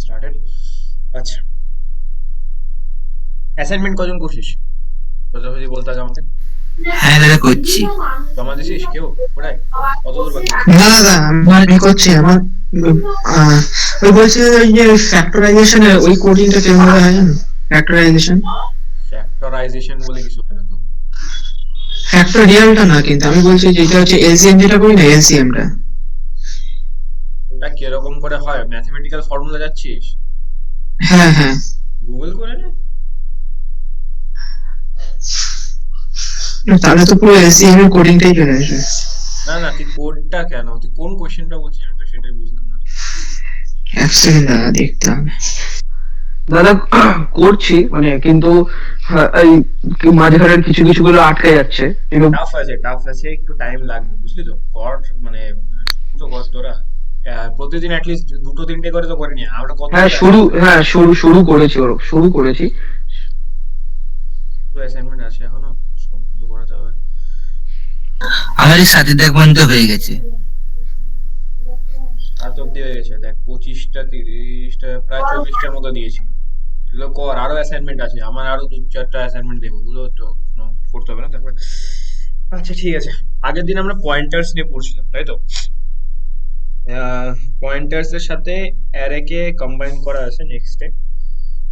Started. আচ্ছা, assignment কজন করছিস? সোজাসুজি বলতে হবে আমাকে। হ্যাঁ দাদা করছি। জমা দিছিস কেউ? কোথায়? কত দূর বাকি আছে? না দাদা আমার করছি আমার আহ, ওই বলছে ওই যে ফ্যাক্টরাইজেশনের ওই কোডিংটা কেমন হয় জানো? ফ্যাক্টরাইজেশন ফ্যাক্টরাইজেশন বলে কিছু হয় না তো। ফ্যাক্টরিয়ালটা না, কিন্তু আমি বলছি যেটা হচ্ছে এলসিএম, যেটা করি না এলসিএমটা। ওটা কিরকম করে হয়? ম্যাথমেটিক্যাল ফর্মুলা যাচ্ছিস? হ্যাঁ হ্যাঁ। গুগল করে নে। তাহলে তো পুরো এলসিএম এর কোডিংটাই চলে আসবে। না না, তুই কোডটা কেন, তুই কোন কোশ্চেনটা বলছিস আমি তো সেটাই বুঝলাম না। এক সেকেন্ড দাদা, দেখতে হবে। দাদা করছি মানে কিন্তু এই মাঝখানের কিছু কিছু গুলো আটকে যাচ্ছে কিন্তু। টাফ আছে, একটু টাইম লাগবে, বুঝলি তো। কর মানে শুরু তো কর তোরা। প্রতিদিন অ্যাটলিস্ট দুটো তিনটে করে তো করে নি আমরা, হ্যাঁ কতগুলো শুরু, হ্যাঁ শুরু শুরু করেছি, শুরু করেছি। অ্যাসাইনমেন্ট আছে এখনো, সবগুলো করাতে হবে। আমাদের সাথে দেখবেন তো হয়ে গেছে। আর তো অব্দি হয়ে গেছে, দেখ 25টা 30টা প্রায় 40টার মতো দিয়েছি। এগুলো কর, আরো অ্যাসাইনমেন্ট আছে আমার, আরো দু চারটা অ্যাসাইনমেন্ট দেবো, ওগুলো তো করতে হবে না তারপরে। আচ্ছা ঠিক আছে, আগের দিন আমরা পয়েন্টার্স নিয়ে পড়ছিলাম তাই তো। পয়েন্টার্স এর সাথে অ্যারে কে কম্বাইন করা আছে নেক্সটে,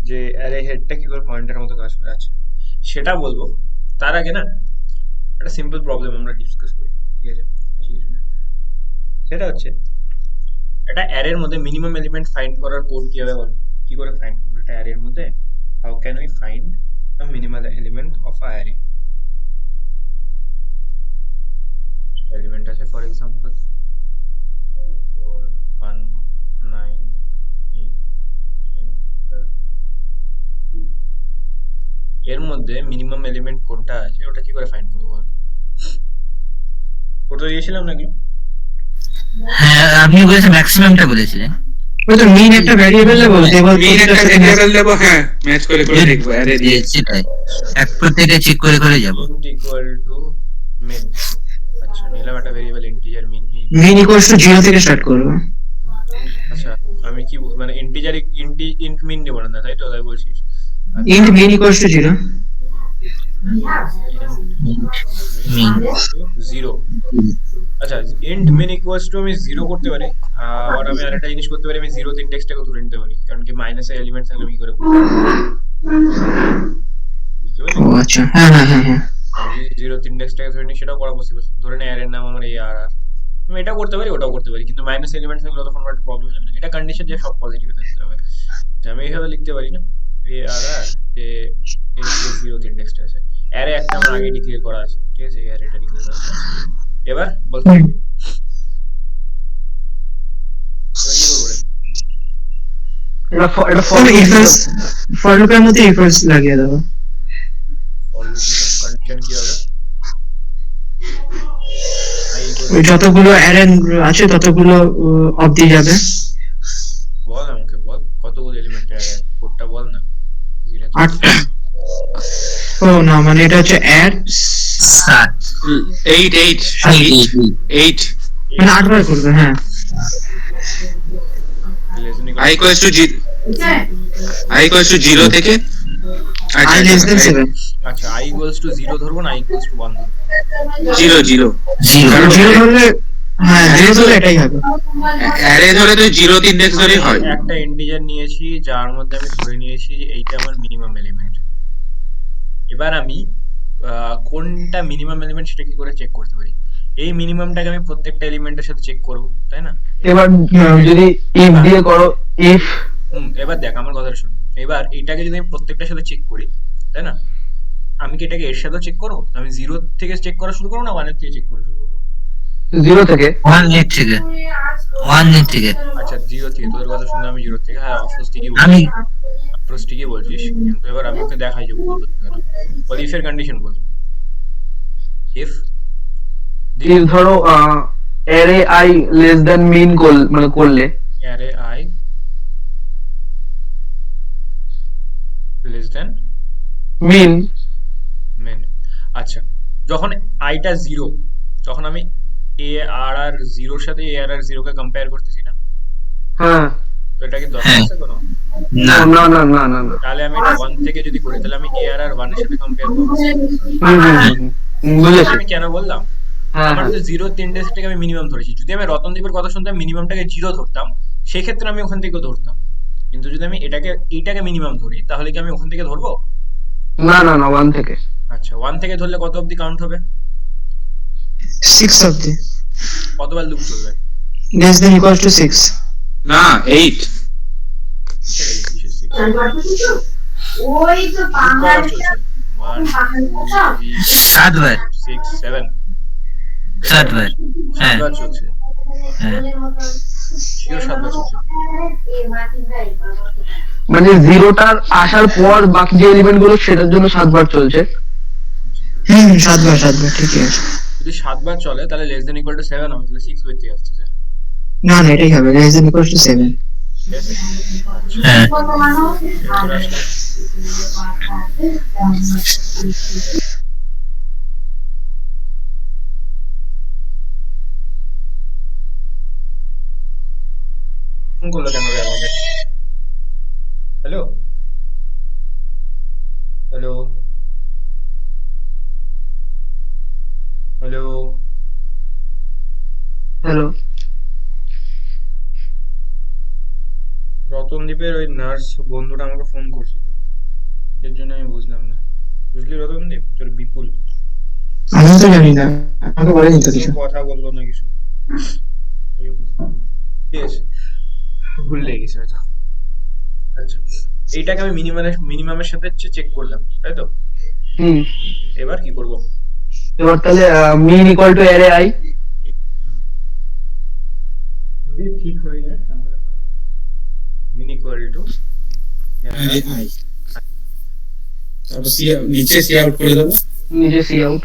যে অ্যারে হেডটা কি করে পয়েন্টারের মতো কাজ করে। আচ্ছা সেটা বলবো, তার আগে না একটা সিম্পল প্রবলেম আমরা ডিসকাস করি, ঠিক আছে? সেটা হচ্ছে, একটা অ্যারের মধ্যে মিনিমাম এলিমেন্ট ফাইন্ড করার কোড কিভাবে বল, কি করে ফাইন্ড করবো একটা অ্যারের মধ্যে? How can we find a minimal element of a array? Element আছে ফর এক্সাম্পল 4 1 9 8 10 12 2, এর মধ্যে মিনিমাম এলিমেন্ট কোনটা আছে ওটা কি করে ফাইন্ড করবো বল? ওটা দিয়েছিলাম নাকি? হ্যাঁ আপনি বলেছেন, ম্যাক্সিমামটা বলেছিলেন। ওই তো মিন একটা ভ্যারিয়েবল নেবো, এবার মেইন প্রতিটার একটা সাথে match। ভেরিয়েবল দেবো, হ্যাঁ ম্যাচ করে করে দেখবো অ্যারে দিয়ে। সেটাই, এক প্রত্যেকটা চেক করে করে যাব। int equal to min। আচ্ছা নিলাম একটা variable integer min. Min equals to 0 থেকে স্টার্ট করবো। আচ্ছা আমি কি মানে ইন্টিজার ইন্ট মিন নেবো না, তাই তো, তাই বলছিস? আচ্ছা int min equals to 0। int min min. equals to 0। আচ্ছা int min equals to আমি 0 করতে পারি, আবার আমি আরেকটা জিনিস করতে পারি, আমি 0th ইন্ডেক্সটাকে ধরে নিতে পারি, কারণ কি মাইনাসের এলিমেন্ট থাকলে আমি কি করে বুঝবো? বুঝতে পারলি? ও আচ্ছা, হ্যাঁ হ্যাঁ হ্যাঁ হ্যাঁ। আমি যদি 0th ইন্ডেক্সটাকে ধরে নিই সেটাও করা পসিবল। ধরে নে অ্যারের নাম আমার এই আর আর, আমি এটাও করতে পারি ওটাও করতে পারি, কিন্তু মাইনাস এলিমেন্ট থাকলে তখন একটা প্রবলেম হবে না। এটা কন্ডিশন যে সব পজিটিভ থাকতে হবে। তো আমি এইভাবে লিখতে পারি না, এ আর আর, যে এই যে 0th ইন্ডেক্সটা আছে, অ্যারে একটা আমার আগে ডিক্লেয়ার করা আছে, ঠিক আছে, এই অ্যারেটা ডিক্লেয়ার করা আছে। এবার বলতে হুম। হবে, এবার কি করবো রে? এটা ফর তবে লুপ ইফেলস, হিসাব। ফর লুপের মধ্যে ইফেলস লাগিয়ে দেবো। ফর লুপ নিলাম, কন্ডিশন কি হবে? আই ইকুয়ালস ওই টু, যতগুলো অ্যারেন আছে ততগুলো অবধি যাবে। বল আমাকে বল কতগুলো এলিমেন্ট অ্যারে আছে, কোডটা বল না। 0 8টা। ও না, মানে এটা হচ্ছে অ্যাড, 7 এইট এইট এইট মানে 8 বার করবে, হ্যাঁ। I equals to I equals to 0 থেকে। আচ্ছা আই লেস দেন আচ্ছা 7। আচ্ছা আই ইকুয়ালস টু 0 ধরবো না আই ইকুয়ালস টু 1 ধরবো? 0 0। 0। কারণ 0 ধরলে, হ্যাঁ 0 ধরলে এটাই হবে। অ্যারে ধরে তো 0 ইন্ডেক্স ধরেই হয়। আমি একটা ইন্টিজার নিয়েছি যার মধ্যে আমি ধরে নিয়েছি যে এইটা আমার মিনিমাম এলিমেন্ট। এবার আমি কোনটা মিনিমাম এলিমেন্ট সেটা কি করে চেক করতে পারি? এই মিনিমামটাকে আমি প্রত্যেকটা এলিমেন্টের সাথে চেক করব, তাই না? এবার যদি ইফ দিয়ে করো, ইফ এবার দেখ আমার কথাটা শোন। এবার এটাকে যদি আমি প্রত্যেকটার সাথে চেক করি, তাই না, আমি কি এটাকে এর সাথে চেক করবো? আমি 0 থেকে চেক করা শুরু করবো না 1 থেকে চেক করা শুরু করবো? 0 থেকে। 1 নেট থেকে, 1 নেট থেকে। আচ্ছা 0 থেকে, তোদের কথা শুনে আমি 0 থেকে, হ্যাঁ অফকোর্স ঠিকই আমি বলছিস, অফকোর্স ঠিকই বলছিস, কিন্তু এবার আমি ওকে দেখাই যে ভুল বলতে কেন। বল ইফের কন্ডিশন বল। ইফ ইফ ধরো array I less than min মানে করলে, array I less than min. Min. আচ্ছা যখন আইটা 0, তখন আমি এ আর আর 0-র সাথে এ আর আর 0-কে কম্পেয়ার করতেছি না? হ্যাঁ তো এটা কি দরকার হ্যাঁ। আছে কোনো? না না না না না না তাহলে আমি এটা 1 থেকে যদি করি তাহলে আমি এআর আর 1 এর সাথে কম্পেয়ার করবো। বুঝেছি। আমি কেন বললাম, হ্যাঁ আমার হ্যাঁ তো 0 3 থেকে আমি মিনিমাম ধরেছি। যদি আমি রতনদীপের কথা শুনতাম মিনিমামটাকে 0 ধরতাম, সেক্ষেত্রে আমি ওখান থেকেও ধরতাম। কিন্তু যদি আমি এইটাকে মিনিমাম ধরি তাহলে কি আমি ওখান থেকে ধরবো? না না না 1 থেকে। আচ্ছা, 1 থেকে ধরলে কত অবধি কাউন্ট হবে? 6 অব্দি, কতবার লুপ চলবে? Less than equal two 6। না 8। কিসের এই কিসের 6? ওই তো লুপ কবার বাঙালি চলছে? 1 2 7 বার 3 6 7 7 বার। হ্যাঁ 7 বার চলছে। হ্যাঁ শিওর 7 বার চলছে। মানে জিরোটার আসার পর বাকি যে এলিমেন্ট গুলো সেটার জন্য 7 বার চলছে। 7 বার, 7 বার ঠিকই আছে। যদি 7 বার চলে তাহলে লেস দেন ইকুয়াল টু 7 হবে, তাহলে 6 বেরিয়ে আসছে স্যার। না না, এটাই হবে, লেস দেন ইকুয়াল টু 7। ঠিক আছে? আচ্ছা, হ্যাঁ এরপর আসলাম। ফোন করলো কেন রে আমাকে? Hello hello hello hello. রতনদীপের ওই নার্স বন্ধুটা আমাকে ফোন করছিল, এর জন্য আমি বুঝলাম না। বুঝলি রতনদীপ, তোর বিপুল আমি তো জানি না, আমাকে বলেনি তো কিছু। কোনো কথা বললো না কিছু। ঠিক আছে, ভুল লেগে গেছে হয়তো। আচ্ছা, এইটাকে আমি মিনিমামের সাথে চেক করলাম, তাই তো? হুম। এবার কি করব? এবার তাহলে মিন ইকুয়াল টু অ্যারে আই। যদি ঠিক হয়ে যায় তাহলে মিন ইকুয়াল টু তারপর নিচে সি আউট করে দেবো। নিজে সি আউট।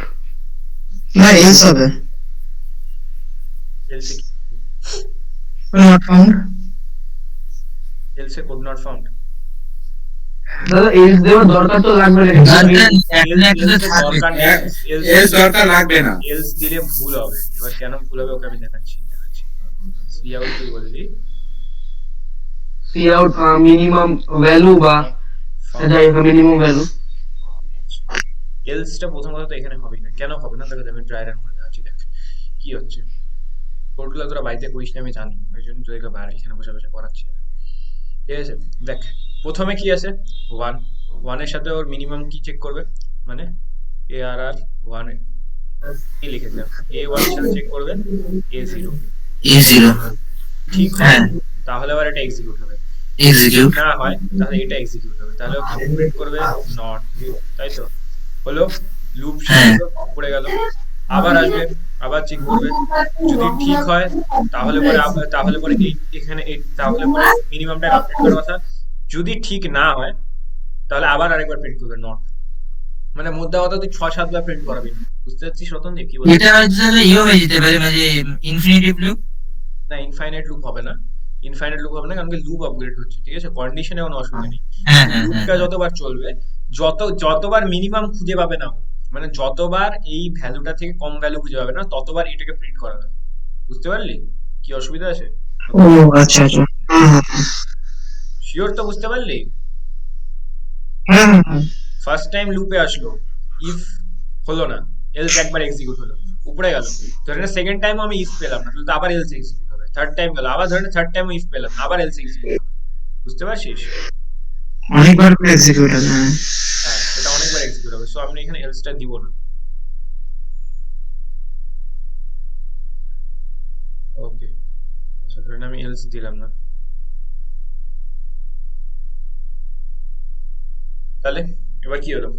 না, এলস হবে, else not found. Else code not found. দাদা এলস দেওয়ার দরকার তো লাগবে না। দরকার একটা না একটা তো থাকবে। দরকার নেই। এলস দরকার লাগবে না। এলস দিলে ভুল হবে। এবার কেন ভুল হবে ওকে আমি দেখাচ্ছি। সি আউট তুই বললি সি আউট মিনিমাম ভ্যালু বা যাই হোক মিনিমাম ভ্যালু। এলসটা প্রথম কথা তো এখানে হবেই না। কেন হবে না? তাহলে আমি ড্রাই রান করে দেখাচ্ছি। দেখ কি হচ্ছে। কোডগুলো তোরা বাড়িতে করিস না আমি জানি, ওই জন্য তোদেরকে বাইরে এখানে বসে বসে করাচ্ছি। ঠিক আছে, দেখ প্রথমে কি আছে 1, 1 এর সাথে ওর মিনিমাম কি চেক করবে, মানে এ আর আর 1 কি লিখেছে, এ 1 এর সাথে চেক করবে এ 0। A0 ঠিক হয় হ্যাঁ তাহলে আবার এটা এক্সিকিউট হবে, এক্সিকিউট না হয় তাহলে এটা এক্সিকিউট হবে, তাহলে ও প্রিন্ট করবে নট। তাই তো হলো, লুপ শেষ হ্যাঁ। হলো, পড়ে গেল, আবার আসবে, আবার চেক করবে। যদি ঠিক হয় তাহলে পরে তাহলে পরে এখানে তাহলে পরে মিনিমামটা আপডেট করার কথা। যদি ঠিক না হয় তাহলে আবার আরেকবার প্রিন্ট করবে নট। মানে মুদ্রা কথা তুই 6-7 বার প্রিন্ট করাবি। বুঝতে পারছিস রতনদীপ কি বলছিস? এটা হয়তো তাহলে ইয়ে হয়ে যেতে পারে, মানে ইনফিনিটিভ লুপ। না, ইনফাইনাইট লুপ হবে না। ইনফাইনাইট লুপ হবে না, কারণ কি লুপ আপগ্রেড হচ্ছে। ঠিক আছে, কন্ডিশনে কোনো অসুবিধা নেই। হ্যাঁ হ্যাঁ লুপটা হ্যাঁ যতবার চলবে, যতবার মিনিমাম খুঁজে পাবে না, মানে যতবার এই ভ্যালুটা থেকে কম ভ্যালু খুঁজে পাবে না, ততবার এটাকে প্রিন্ট করাবে। বুঝতে পারলি কি অসুবিধা আছে? ও আচ্ছা আচ্ছা, হ্যাঁ শিওর তো? বুঝতে পারলি? হ্যাঁ হ্যাঁ হ্যাঁ। ফার্স্ট টাইম লুপে আসলো, ইফ হলো না, এলস একবার এক্সিকিউট হলো, উপরে গেল। ধরে না সেকেন্ড টাইম আমি ইফ পেলাম না, তাহলে তো আবার এলস এক্সিকিউট হবে। থার্ড টাইম গেল, আবার ধরে না থার্ড টাইম ইফ পেলাম, আবার এলস এক্সিকিউট হবে। বুঝতে পারছিস? অনেকবার করে এক্সিকিউট হবে, হ্যাঁ। হ্যাঁ, এটা অনেকবার এক্সিকিউট হবে। সো আমি এখানে এলসটা দিব না। ওকে, আচ্ছা ধরে না আমি এলস দিলাম না, তাহলে এবার কি হলো?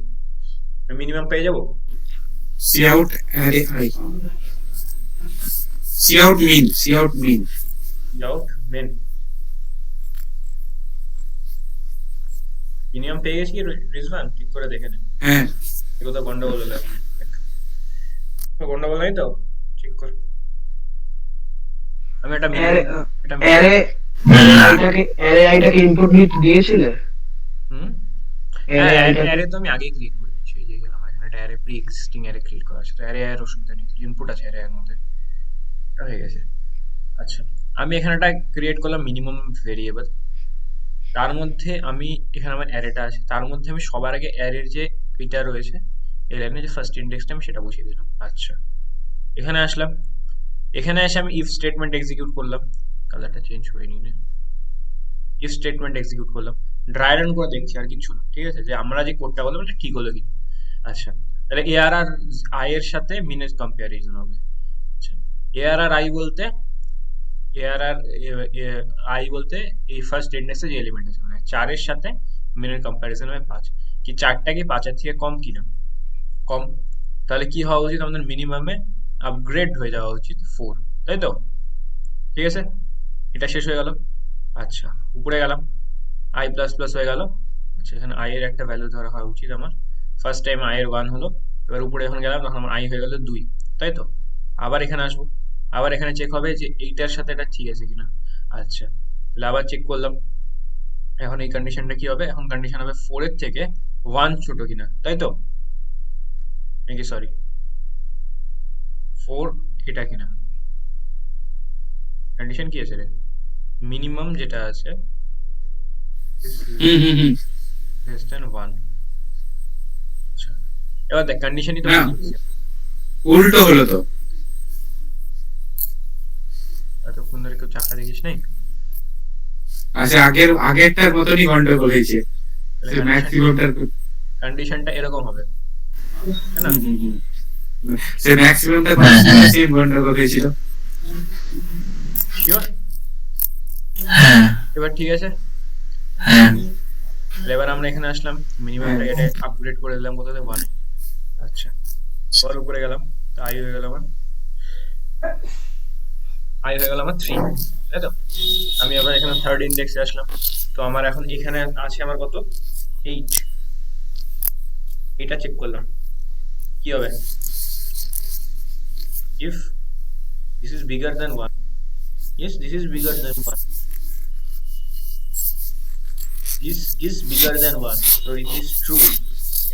মিনিমাম পেয়ে যাবো। Cout array I. Cout min, cout min. Out min minimum পেয়ে গেছি কি রিজওয়ান? ঠিক করে দেখে নে, হ্যাঁ এগুলো তো গন্ডগোল হলো এখন। তো গন্ডগোল নাই তো? ঠিক কর। আমি একটা এটা অ্যারে অ্যারে আইটাকে ইনপুট দিয়েছিলে? হুম, অ্যারে হ্যাঁ আইটাকে অ্যারে তো আমি আগেই ক্রিয়েট করে দিয়েছি। এই যে আমার এখানে একটা array pre existing array create করা আছে, তো অ্যারে এর অসুবিধা নেই, ইনপুট আছে অ্যারে এর মধ্যে, এটা হয়ে গেছে। আচ্ছা, আমি এখানে একটা ক্রিয়েট করলাম মিনিমাম ভেরিয়েবল। তার মধ্যে আমি এখানে আমার অ্যারেটা আছে, তার মধ্যে আমি সবার আগে অ্যারের যে এটা রয়েছে এই লাইনে যে ফার্স্ট ইন্ডেক্সটা আমি সেটা বসিয়ে দিলাম। আচ্ছা, এখানে আসলাম, এখানে এসে আমি ইফ স্টেটমেন্ট এক্সিকিউট করলাম, কালারটা চেঞ্জ হয়নি না, ইফ স্টেটমেন্ট এক্সিকিউট করলাম, ড্রাই রান করে দেখছি আর কিছু না, ঠিক আছে, যে আমরা যে কোডটা বললাম এটা ঠিক হলো কি। আচ্ছা, তাহলে এআর আর আই এর সাথে মিনের কম্পারিজন হবে। আচ্ছা, এআর আর আই বলতে এআর আর আই বলতে এই ফার্স্ট ইন্ডেক্সে যে এলিমেন্ট আছে মানে 4 এর সাথে মিনের কম্পারিজন হবে 5, কি 4টা কি 5 এর থেকে কম কিনা, কম, তাহলে কি হওয়া উচিত আমাদের মিনিমামে আপগ্রেড হয়ে যাওয়া উচিত 4, তাই তো? ঠিক আছে, এটা শেষ হয়ে গেল। আচ্ছা, উপরে গেলাম, আই প্লাস প্লাস হয়ে গেল। আচ্ছা, এখানে আই এর একটা ভ্যালু ধরা হওয়া উচিত আমার, ফার্স্ট টাইম আই এর 1 হলো, এবার উপরে যখন গেলাম তখন আমার আই হয়ে গেল 2, তাই তো? আবার এখানে আসবো, আবার এখানে চেক হবে যে এইটার সাথে এটা ঠিক আছে কিনা। আচ্ছা, তাহলে আবার চেক করলাম, এখন এই কন্ডিশনটা কি হবে, এখন কন্ডিশন হবে 4 এর থেকে 1 ছোট কিনা, তাই তো? নাকি সরি, 4 এটা কিনা, কন্ডিশন কি আছে রে, মিনিমাম যেটা আছে হুম হুম হুম লেস দেন 1। আচ্ছা, এবার দেখ কন্ডিশনই তো না, ঠিক আছে। উল্টো হলো তো। এতক্ষণ ধরে কেউ চাকা দেখিস নাই, আচ্ছা, আগেরটার মতনই গন্ডগোল হয়েছে, তাহলে সে ম্যাক্সিমামটার। কন্ডিশনটা এরকম হবে, তাই না? সে ম্যাক্সিমামটা হ্যাঁ, হ্যাঁ। সেম গন্ডগোল হয়েছিল। শিওর? হ্যাঁ, এবার ঠিক আছে, হ্যাঁ, তাহলে এবার আমরা এখানে আসলাম, মিনিমামটা এটা আপগ্রেড করে দিলাম কোথাতে 1। আচ্ছা, এবার উপরে গেলাম, তো আই হয়ে গেল আমার, আই হয়ে গেল আমার 3, তাই তো? আমি আবার এখানে থার্ড ইন্ডেক্সে আসলাম, তো আমার এখন এখানে আছে আমার কত, 8, এটা চেক করলাম কি হবে, if this is bigger than 1, yes this is bigger than 1, this is bigger than 1, so it is true।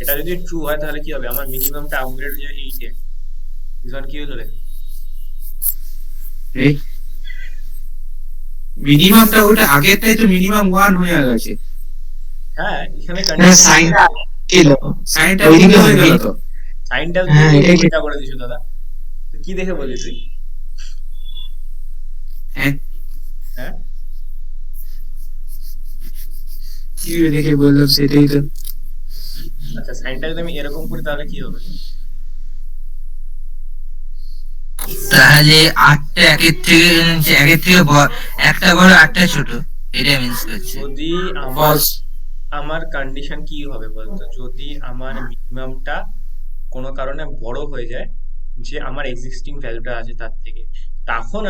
এটা যদি ট্রু হয় তাহলে কি হবে, আমার মিনিমামটা আপগ্রেড হয়ে যাবে 8 এ। ইজন কি হলো রে? মিনিমামটা ওটা আগেরটাই তো মিনিমাম 1 হয়ে গেছে, হ্যাঁ, এখানে সাইনটা ছিল সাইনটা ওইদিকে উল্টো হয়ে গেল হয়নি। তো। সাইনটা হ্যাঁ, এটাই ঠিক। উল্টা করে দিছো দাদা, তুই কি দেখে বললি তুই? হ্যাঁ, হ্যাঁ, কি দেখে বললাম সেটাই তো। আচ্ছা, সাইনটা যদি আমি এরকম করি তাহলে কি হবে? তাহলে 8টা একটা বড় 8টা ছোট, এটা মিন্স করছে। যদি আমার ফলস। আমার কন্ডিশন কি হবে বলতো, যদি আমার মিনিমামটা কোনো কারণে বড় হয়ে যায় যে আমার এক্সিস্টিং ভ্যালুটা আছে তার থেকে, তখন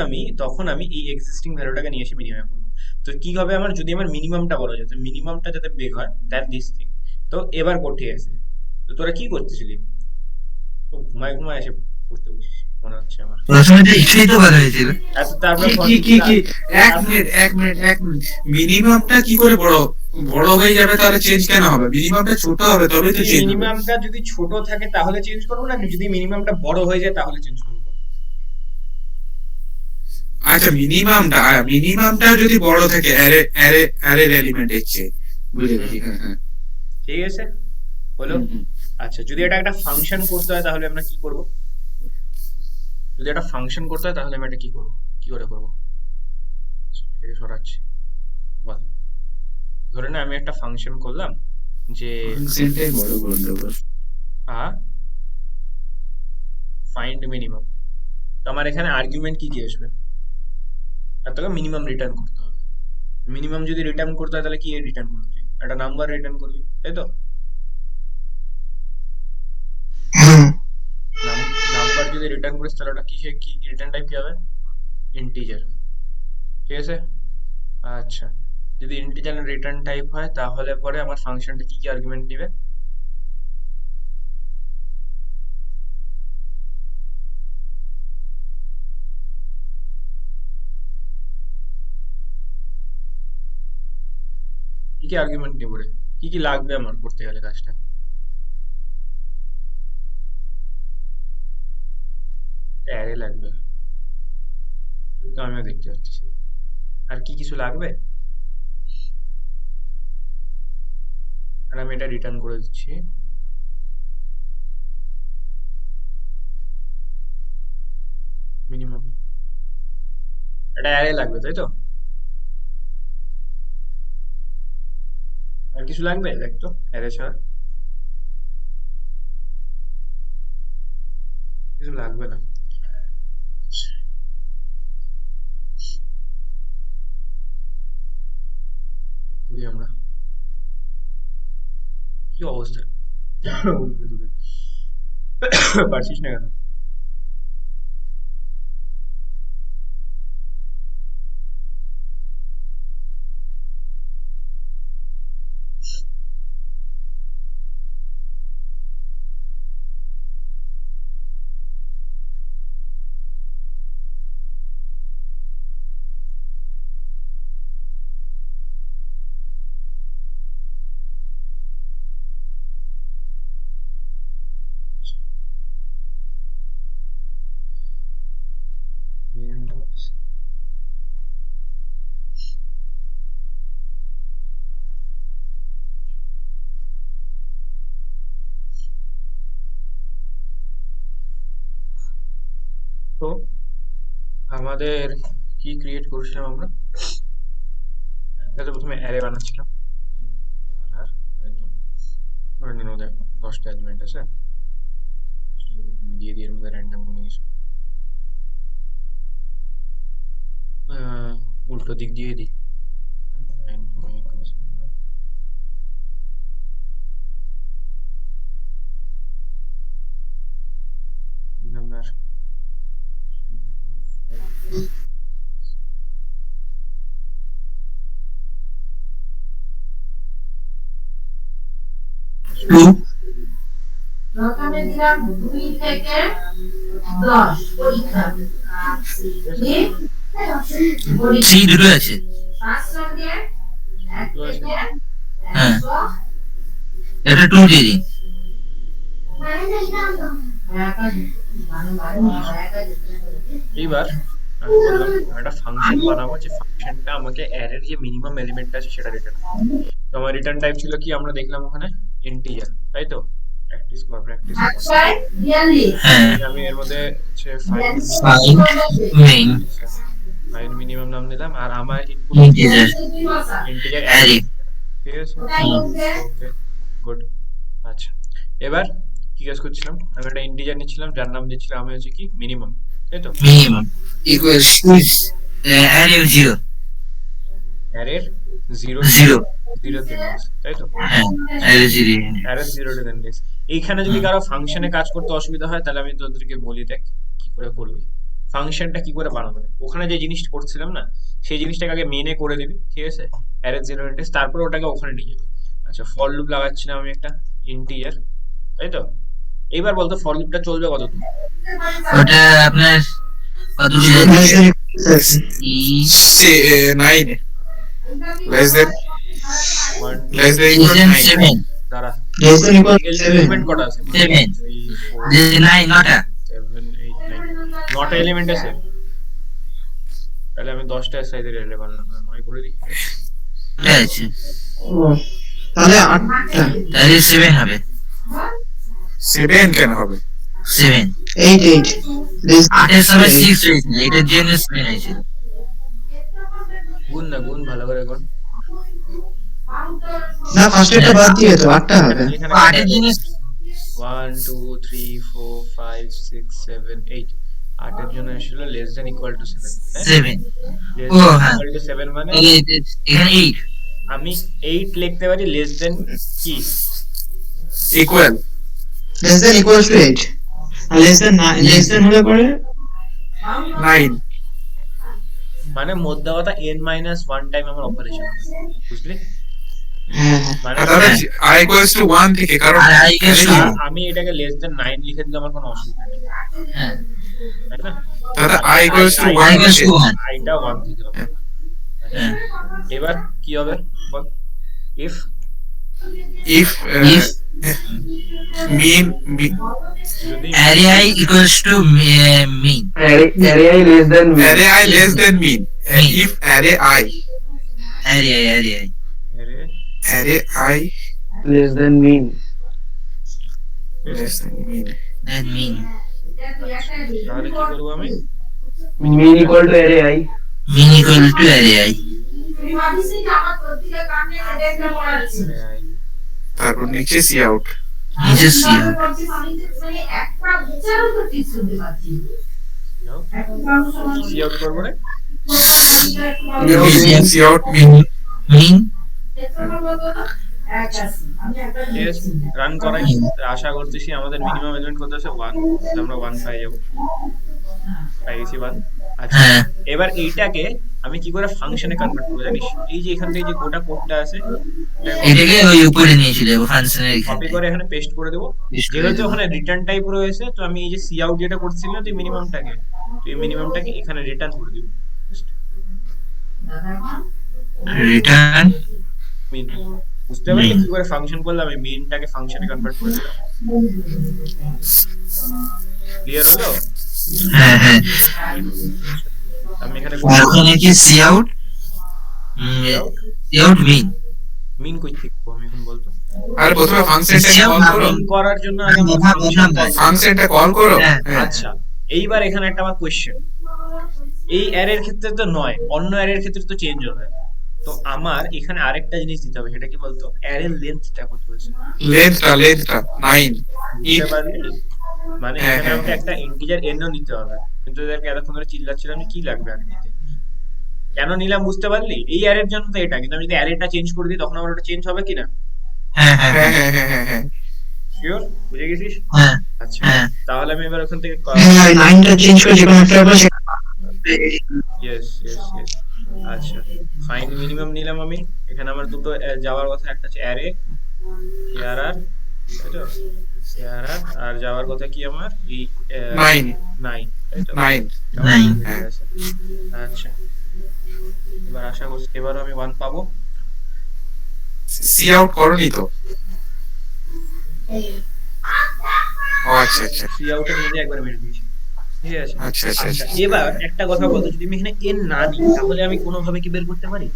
আমি এই এক্সিস্টিং ভ্যালুটাকে নিয়ে এসে মিনিমাম করবো। তো কি হবে আমার, যদি আমার মিনিমামটা বড় হয়, তো মিনিমামটা যাতে বেগ হয়, দ্যাট দিস থিং। তো এবার কোড আছে, তো তোরা কি করতেছিলি? তো ঘুমায় ঘুমায় এসে পড়তে বসিস মনে হচ্ছে আমার। প্রথমে তো কিছুই তো ভালো হয়েছিল। তারপরে কি এক মিনিট, মিনিমামটা কি করে বড় বড় হয়ে যাবে, তাহলে চেঞ্জ কেন হবে? মিনিমামটা ছোট হবে তবেই তো চেঞ্জ হবে। মিনিমামটা যদি ছোট থাকে তাহলে চেঞ্জ করবো, না যদি মিনিমামটা বড় হয়ে যায় তাহলে চেঞ্জ করবো? আচ্ছা, মিনিমামটা যদি বড় থাকে অ্যারে এলিমেন্ট এর বুঝে গেছি। হ্যাঁ হ্যাঁ। ঠিক আছে, হলো। হুম, হুম। আচ্ছা, যদি এটা একটা ফাংশন করতে হয় তাহলে আমরা কি করব? যদি একটা ফাংশন করতে হয় তাহলে আমি এটা কি করব, কি করে করব? আচ্ছা, এটাকে সরাচ্ছি, বল। ধরে না আমি একটা ফাংশন করলাম যে ফাংশনটাই বড় গন্ডগোল। ফাইন্ড মিনিমাম, তো আমার এখানে আর্গুমেন্ট কি কি আসবে, আর তোকে মিনিমাম রিটার্ন করতে হবে। মিনিমাম যদি রিটার্ন করতে হয় তাহলে কি রিটার্ন করবি, তুই একটা নাম্বার রিটার্ন করবি, তাই তো? হ্যাঁ, নাম্বার যদি রিটার্ন করিস তাহলে ওটা কি রিটার্ন টাইপ কি হবে, ইন্টিজার, ঠিক আছে? আচ্ছা, যদি ইন্টিজার রিটার্ন টাইপ হয় তাহলে পরে আমার ফাংশনটা কি কি আর্গুমেন্ট নেবে, কি কি আর্গুমেন্ট নেব রে, কি কি লাগবে আমার করতে গেলে কাজটা? অ্যারে লাগবে, তো আমিও দেখতে পাচ্ছি, আর কি কিছু লাগবে? আর আমি এটা রিটার্ন করে দিচ্ছি। মিনিমাম এটা অ্যারে লাগবে, তাই তো? আর কিছু লাগবে দেখ তো অ্যারে ছাড়া? কিছু লাগবে না। আচ্ছা, করি আমরা। কি অবস্থা উঠবে তোদের? পারছিস না কেন? তো আমাদের কি ক্রিয়েট করছিলাম আমরা? তাহলে প্রথমে অ্যারে বানাচ্ছিলাম। আর ধরে নিন ওদের 10টা এলিমেন্ট আছে, 10টা element আমি দিয়ে দিই এর মধ্যে র্যান্ডম কোনো কিছু। উল্টো দিক দিয়ে দিই। দিলাম না আর। টু প্রথমে দিলাম 2 থেকে 10 পরীক্ষা। দিয়ে পরীক্ষা থ্রি দুটো আছে। 5 সঙ্গে 1 থেকে হ্যাঁ। 100 এটা টু দিয়ে দিন। এইবার আমি বললাম একটা ফাংশন বানাবো, যে ফাংশনটা আমাকে অ্যারের যে মিনিমাম এলিমেন্ট আছে সেটা রিটার্ন করবে। তো আমার রিটার্ন টাইপ ছিল কি, আমরা দেখলাম ওখানে ইন্টিজার, তাই তো? প্র্যাকটিস কর, প্র্যাকটিস কর। হ্যাঁ, আমি এর মধ্যে হচ্ছে ফাইন ফাইভ মেইন মিনিমাম নাম দিলাম, আর আমার ইনপুট ইন্টিজার ইন্টিজার অ্যারে। ঠিক আছে, ওকে, গুড। আচ্ছা, এবার কি কাজ করছিলাম, আমি একটা ইন্টিজার নিচ্ছিলাম যার নাম দিচ্ছিলাম আমি হচ্ছে কি মিনিমাম, তাই তো? Minimum equals to array zero অ্যারের জিরো জিরো। জিরোতে ইন্ডেক্স, তাই তো? হ্যাঁ, অ্যারে জিরো। অ্যারের জিরোতে ইন্ডেক্স। এইখানে যদি কারো ফাংশনে কাজ করতে অসুবিধা হয় তাহলে আমি তোদেরকে বলি, দেখ কি করে করবি। ফাংশনটা কি করে বানাবো, ওখানে যে জিনিসটা করছিলাম না সেই জিনিসটাকে আগে মেনে করে দিবি, ঠিক আছে? অ্যারের জিরো ইন্ডেক্স, তারপরে ওটাকে ওখানে নিয়ে যাবি। আচ্ছা, ফর লুপ লাগাচ্ছিলাম আমি একটা ইন্টিজার, তাই তো? এইবার বলতো ফর লুপটা চলবে কতদূর? ওটা আপনার কত Nine. Less than One, less than equal to 9. Seven দাঁড়া, less than equal to element কটা আছে? Seven. 3, 4, যে নাই নটা 7, 8, 9, 9টা এলিমেন্ট আছে। তাহলে আমি 10টা সাইজের এলে বানালাম, 9 করে দিই। ওটা আছে, ও, তাহলে 8টা তাহলে সেভেন হবে। 7 কেন হবে? সেভেন 8 আটের সময় সিক্স হয়েছিল, এটার জন্য সেভেন হয়েছিল। গুণ না, গুণ ভালো করে গুণ। না ফার্স্ট এটা বাদ দিয়ে তো 8টা হবে। এখানে আটের জন্য 1 2 3 4 5 6 7 8, 8 এর জন্য ছিল less than equal to 7। Seven. Less ও, দেন হ্যাঁ। ইকুয়াল টু 7 মানে তাহলে এখানে এইট। আমি 8 লিখতে পারি, লেস দেন কি? Equal. less than equals to 8 R less than হলে পরে 9. মানে মধ্যে কথা n মাইনাস 1 টাইম আমার অপারেশন, বুঝলি? হ্যাঁ হ্যাঁ মানে তাহলে I equals to 1 থেকে, কারণ আর I equals to আমি এটাকে লেস দেন 9 লিখে দিলে আমার কোনো অসুবিধা নেই, হ্যাঁ, তাই না? তাহলে I equals to I 1 equals থেকে to one. আইটা 1 থেকে হবে। হ্যাঁ। এবার কি হবে বল? ইফ if If mean যদি array I equals to mean, array I less than mean. array I less than mean, if array I array I array array I less than mean. Less than mean. That mean এটা তুই একটা তাহলে কি করবো আমি? Mean equal to array I. mean equal to array I. তুই ভাবিস যে আমার প্রতিটা কামে এটা একটা পড়াচ্ছি তারপর নিচে সি আউট। নিচে সি আমি করছিস আমি যে মানে একটা বিচারও তো ঠিক শুনতে পাচ্ছি একটা মানুষ সমান সি আউট করবো রে? সি আউট মিন। mean ঠিক আছে, রান করাই। আশা করতেছি আমাদের মিনিমাম এলিমেন্ট কত আছে 1, আমরা 1 পেয়ে যাবো। পাই গেছি 1। আচ্ছা, হ্যাঁ এবার এইটাকে আমি কি করে ফাংশনে কনভার্ট করবো জানিস? এই যে এখান থেকে যে গোটা কোডটা আছে এটাকে ওই উপরে নিয়ে চলে যাবো ফাংশনের কপি এখানে করে এখানে পেস্ট করে দেবো। Paste করে যেহেতু দেবো। ওখানে রিটার্ন টাইপ রয়েছে, তো আমি এই যে সি আউট যেটা করছিলাম না তুই মিনিমামটাকে, তুই মিনিমামটাকে এখানে রিটার্ন করে দিব। রিটার্ন মিন, বুঝতে পারলি কি করে ফাংশন করলাম? আমি মিনটাকে ফাংশনে কনভার্ট করে দিলাম। ক্লিয়ার হলো? হ্যাঁ হ্যাঁ আমি এখানে আর ওখানে কি সি আউট সি আউট মিন মিন কই থেকে করবো আমি এখন বলতো? আর প্রথমে ফাংশনটাকে কল করো। মিন করার জন্য আগে আমার বললাম, ফাংশন বললাম। ফাংশনটা কল করো। হ্যাঁ। হ্যাঁ। আচ্ছা, এইবার এখানে একটা আমার কোশ্চেন, এই অ্যারের ক্ষেত্রে তো নয়, অন্য অ্যারের ক্ষেত্রে তো চেঞ্জ হবে। তো আমার এখানে আরেকটা জিনিস দিতে হবে, সেটা কি বলতো? অ্যারের লেন্থটা কত হয়েছে লেন্থটা 9 বুঝতে পারলি? মানে হ্যাঁ, এখানে হ্যাঁ, আমাকে হ্যাঁ। একটা ইন্টিজার এনও নিতে হবে, কিন্তু এদেরকে এতক্ষণ ধরে চিল্লাচ্ছিলাম যে কি লাগবে আগে নিতে, কেন নিলাম বুঝতে পারলি? এই অ্যারের জন্য তো এটা, কিন্তু আমি যদি অ্যারেটা চেঞ্জ করে দিই তখন আমার ওটা চেঞ্জ হবে কিনা? হ্যাঁ হ্যাঁ হ্যাঁ হ্যাঁ হ্যাঁ হ্যাঁ হ্যাঁ। শিওর? বুঝে গেছিস? হ্যাঁ আচ্ছা, হ্যাঁ তাহলে আমি এবার ওখান থেকে হ্যাঁ লাইনটা চেঞ্জ করে যে কোনো একটা ব্যাপার সেটা ইয়েস ইয়েস ইয়েস। আচ্ছা, ফাইন মিনিমাম নিলাম আমি। এখানে আমার দুটো যাওয়ার কথা, একটা হচ্ছে অ্যারে এআরআর, তাই তো? এআরআর আর যাওয়ার কথা কি আমার এই 9 9, তাই তো? 9। Nine. হয়ে গেছে। আচ্ছা, এবার আশা করছি এবারও আমি 1 পাবো। সি আউট করনি তো? ও আচ্ছা আচ্ছা সি আউটের মধ্যে একবার মেরে দিয়েছি, ঠিক আছে? আচ্ছা আচ্ছা আচ্ছা, আচ্ছা। এবার একটা কথা বলতো, যদি আমি এখানে এন না নিই তাহলে আমি কোনোভাবে কি বের করতে পারি?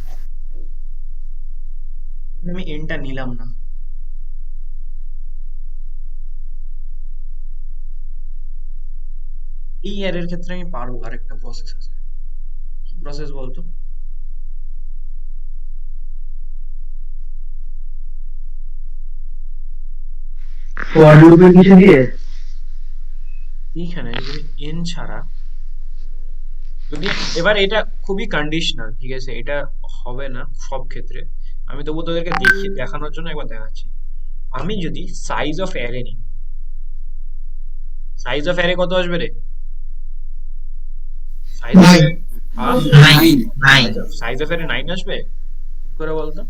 আমি এনটা নিলাম না, এই এর ক্ষেত্রে আমি পারবো। আরেকটা প্রসেস আছে, কি প্রসেস বলতো? ফর লুপের কিছু দিয়ে এইখানে যদি এন ছাড়া, যদি এবার এটা খুবই কন্ডিশনাল, ঠিক আছে? এটা হবে না সব ক্ষেত্রে, আমি তবু তোদেরকে দেখানোর জন্য একবার দেখাচ্ছি। আমি যদি সাইজ অফ অ্যারে নিই, সাইজ অফ অ্যারে কত আসবে রে? Size of Nine. Nine nine size of array 9 আসবে? কি করে বলতো?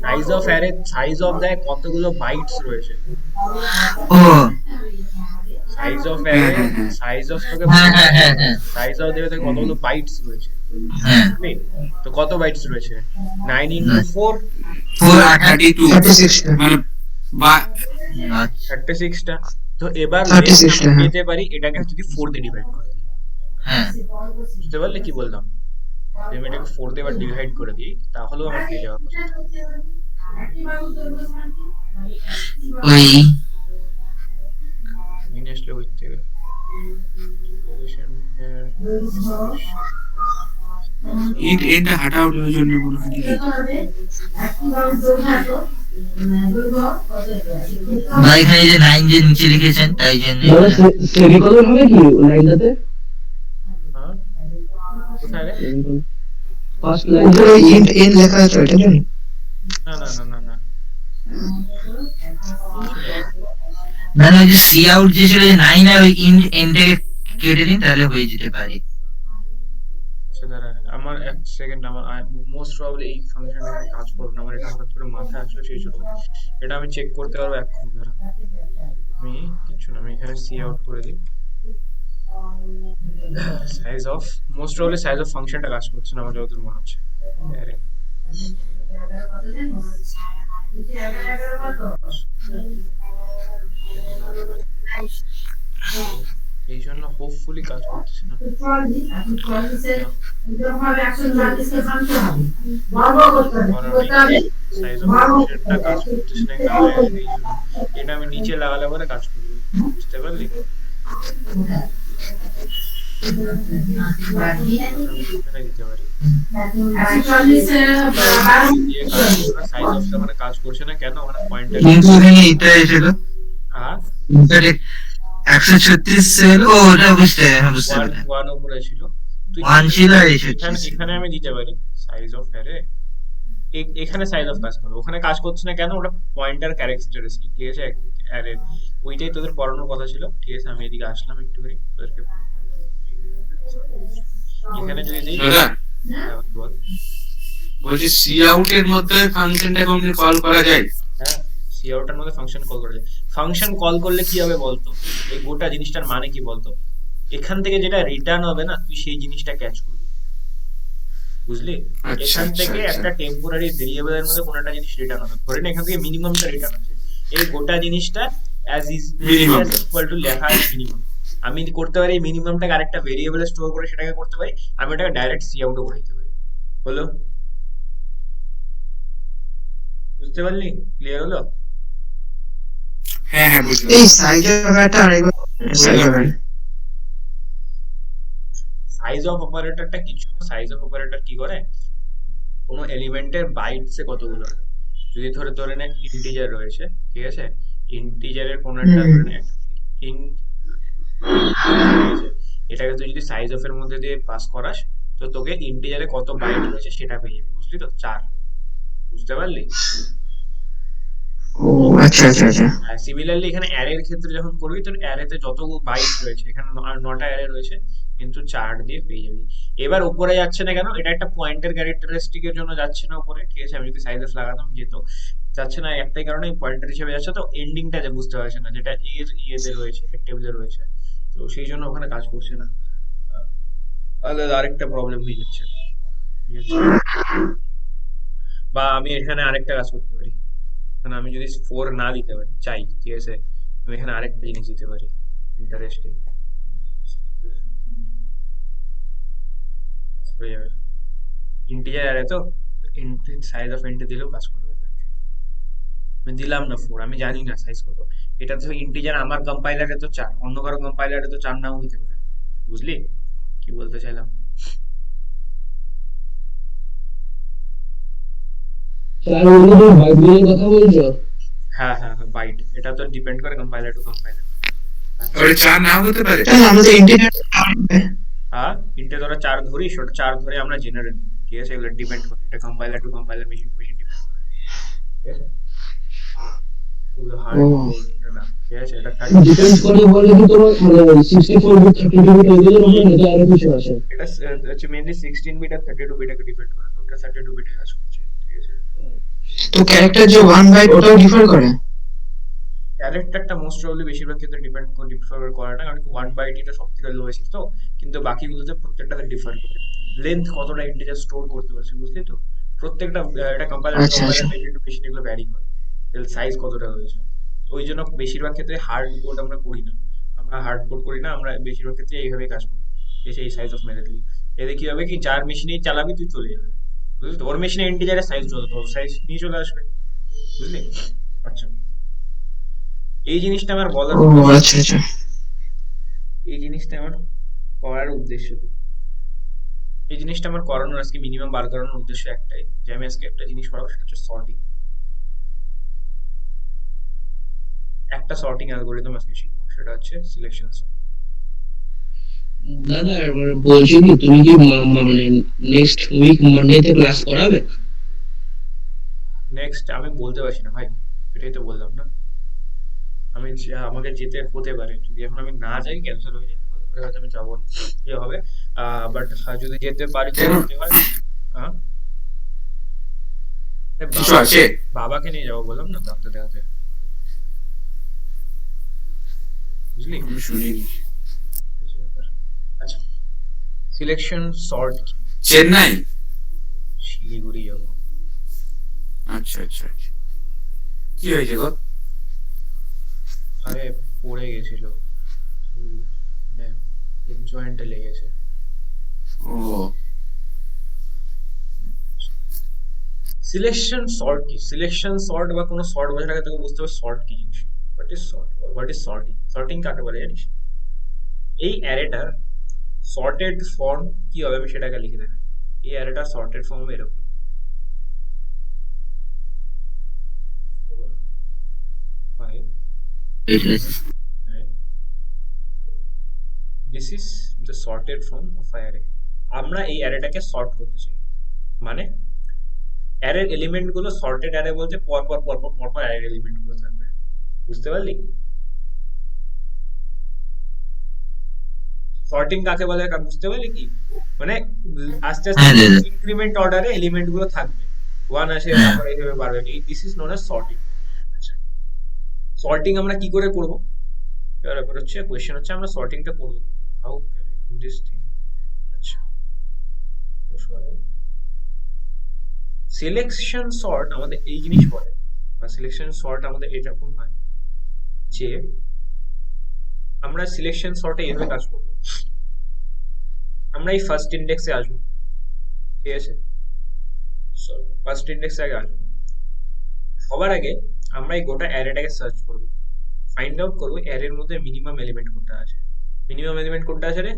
Size of array size of দেয় কতগুলো বাইটস রয়েছে। ও size of array size of তোকে হ্যাঁ হ্যাঁ হ্যাঁ হ্যাঁ সাইজ অফ দেবে তোকে কতগুলো বাইটস রয়েছে, হ্যাঁ ঠিক? তো কত বাইটস রয়েছে? 9 into 4, 32 36টা মানে বা আচ্ছা 36টা। তো এবার 36 টা, আমি হ্যাঁ। পেতে পারি এটাকে যদি 4 দিয়ে ডিভাইড করে দিই, হ্যাঁ বুঝতে পারলে কি বললাম? যদি আমি এটাকে 4 দিয়ে এবার ডিভাইড করে দিই তাহলেও আমার পেয়ে যাওয়ার কথা। ওই মিন আসলে ওই থেকে এটা হাট আউট এর জন্য মনে হয় নাকি? বা এখানে যে নাইন যে নিচে লিখেছেন তাই জন্য দাদা সেমিকোলন হবে কি লাইনটাতে? হ্যাঁ, কোথায় রে? ফার্স্ট লাইন উপরে ইন্ট এন লেখা আছে এটা জানি না না না না না, মানে ওই যে সি আউট যে ছিল যে নাইন আর ওই এনটাকে কেটে দিন তাহলে হয়ে যেতে পারে। আচ্ছা দাঁড়া, আমার এক সেকেন্ড, আমার মোস্ট প্রবাবলি এই ফাংশনটা কাজ করবে না। আমার এটা হঠাৎ করে মাথায় আসলো সেই জন্য। এটা আমি চেক করতে পারবো এখন, দাঁড়া। আমি কিছু না, আমি এখানে সি আউট করে দিই। Size of most probably size of ফাংশনটা কাজ করছে না আমার যতদূর মনে হচ্ছে। আরে এই জন্য হোপফুলি কাজ করতেছে না। সাইজ অফ ফাংশনটা কাজ করতেছে না এখানে, এই জন্য এটা আমি নিচে লাগালে পরে কাজ করবে, বুঝতে পারলি? আমি এখানে দিতে পারি দিয়ে কাজ করবে না, সাইজ অফ মানে কাজ করছে না কেন, ওখানে পয়েন্টার কিন্তু এখানে এটা এসেছিল হ্যাঁ 136 সেল, ও ওটা বুঝতে বুঝতে ওয়ান পারলাম। ওয়ান উপরে ছিল, তুই ওয়ান ছিল আর এখানে 136। এখানে আমি দিতে পারি সাইজ অফ অ্যারে, এখানে সাইজ অফ কাজ করবে, ওখানে কাজ করছে না কেন, ওটা পয়েন্টার ক্যারেক্টারিস্টিক, ঠিক আছে, অ্যারে ওইটাই তোদের পড়ানোর কথা ছিল, ঠিক আছে। আমি এদিকে আসলাম একটুখানি তোদেরকে, এখানে যদি দিই দাদা বল। বলছি সি আউট এর মধ্যে ফাংশনটা কোনদিন কল করা যায়? হ্যাঁ, সি আউটের মধ্যে ফাংশন কল করা যায়। ফাংশন কল করলে কি হবে বলতো, এই গোটা জিনিসটার মানে কি বলতো, এখান থেকে যেটা রিটার্ন হবে না, তুই সেই জিনিসটা ক্যাচ করবি, বুঝলি? আচ্ছা, এখান আচ্ছা, থেকে আচ্ছা। একটা টেম্পোরারি ভেরিয়েবলের মধ্যে কোনো একটা জিনিস রিটার্ন হবে, ধরে নে এখান থেকে মিনিমামটা রিটার্ন আছে, এই গোটা জিনিসটা as is Minimum. Equal to লেখা আছে মিনিমাম। আমি করতে পারি এই মিনিমামটাকে আরেকটা ভেরিয়েবলে স্টোর করে সেটাকে করতে পারি, আমি ওটাকে ডাইরেক্ট সি আউটও করে দিতে পারি। হলো? বুঝতে পারলি? ক্লিয়ার হলো? হ্যাঁ হ্যাঁ বুঝলাম। এই সাইজের ব্যাপারটা আরেকবার বুঝাবেন? সাইজ অফ অপারেটরটা কিছু, সাইজ অফ অপারেটর কি করে, কোনো এলিমেন্টের বাইটসে কতগুলো হয়, যদি ধরে নে ইন্টিজার রয়েছে, ঠিক আছে, ইন্টিজারের কোনো একটা ধরে নে int, ঠিক আছে, এটাকে তুই যদি সাইজ অফ এর মধ্যে দিয়ে পাস করাস, তো তোকে ইন্টিজারে কত বাইট রয়েছে সেটা পেয়ে যাবি, বুঝলি তো, 4, বুঝতে পারলি? ও আচ্ছা আচ্ছা আচ্ছা। আর সিমিলারলি এখানে অ্যারে এর ক্ষেত্রে যখন করবি, তোর অ্যারেতে যত বাইট রয়েছে, এখানে 9টা অ্যারে রয়েছে, কিন্তু 4 দিয়ে পেয়ে যাবি। এবার উপরে যাচ্ছে না কেন, এটা একটা পয়েন্টার ক্যারেক্টারিস্টিক এর জন্য যাচ্ছে না উপরে, ঠিক আছে, আমি যদি সাইজ অফ লাগাতাম যেত, যাচ্ছে না একটাই কারণে পয়েন্টার হিসেবে যাচ্ছে, তো এন্ডিংটা যে বুঝতে পারছে না, যেটা এর ইয়েতে রয়েছে, এর টেবিলে রয়েছে, তো সেই জন্য ওখানে কাজ করছে না। আলাদা আরেকটা প্রবলেম হয়ে যাচ্ছে, ঠিক আছে। বা আমি এখানে আরেকটা কাজ করতে পারি, মানে আমি যদি 4 না দিতে পারি চাই, ঠিক আছে, আমি এখানে আরেকটা জিনিস দিতে পারি, ইন্টারেস্টিং হয়ে যাবে, ইন্টিজার অ্যারে তো সাইজ অফ ইন্ট দিলেও কাজ করবে। আমি দিলাম না 4, আমি জানি না সাইজ কত, এটা তো ইন্টিজার, আমার কম্পাইলারে তো 4, অন্য কারো কম্পাইলারে তো 4 নাও হতে পারে, বুঝলি কি বলতে চাইলাম? হ্যাঁ হ্যাঁ হ্যাঁ, বাইট, এটা তো ডিপেন্ড করে কম্পাইলার টু কম্পাইলার। ওটা 4 নাও হতে পারে। তাহলে আমাদের ইন্টিগ্রেট হ্যাঁ, ইন্টে ধরো 4 ধরি, সেটা 4 ধরে আমরা জেনারেট, ঠিক আছে, এগুলো ডিপেন্ড করে, এটা compiler to compiler, machine to machine depend করে, ঠিক আছে, এগুলো হার্ড ও। না, ঠিক আছে, এটা ডিপেন্ড করে বলে কি তোমার মানে 64 বিট 32 বিট এগুলো হবে নাকি আরো কিছু আছে? এটা হচ্ছে মেইনলি 16 বিট আর 32 বিটকে ডিপেন্ড করে, তো ওটা 32 বিটে কাজ করছে, ঠিক আছে। তো ক্যারেক্টার যে 1 বাইট ওটাও ডিফার করে? ক্যারেক্টারটা মোস্ট প্রবাবলি বেশিরভাগ ক্ষেত্রে ডিফার করে না, কারণ 1 বাইট এটা সবথেকে লোয়েস্ট, তো কিন্তু বাকিগুলোতে প্রত্যেকটাতে ডিফার করে, লেন্থ কতটা ইন্টিজার স্টোর করতে পারছে, বুঝলি তো, প্রত্যেকটা এটা কম্পাইলার আচ্ছা, আচ্ছা। মেশিন টু মেশিন এগুলো ভ্যারি করে, সাইজ কতটা রয়েছে, ওই জন্য বেশিরভাগ ক্ষেত্রে হার্ড কোড আমরা করি না, আমরা বেশিরভাগ ক্ষেত্রে এইভাবেই কাজ করি, এই সাইজ অফ মেথড দিয়ে। এতে কি হবে কি, যার মেশিনেই চালাবি তুই চলে যাবে, বুঝলি তো, ওর মেশিনে ইন্টিজারের সাইজ যত, তোর সাইজ নিয়ে চলে আসবে, বুঝলি? আচ্ছা, এই জিনিসটা আমার বলার ও আচ্ছা আচ্ছা। এই জিনিসটা আমার করার উদ্দেশ্য কি? এই জিনিসটা আমার করানোর, আজকে মিনিমাম বার করানোর উদ্দেশ্য একটাই, যে আমি আজকে একটা জিনিস পড়াবো, সেটা হচ্ছে সর্টিং, একটা সর্টিং অ্যালগরিদম আজকে শিখবো, সেটা হচ্ছে সিলেকশন সর্ট। দাদা এবার বলছি কি তুমি কি মানে নেক্সট উইক মানডেতে ক্লাস করাবে? নেক্সট আমি বলতে পারছি না ভাই, এটাই তো বললাম না, আমাকে যেতে হতে পারে, যদি এখন আমি না যাই ক্যান্সেল হয়ে যায়, তাহলে পরে হয়তো আমি যাবো না, ইয়ে হবে, বাট যদি যেতে পারি তো যেতে হয়। হ্যাঁ, কিছু আছে? বাবাকে নিয়ে যাবো বললাম না ডাক্তার দেখাতে, বুঝলি? আমি শুনিনি। আচ্ছা, সিলেকশন সর্ট চেন্নাই? শিলিগুড়ি যাবো। আচ্ছা আচ্ছা আচ্ছা। কি হয়েছে গো? আরে পড়ে গেছিল, জয়েন্টে লেগেছে। ও সিলেকশন সর্ট কি? সিলেকশন সর্ট বা কোনো সর্ট বোঝার আগে তোকে বুঝতে হবে সর্ট কি জিনিস। What is sort? What is sorting? Sorting কাকে বলে জানিস? এই অ্যারেটার সর্টেড ফর্ম কি হবে আমি সেটাকে লিখে দেখাই। এই অ্যারেটার সর্টেড ফর্ম এরকম 4 5 9। This is the sorted form of array. আমরা এই অ্যারেটাকে সর্ট করতে চাই, মানে অ্যারের এলিমেন্ট গুলো সর্টেড অ্যারে বলতে পরপর পরপর পরপর অ্যারের এলিমেন্ট গুলো থাকবে। বুঝতে পারলি? সর্টিং কাকে বলে বুঝতে পারলি কি? মানে আস্তে আস্তে হ্যাঁ দাদা। ইনক্রিমেন্ট অর্ডারে এলিমেন্ট গুলো থাকবে, 1 আসে হ্যাঁ। তারপরে এইভাবে বাড়বে। This is known as sorting. আচ্ছা, সর্টিং আমরা কি করে করব? এবার হচ্ছে কোশ্চেন হচ্ছে আমরা সর্টিংটা করব কি করে? How can I do this thing? আচ্ছা, সিলেকশন সর্ট আমাদের এই জিনিস বলে, বা সিলেকশন সর্ট আমাদের এরকম হয় যে আমরা সিলেকশন সর্টে এভাবে কাজ করব। আমরা এই ফার্স্ট ইন্ডেক্সে আসবো, ঠিক আছে? ফার্স্ট ইন্ডেক্সে আগে আসবো। সবার আগে আমরা এই গোটা অ্যারেটাকে সার্চ করব, ফাইন্ড আউট করব অ্যারের মধ্যে মিনিমাম এলিমেন্ট কোনটা আছে। মিনিমাম এলিমেন্ট কোনটা আছে রে?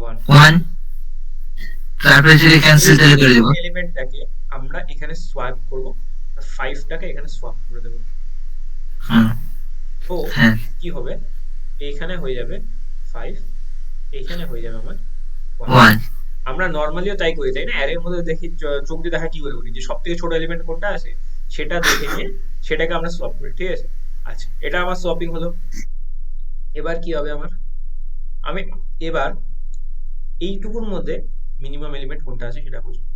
1। 1 তারপরে যদি ক্যান্সেল তাহলে করে দেবো। এলিমেন্টটাকে আমরা এখানে সোয়াপ করব, 5টাকে এখানে সোয়াপ করে দেব। হুম, তো হ্যাঁ কি হবে? এইখানে হয়ে যাবে 5, এইখানে হয়ে যাবে আমার 1। 1 আমরা নর্মালিও তাই করি, তাই না? অ্যারের মধ্যে দেখি চোখ দিয়ে দেখা কি করে করি, যে সবথেকে ছোট এলিমেন্ট কোনটা আছে সেটা দেখে নিয়ে সেটাকে আমরা সোয়াপ করি, ঠিক আছে? আচ্ছা, এটা আমার সোয়াপিং হলো। এবার কি হবে আমার? আমি এবার এইটুকুর মধ্যে মিনিমাম এলিমেন্ট কোনটা আছে সেটা বুঝবো।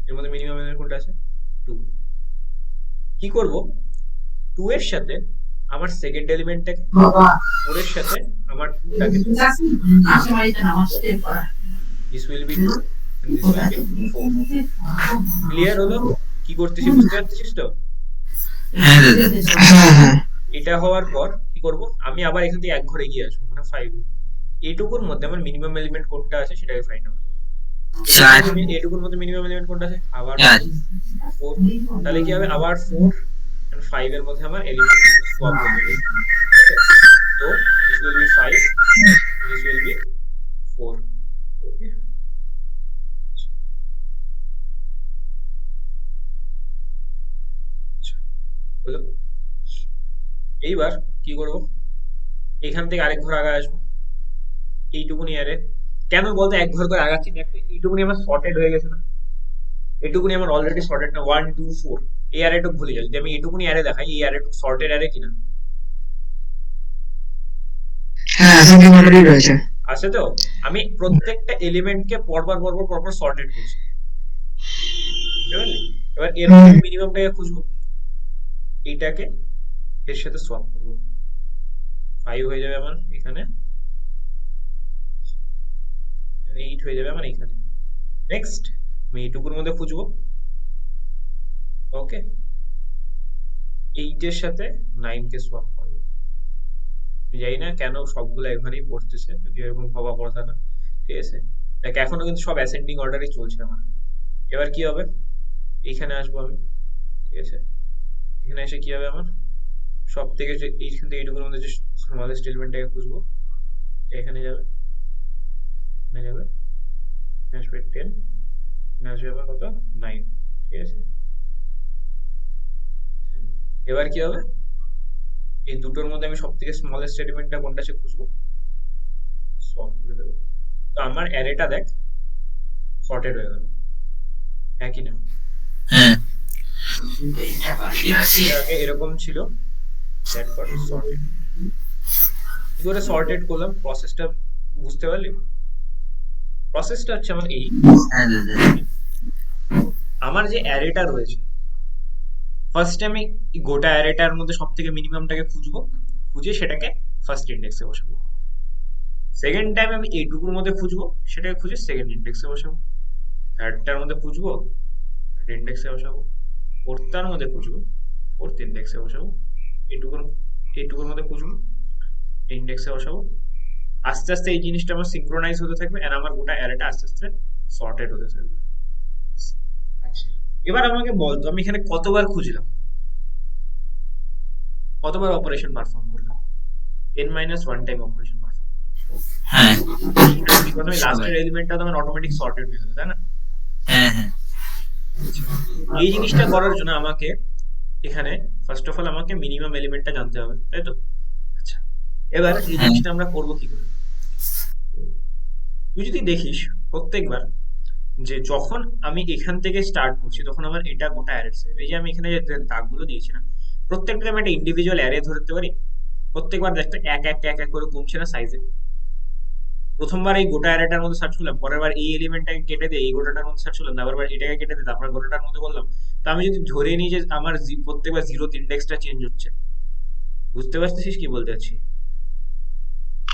এর মধ্যে মিনিমাম এলিমেন্ট কোনটা আছে? 2। কি করব? 2 এর সাথে আমার সেকেন্ড এলিমেন্টটাকে, 4 এর সাথে আমার 2টাকে, this will be 2 and this will be 4। Clear হলো? কি করতেছি বুঝতে পারছিস তো? হ্যাঁ দাদা। হ্যাঁ হ্যাঁ এটা হওয়ার পর কি করব? আমি আবার এখান থেকে এক ঘরে গিয়ে আসবো, মানে 5। এইটুকুর মধ্যে আমার মিনিমাম এলিমেন্ট কোনটা আছে সেটাকে ফাইন্ড আউট করব। 4 এইটুকুর মধ্যে মিনিমাম এলিমেন্ট কোনটা আছে? আবার 4 4। তাহলে কি হবে? আবার 4 and 5 এর মধ্যে আমার এলিমেন্ট সোয়াপ হয়ে যাবে। তো this will be 5, this will be 4। ওকে, হলো? এইবার কি করব? এখান থেকে আরেক ঘর আগে আসবো, এইটুকুনি অ্যারে। কেন বলতো এক ঘর করে আগাচ্ছি? দেখতে এইটুকুনি আমার সর্টেড হয়ে গেছে না? এটুকুনি আমার অলরেডি সর্টেড না? 1 2 4। এই অ্যারেটুকু ভুলে যাই, যদি আমি এইটুকুনি অ্যারে দেখাই, এই অ্যারেটুকু সর্টেড অ্যারে কিনা? হ্যাঁ অ্যাসেন্ডিং অর্ডারই রয়েছে। আছে তো? আমি প্রত্যেকটা এলিমেন্টকে পরপর পরপর পরপর সর্টেড করছি, বুঝতে পারলি? এবার এর মধ্যে মিনিমামটাকে খুঁজবো, এইটাকে এর সাথে সোয়াপ করবো। 5 হয়ে যাবে আমার এখানে, 8 হয়ে যাবে আমার এখানে। নেক্সট আমি এইটুকুর মধ্যে খুঁজবো, ওকে? 8 এর সাথে 9 কে সোয়াপ করবো। আমি জানি না কেন সবগুলো এখানেই পড়তেছে, যদি এরকম হওয়া কথা না, ঠিক আছে? দেখ এখনো কিন্তু সব অ্যাসেন্ডিং অর্ডারই চলছে আমার। এবার কি হবে? এইখানে আসবো আমি, ঠিক আছে? এখানে এসে কি হবে আমার? সব থেকে যে এইখান থেকে এইটুকুর মধ্যে যে স্মলেস্ট এলিমেন্টটাকে খুঁজবো, এখানে যাবে, এখানে যাবে, এখানে আসবে 10, এখানে আসবে আবার কত? 9, ঠিক আছে? এবার কি হবে? এই দুটোর মধ্যে আমি সব থেকে স্মলেস্ট এলিমেন্টটা কোনটা সে খুঁজবো, সলভ করে দেবো। তো আমার অ্যারেটা দেখ সর্টেড হয়ে গেল, একই না? হ্যাঁ এর আগে এরকম ছিল, দ্যাট গট সর্টেড। কি করে সর্টেড করলাম প্রসেসটা বুঝতে পারলি? প্রসেসটা হচ্ছে আমার এই, হ্যাঁ দাদা। আমার যে অ্যারেটা রয়েছে, ফার্স্ট আমি এই গোটা অ্যারেটার মধ্যে সব থেকে মিনিমামটাকে খুঁজবো, খুঁজে সেটাকে ফার্স্ট ইন্ডেক্সে বসাবো। সেকেন্ড টাইম আমি এইটুকুর মধ্যে খুঁজবো, সেটাকে খুঁজে সেকেন্ড ইন্ডেক্সে বসাবো। থার্ডটার মধ্যে খুঁজবো, থার্ড ইন্ডেক্সে বসাবো। ফোর্থটার মধ্যে খুঁজবো, ফোর্থ ইন্ডেক্সে বসাবো। এইটুকুর মধ্যে খুঁজবো, ইন্ডেক্সে বসাবো। আস্তে আস্তে এই জিনিসটা আমার সিঙ্ক্রোনাইজ হতে থাকবে, এন্ড আমার গোটা অ্যারেটা আস্তে আস্তে সর্টেড হতে থাকবে। আচ্ছা, এবার আমাকে বলতো আমি এখানে কতবার খুঁজলাম, কতবার অপারেশন পারফর্ম করলাম, n-1 টাইম অপারেশন পারফর্ম করলাম। হ্যাঁ প্রথমে লাস্টের এলিমেন্টটা তো আমার অটোমেটিক সর্টেড হয়ে গেল, তাই না? হ্যাঁ হ্যাঁ এই জিনিসটা করার জন্য আমাকে এখানে ফার্স্ট অফ অল আমাকে মিনিমাম এলিমেন্টটা জানতে হবে, তাই তো? আচ্ছা, এবার এই হ্যাঁ। জিনিসটা আমরা করবো কি করে? তুই যদি দেখিস প্রত্যেকবার যে যখন আমি এখান থেকে স্টার্ট করছি তখন আমার এটা গোটা অ্যারের সাইজ, এই যে আমি এখানে যে দাগগুলো দিয়েছি না, প্রত্যেকটা আমি একটা ইন্ডিভিজুয়াল অ্যারে ধরতে পারি। প্রত্যেকবার দেখতে এক এক এক এক করে কমছে না সাইজে। প্রথমবার এই গোটা অ্যারেটার মধ্যে সার্চ করলাম, পরের বার এই এলিমেন্টটাকে কেটে দিয়ে এই গোটাটার মধ্যে সার্চ করলাম, তারপর এটাকে কেটে দিয়ে তারপর গোটাটার মধ্যে করলাম। তো আমি যদি ধরে নিই যে আমার প্রত্যেকবার জিরোথ ইন্ডেক্সটা চেঞ্জ হচ্ছে, বুঝতে পারছিস কি বলতে চাচ্ছি?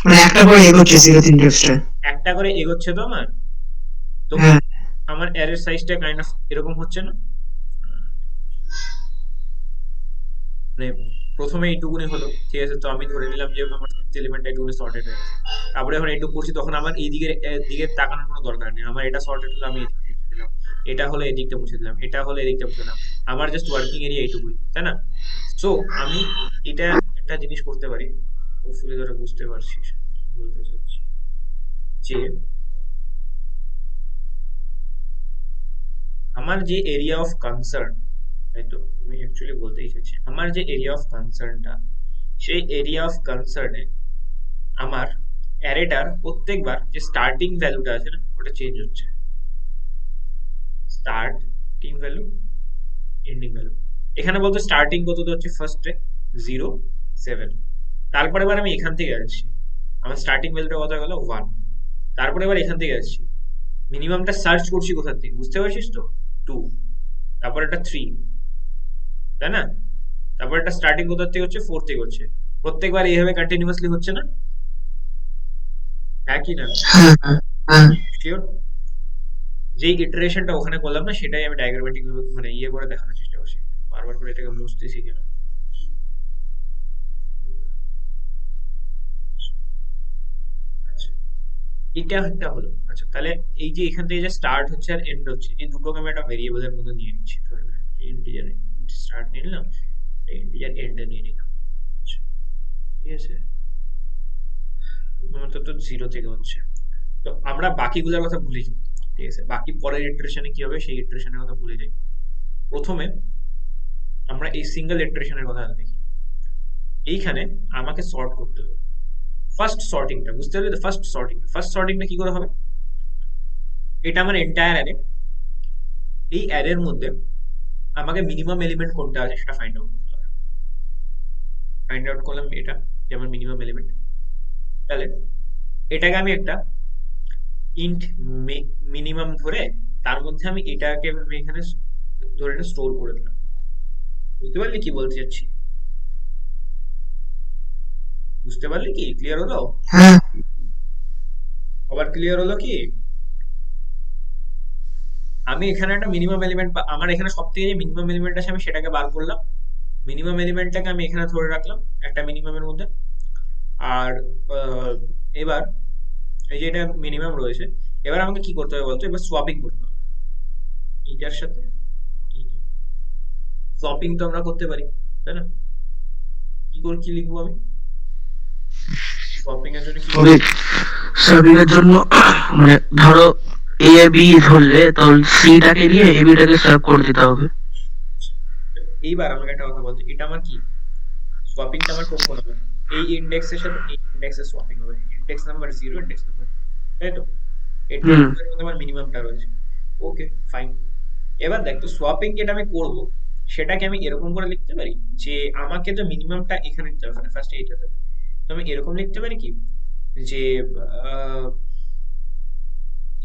মানে একটা করে এগোচ্ছে 0 ইন্ডেক্সটা। একটা করে এগোচ্ছে তো আমার, তো হ্যাঁ আমার অ্যারের সাইজটা কাইন্ড অফ এরকম হচ্ছে না? মানে প্রথমে এইটুকুনি হলো, ঠিক আছে, তো আমি ধরে নিলাম যে আমার এলিমেন্টটা এইটুকুনি সর্টেড হয়ে গেছে। তারপরে যখন এইটুকু করছি তখন আমার এই দিকে তাকানোর কোনো দরকার নেই, আমার এটা সর্টেড হলো আমি এদিকে মুছে দিলাম, এটা হলো এদিকটা মুছে দিলাম, এটা হলো এদিকটা মুছে দিলাম, আমার জাস্ট ওয়ার্কিং এরিয়া এইটুকুই, তাই না? সো আমি এটা একটা জিনিস করতে পারি, হোপফুলি তোরা বুঝতে পারছিস কি বলতে চাচ্ছি, যে আমার যে এরিয়া অফ কনসার্ন, তাই তো আমি অ্যাকচুয়ালি বলতেই চাচ্ছি, আমার যে এরিয়া অফ কনসার্নটা, সেই এরিয়া অফ কনসার্নে আমার অ্যারেটার প্রত্যেকবার যে স্টার্টিং ভ্যালুটা আছে না ওটা চেঞ্জ হচ্ছে, স্টার্টিং ভ্যালু, এন্ডিং ভ্যালু। এখানে বলতো স্টার্টিং কত হচ্ছে, ফার্স্টে 0, 7, তারপরে এবার আমি এখান থেকে আসছি, আমার স্টার্টিং ভ্যালুটা কত গেল 1, তারপরে এবার এখান থেকে আসছি, মিনিমামটা সার্চ করছি কোথা থেকে, বুঝতে পারছিস তো? 2, তারপর একটা 3, তাই না? তারপর একটা স্টার্টিং কোথা থেকে হচ্ছে, 4 থেকে হচ্ছে। প্রত্যেকবার এইভাবে কন্টিনিউয়াসলি হচ্ছে না, একই না? হ্যাঁ হ্যাঁ শিওর? যেই ইটারেশনটা ওখানে করলাম না সেটাই আমি ডায়াগ্রামেটিক মানে ইয়ে করে দেখানোর চেষ্টা করছি, বারবার করে এটাকে বুঝতেছি কেন। আচ্ছা, এটা একটা হলো। আচ্ছা, তাহলে এই যে এখান থেকে যে স্টার্ট হচ্ছে আর এন্ড হচ্ছে, এই দুটোকে আমি একটা ভেরিয়েবলের মধ্যে নিয়ে নিচ্ছি, ধরে না ইন্টিজার স্টার্ট নিয়ে নিলাম, ইন্টিজার এন্ড নিয়ে নিলাম। আচ্ছা, ঠিক আছে, প্রথমত তো 0 থেকে হচ্ছে, তো আমরা বাকিগুলোর কথা ভুলে যাই, ঠিক আছে? বাকি পরের ইটারেশনে কি হবে সেই ইটারেশনের কথা ভুলে যাই। প্রথমে আমরা এই সিঙ্গেল ইটারেশনের কথা দেখি। এইখানে আমাকে সর্ট করতে হবে, ফার্স্ট সর্টিংটা বুঝতে পারলে? ফার্স্ট সর্টিংটা কি করে হবে? এটা আমার এন্টায়ার অ্যারে, এই অ্যারের মধ্যে আমাকে মিনিমাম এলিমেন্ট কোনটা আছে সেটা ফাইন্ড আউট করতে হবে। ফাইন্ড আউট করলাম এটা যে আমার মিনিমাম এলিমেন্ট, তাহলে এটাকে আমি একটা ইন্ট মিনিমাম ধরে তার মধ্যে আমি এটাকে আমি এখানে ধরে স্টোর করে দিলাম। বুঝতে পারলি কি বলতে চাচ্ছি? বুঝতে পারলি কি? ক্লিয়ার হলো? হ্যাঁ আবার ক্লিয়ার হলো কি? আমি এখানে একটা মিনিমাম এলিমেন্ট, আমার এখানে সব থেকে যে মিনিমাম এলিমেন্ট আছে আমি সেটাকে বার করলাম, মিনিমাম এলিমেন্টটাকে আমি এখানে ধরে রাখলাম একটা মিনিমামের মধ্যে। আর এবার এই যে এটা মিনিমাম রয়েছে, এবার আমাকে কি করতে হবে বলতো? এবার সোয়াপিং করতে হবে এইটার সাথে এইটা। সোয়াপিং তো আমরা করতে পারি, তাই না? কি লিখবো আমি সোয়াপিং এর জন্য? কি তবে সার্ভিং এর জন্য মানে ধরো এ বি ধরলে তো সি টাকে নিয়ে এ বি টাকে সার্ভ করে দিতে হবে। আচ্ছা, এইবার আমাকে একটা কথা বলতো, এটা আমার কি সোয়াপিংটা আমার কোন হবে? এই ইন্ডেক্সের সাথে এই ইন্ডেক্সের সোয়াপিং হবে, ইন্ডেক্স নাম্বার 0, ইন্ডেক্স নাম্বার 2, তাই তো? এই হুম দুটোর মধ্যে আমার মিনিমামটা রয়েছে। ওকে, ফাইন। এবার দেখ, তো সোয়াপিং যেটা আমি করব সেটাকে আমি এরকম করে লিখতে পারি যে আমাকে তো মিনিমামটা এখানে দিতে হবে, ফার্স্ট এইটাতে। তো আমি এরকম লিখতে পারি কি যে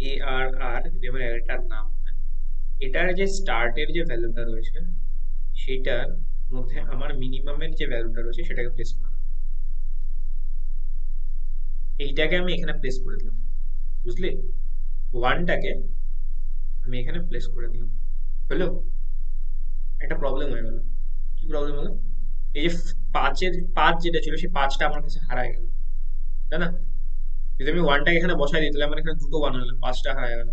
এ আর আর যদি আমার এটার নাম হয়, এটার যে স্টার্টের যে ভ্যালুটা রয়েছে সেটার মধ্যে আমার মিনিমামের যে ভ্যালুটা রয়েছে সেটাকে প্লেস করে দেবো। এইটাকে আমি এখানে প্লেস করে দিলাম, বুঝলি? ওয়ানটাকে আমি এখানে প্লেস করে দিলাম, হলো? একটা প্রবলেম হয়ে গেল। কি প্রবলেম হলো? এই যে পাঁচ যেটা ছিল সেই 5টা আমার কাছে হারায় গেল, তাই না? যদি আমি ওয়ানটাকে এখানে বসাই দিই তাহলে আমার এখানে দুটো ওয়ান হলো, পাঁচটা হয়ে গেল।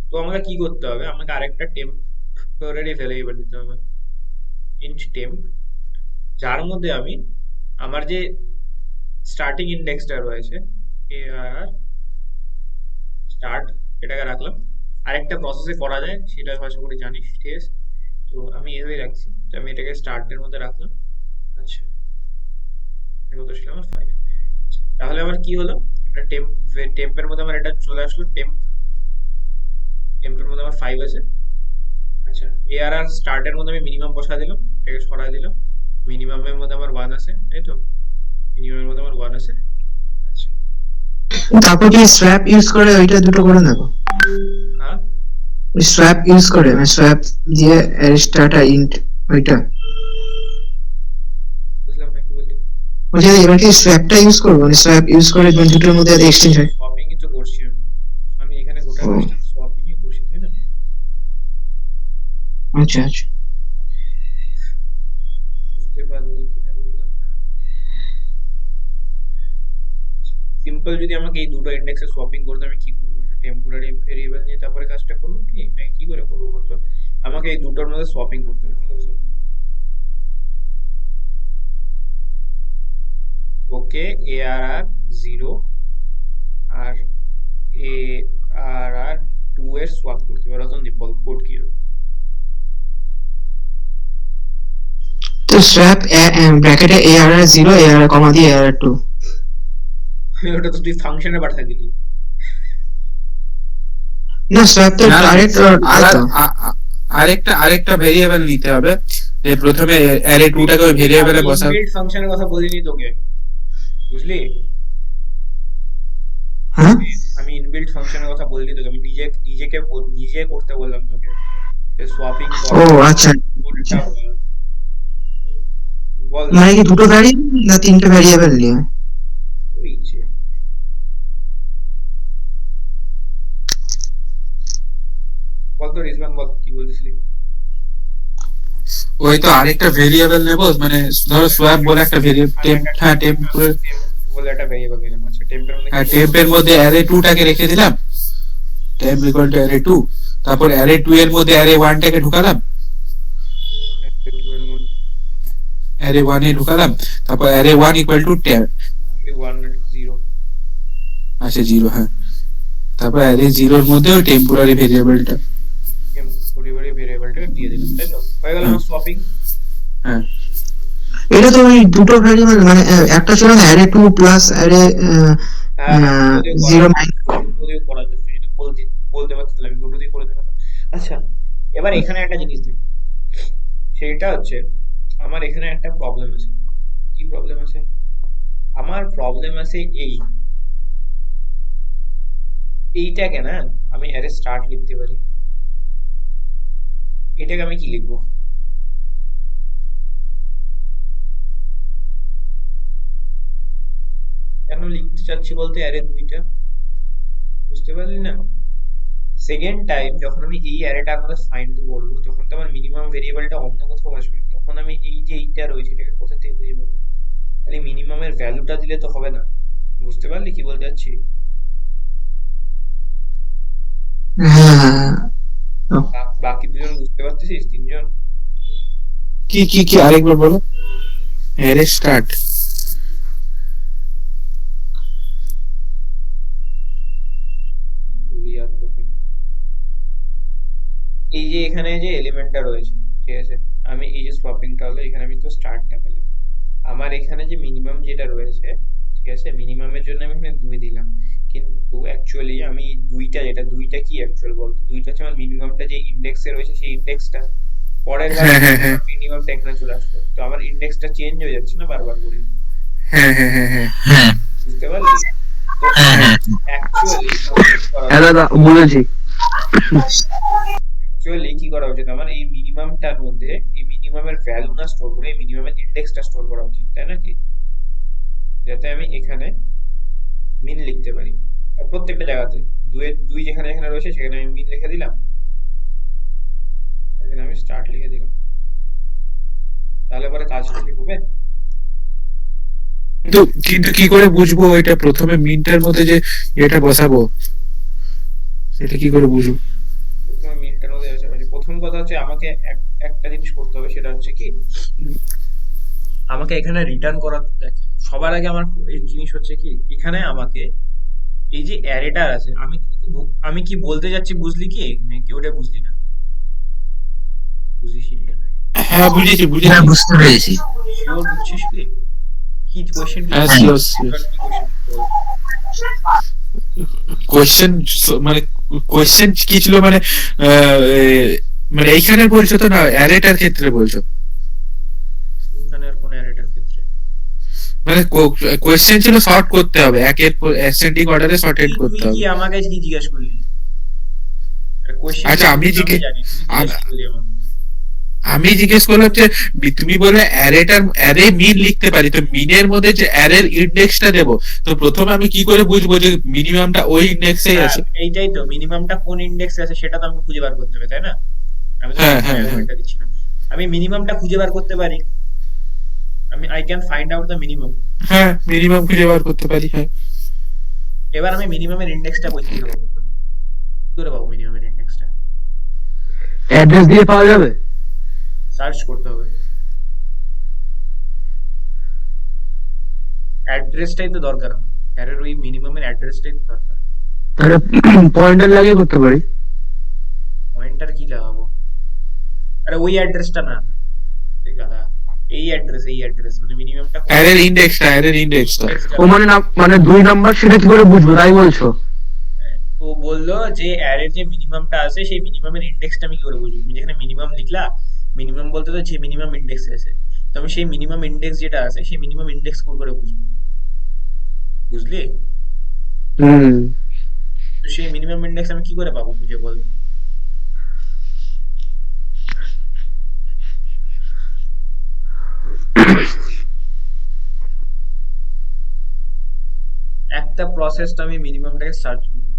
তো আমাকে কি করতে হবে, আমাকে আরেকটা টেম্পোরারি ভ্যারিয়েবল দিতে হবে, ইন্ট টেম্প, যার মধ্যে আমি আমার যে স্টার্টিং ইন্ডেক্সটা রয়েছে আর স্টার্ট, এটাকে রাখলাম। আরেকটা প্রসেসে করা যায় সেটা আশা করি জানিস, ঠিক আছে? তো আমি এভাবেই রাখছি, তো আমি এটাকে স্টার্টের মধ্যে রাখলাম। আচ্ছা, এটা কত ছিল আমার 5। তাহলে আমার কি হলো, এটা টেম্পের মধ্যে আমার এটা চলে আসলো, টেম্পের মধ্যে আমার 5 আছে। আচ্ছা, আর স্টার্টের মধ্যে আমি মিনিমাম বসা দিলাম, এটাকে সরাই দিলাম। মিনিমামের মধ্যে আমার 1 আছে, তাই তো? মিনিমামের মধ্যে আমার 1 আছে। আচ্ছা, তারপর কি স্ওয়াপ ইউজ করে ওইটা দুটো করে নেবো? হ্যাঁ, স্ওয়াপ ইউজ করে মানে স্ওয়াপ দিয়ে স্টার্ট আর ইন্ট ওইটা, বুঝলাম না কি বললি। ওইটা এবার কি স্ওয়াপটা ইউজ করবো, মানে স্ওয়াপ ইউজ করে যখন দুটোর মধ্যে এক্সচেঞ্জ হয়? সোয়াপিং তো করছি আমি, আমি এখানে গোটা ও কাজটা সোয়াপিংই করছি, তাই না? আচ্ছা আচ্ছা। বুঝতে পারলি কিনা বুঝলাম না। সিম্পল যদি আমাকে এই দুটো ইন্ডেক্সে সোয়াপিং করতে, আমি কি করবো? একটা টেম্পোরারি ভেরিয়েবল নিয়ে তারপরে কাজটা করবো কি, নাকি কি করে করবো বলতো? আমাকে এই দুটোর মধ্যে সোয়াপিং করতে হবে, কি করে swapping? ওকে, ARR 0 আর ARR 2 এর সোয়াপ করতে হবে, রতন বল কোড কি হবে? তো স্ওয়াপ ব্র্যাকেটে ARR0 ARR কমা দিয়ে ARR2। ওটা তো তুই ফাংশনে পাঠিয়ে দিলি। না স্ওয়াপ তো না, না, ডাইরেক্ট আলাদা আরেকটা আরেকটা ভেরিয়েবল নিতে হবে, যে প্রথমে অ্যারে 2টাকে ওই ভেরিয়েবলে বসা। ইনবিল্ট ফাংশনের কথা বলিনি তোকে, বুঝলি? হ্যাঁ আমি ইনবিল্ট ফাংশনের কথা বলিনি তোকে, আমি নিজে করতে বললাম তোকে, যে সোয়াপিং ও কর। আচ্ছা, কোনটা বল, বল। মানে কি দুটো ভ্যারিয়েবল না তিনটে ভ্যারিয়েবল নিয়ে? ওই যে, বল তো রিজওয়ান, বল কি বলছিলি? ওই তো আরেকটা ভেরিয়েবল নেব, মানে ধরো সোয়াপ বলে একটা ভেরিয়েবল, টেম্প, হ্যাঁ টেম্প, বলে একটা ভেরিয়েবল নিলাম। আচ্ছা, টেম্পের মধ্যে হ্যাঁ কি টেম্পের মধ্যে অ্যারে 2টাকে রেখে দিলাম, টেম্প ইকুয়াল টু অ্যারে 2। তারপর অ্যারে 2 এর মধ্যে অ্যারে 1টাকে ঢুকালাম, অ্যারে 1 এ ঢুকালাম। তারপর অ্যারে 1 ইকুয়াল টু 10, 0। আচ্ছা 0, হ্যাঁ। তারপর অ্যারে 0 এর মধ্যে ওই টেম্পোরারি ভেরিয়েবলটা। টেম্পোরারি ভেরিয়েবলটাকে দিয়ে দিলাম, তাই তো? হয়ে গেল হ্যাঁ আমার সোয়াপিং। হ্যাঁ এটা তো ওই দুটো ভ্যারিয়েবল মানে একটা ছিল না অ্যারে 2 প্লাস অ্যারে হ্যাঁ, হ্যাঁ, দুটো দিয়ে 0 দুটো দিয়ে করা যায়, তুই যদি বলতে পারতিস তাহলে আমি দুটো দিয়ে করে দিতাম। আচ্ছা, এবার এখানে একটা জিনিস দেখ, সেটা হচ্ছে আমার এখানে একটা প্রবলেম আছে। কি প্রবলেম আছে? আমার প্রবলেম আছে এইটাকে না আমি অ্যারে স্টার্ট লিখতে পারি, এটাকে আমি কি লিখবো? কেন লিখতে চাচ্ছি বলতে অ্যারে 2টা, বুঝতে পারলি না? সেকেন্ড টাইম যখন আমি এই অ্যারেটার মধ্যে ফাইন্ড করবো, তখন তো আমার মিনিমাম ভেরিয়েবলটা অন্য কোথাও আসবে, তখন আমি এই যে এইটা রয়েছে এটাকে কোথা থেকে খুঁজে পাবো? খালি মিনিমামের ভ্যালুটা দিলে তো হবে না, বুঝতে পারলি কি বলতে চাচ্ছি? হ্যাঁ হ্যাঁ হ্যাঁ। বাকি দুজন বুঝতে পারতেছিস? তিনজন? কি কি কি আরেকবার বলো। অ্যারে স্টার্ট, ভুলি আর তোকে। এই যে এখানে যে এলিমেন্টটা রয়েছে, ঠিক আছে, আমি এই যে সোয়াপিংটা হলো, এখানে আমি তো স্টার্টটা পেলাম। আমার এখানে যে মিনিমাম যেটা রয়েছে, ঠিক আছে, মিনিমামের জন্য আমি এখানে 2 দিলাম, কিন্তু অ্যাকচুয়ালি আমি দুইটা কি অ্যাকচুয়াল বলতো, দুইটা হচ্ছে আমার মিনিমামটা যে ইন্ডেক্সে রয়েছে সেই ইন্ডেক্সটা, পরের বার হ্যাঁ হ্যাঁ হ্যাঁ মিনিমামটা এখানে চলে আসলো, তো আমার ইন্ডেক্সটা চেঞ্জ হয়ে যাচ্ছে না বারবার করে, হ্যাঁ হ্যাঁ হ্যাঁ হ্যাঁ হ্যাঁ বুঝতে পারলি? তো হ্যাঁ হ্যাঁ অ্যাকচুয়ালি হ্যাঁ দাদা বুঝেছি। কি করা উচিত, আমার এই মিনিমামটার মধ্যে এই মিনিমামের ভ্যালু না স্টোর করে এই মিনিমামের ইন্ডেক্সটা স্টোর করা উচিত, তাই নাকি? যাতে আমি এখানে মিন লিখতে পারি, আর প্রত্যেকটা জায়গাতে দুই যেখানে যেখানে রয়েছে সেখানে আমি মিন লিখে দিলাম, এখানে আমি স্টার্ট লিখে দিলাম, তাহলে পরে কাজটা কি হবে? কিন্তু কিন্তু কি করে বুঝবো এটা প্রথমে মিনটার মধ্যে যে এটা বসাবো, সেটা কি করে বুঝবো? প্রথমে মিনিটটার মধ্যে এসে পাচ্ছি। প্রথম কথা হচ্ছে আমাকে একটা জিনিস করতে হবে, সেটা হচ্ছে কি আমাকে এখানে রিটার্ন করা। দেখ, সবার আগে আমার এই জিনিস হচ্ছে কি, এখানে আমাকে এই যে অ্যারেটা আছে, আমি কি বলতে যাচ্ছি বুঝলি কি নাকি ওটা বুঝলি না? বুঝিস হ্যাঁ বুঝেছি হ্যাঁ, বুঝেছি। বুঝতে পেরেছি। শিওর? বুঝছিস কি কি কোয়েশ্চেন? কি হ্যাঁ হ্যাঁ। Sure sure. কোয়েশ্চেন মানে কোয়েশ্চেন কি ছিল মানে মানে এইখানে বলছো তো না অ্যারেটার ক্ষেত্রে বলছো? এখানে আর কোন অ্যারেটার ক্ষেত্রে মানে কোয়েশ্চেন ছিল সর্ট করতে হবে, একের পর অ্যাসেন্ডিং অর্ডারে সর্টেড তুই করতে কি হবে। আমাকে কি জিজ্ঞেস করলি? কোয়েশ্চেন আচ্ছা আমি জিজ্ঞেস জানি, তুই জিজ্ঞেস করলি আমাকে। আমি জিজ্ঞেস করলাম যে তুমি বলে অ্যারেটার অ্যারে মিন লিখতে পারি, তো মিনের মধ্যে যে অ্যারের ইন্ডেক্সটা দেবো, তো প্রথমে আমি কি করে বুঝবো যে মিনিমামটা ওই ইন্ডেক্সেই আছে? এইটাই তো, মিনিমামটা কোন ইন্ডেক্সে আছে সেটা তো আমাকে খুঁজে বার করতে হবে, তাই না? আমি তো হ্যাঁ হ্যাঁ হ্যাঁ। এটা দিচ্ছি না। আমি মিনিমামটা খুঁজে বার করতে পারি, I can find out the minimum. হ্যাঁ মিনিমাম খুঁজে বার করতে পারি, হ্যাঁ। এবার আমি মিনিমামের ইন্ডেক্সটা কই থেকে পাবো? কি করে পাবো মিনিমামের ইন্ডেক্সটা? অ্যাড্রেস দিয়ে পাওয়া যাবে? সার্চ করতে হবে। অ্যাড্রেসটাই তো দরকার, অ্যারের ওই মিনিমামের অ্যাড্রেসটাই তো দরকার। তাহলে পয়েন্টার লাগিয়ে করতে পারি। পয়েন্টার কি লাগাবো? আরে ওই অ্যাড্রেসটা না, এই গাধা, এই অ্যাড্রেস মানে মিনিমামটা অ্যারের ইন্ডেক্সটা। ও মানে না, মানে 2 নাম্বার সেটা কি করে বুঝবো তাই বলছো? ও বললো যে অ্যারের যে মিনিমামটা আছে সেই মিনিমামের ইন্ডেক্সটা আমি কি করে বুঝবো? তুমি যেখানে মিনিমাম লিখলা, মিনিমাম বলতে তো যে মিনিমাম ইন্ডেক্স আছে, তো আমি সেই মিনিমাম ইন্ডেক্স যেটা আছে সেই মিনিমাম ইন্ডেক্স কোড করে বুঝবো, বুঝলি? হুম। তো সেই মিনিমাম ইন্ডেক্স আমি কি করে পাবো বুঝে বল? একটা প্রসেস তো আমি মিনিমামটাকে সার্চ করি,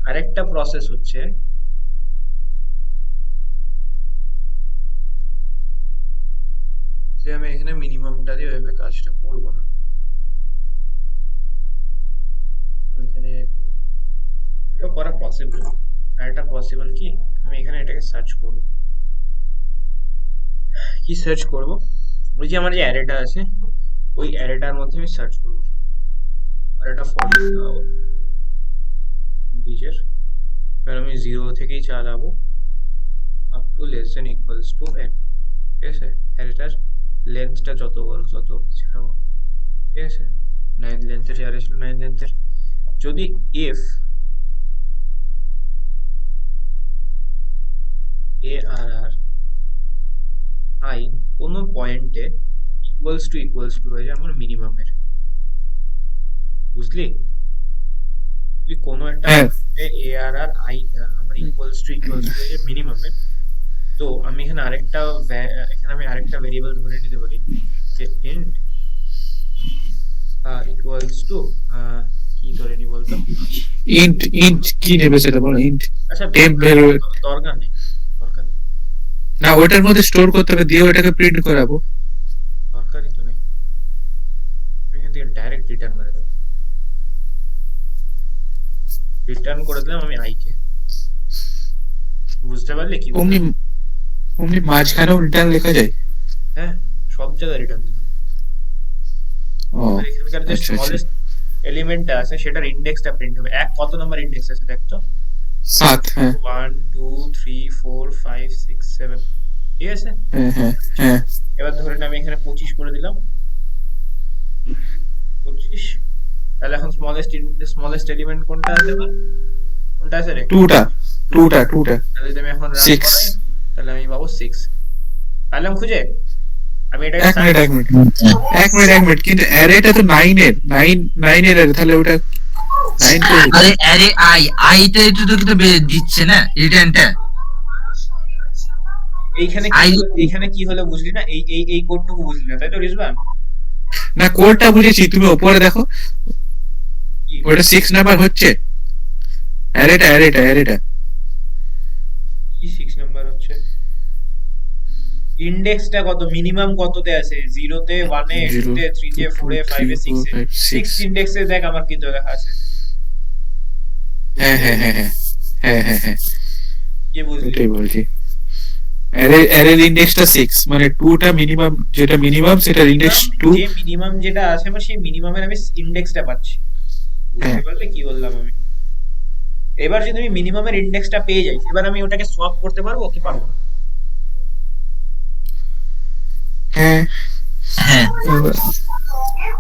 আরেকটা প্রসেস হচ্ছে যে আমি এখানে মিনিমামটা দিয়ে ওইভাবে কাজটা করবো না। এখানে এটা করা পসিবল, আর এটা পসিবল কি, আমি এখানে এটাকে সার্চ করব। কি সার্চ করব? ওই যে আমার যে অ্যারেটা আছে ওই অ্যারেটার মধ্যে আমি সার্চ করব, আর এটা ফরম্যাট লাগাবো ইন্টিজার। এবার আমি 0 থেকেই চালাবো up to less than equals to n। ঠিক আছে, অ্যারেটার লেন্থটা যত বড় তত চালাবো। ঠিক আছে, 9 লেন্থের অ্যারে ছিল, 9 লেন্থের। যদি if arr i কোনো পয়েন্টে ইকুয়ালস টু হয়ে যায় আমার মিনিমামের, বুঝলি? যদি কোনো একটা হ্যাঁ arr i টা আমার ইকুয়ালস টু হয়ে যায় মিনিমামের, তো আমি এখানে এখানে আমি আরেকটা ভেরিয়েবল ধরে নিতে পারি যে int ইকুয়ালস টু কি ধরে নি বলতো? ইন্ট ইন্ট কি নেবে সেটা বলো। ইন্ট আচ্ছা টেম্প বেরোবে দরকার নেই, দরকার নেই, না, ওটার মধ্যে স্টোর করতে হবে, দিয়ে ওটাকে প্রিন্ট করাবো। দরকারই তো নেই। আমি এখান থেকে ডাইরেক্ট রিটার্ন করে দেবো, রিটার্ন করে দিলাম আমি i কে। বুঝতে পারলি কি? অমনি অমনি মাঝখানেও রিটার্ন লেখা যায়? হ্যাঁ, সব জায়গায় রিটার্ন দিতে হবে। ও আর এখানকার যে আচ্ছা আচ্ছা। স্মলেস্ট এলিমেন্টটা আছে সেটার ইন্ডেক্সটা প্রিন্ট হবে। কত নাম্বার ইন্ডেক্স আছে দেখ তো? 7, হ্যাঁ 1 2 3 4 5 6 7, ঠিক আছে? হ্যাঁ হ্যাঁ হ্যাঁ। এবার ধরে নে আমি এখানে 25 করে দিলাম, 25। তাহলে এখন স্মলেস্ট এলিমেন্ট কোনটা আছে এবার? কোনটা আছে রে? টুটা। তাহলে যদি আমি এখন রান 6। করাই তাহলে আমি পাবো 6। পারলাম খুঁজে? আমি এটাকে এক মিনিট এক মিনিট, কিন্তু অ্যারেটা তো 9 এর 9 এর array, তাহলে ওটা 9 কে আরে আরে আইতে তো তোকে তো দিচ্ছে না রিটার্নটা। এইখানে কি হলো বুঝলি না? এই কোডটুকু বুঝলি না, তাই তো রিজবান? না, কোডটা বুঝেছি, তুমি উপরে দেখো কি ওটা 6 নাম্বার হচ্ছে। অ্যারেটা কি 6 নাম্বার হচ্ছে? ইন্ডেক্সটা কত, মিনিমাম কততে আছে, 0-তে, 1-এ, 0 2-তে, 3-তে, 2 4-এ, 2 5-এ, 3 4 6-এ। 5 6 6 ইন্ডেক্সে দেখ আমার কি তো লেখা আছে। হ্যাঁ হ্যাঁ হ্যাঁ হ্যাঁ হ্যাঁ হ্যাঁ হ্যাঁ কি বুঝলি? এটাই বলছি। অ্যারের ইন্ডেক্সটা 6, মানে 2টা মিনিমাম, যেটা মিনিমাম সেটার ইন্ডেক্স 2। যে মিনিমাম যেটা আছে আমার, সেই মিনিমামের আমি ইন্ডেক্সটা পাচ্ছি। বুঝতে হ্যাঁ পারলে কি বললাম আমি? এবার যদি আমি মিনিমামের ইন্ডেক্সটা পেয়ে যাই, এবার আমি ওটাকে সোয়াপ করতে পারবো কি পারবো না? হ্যাঁ হ্যাঁ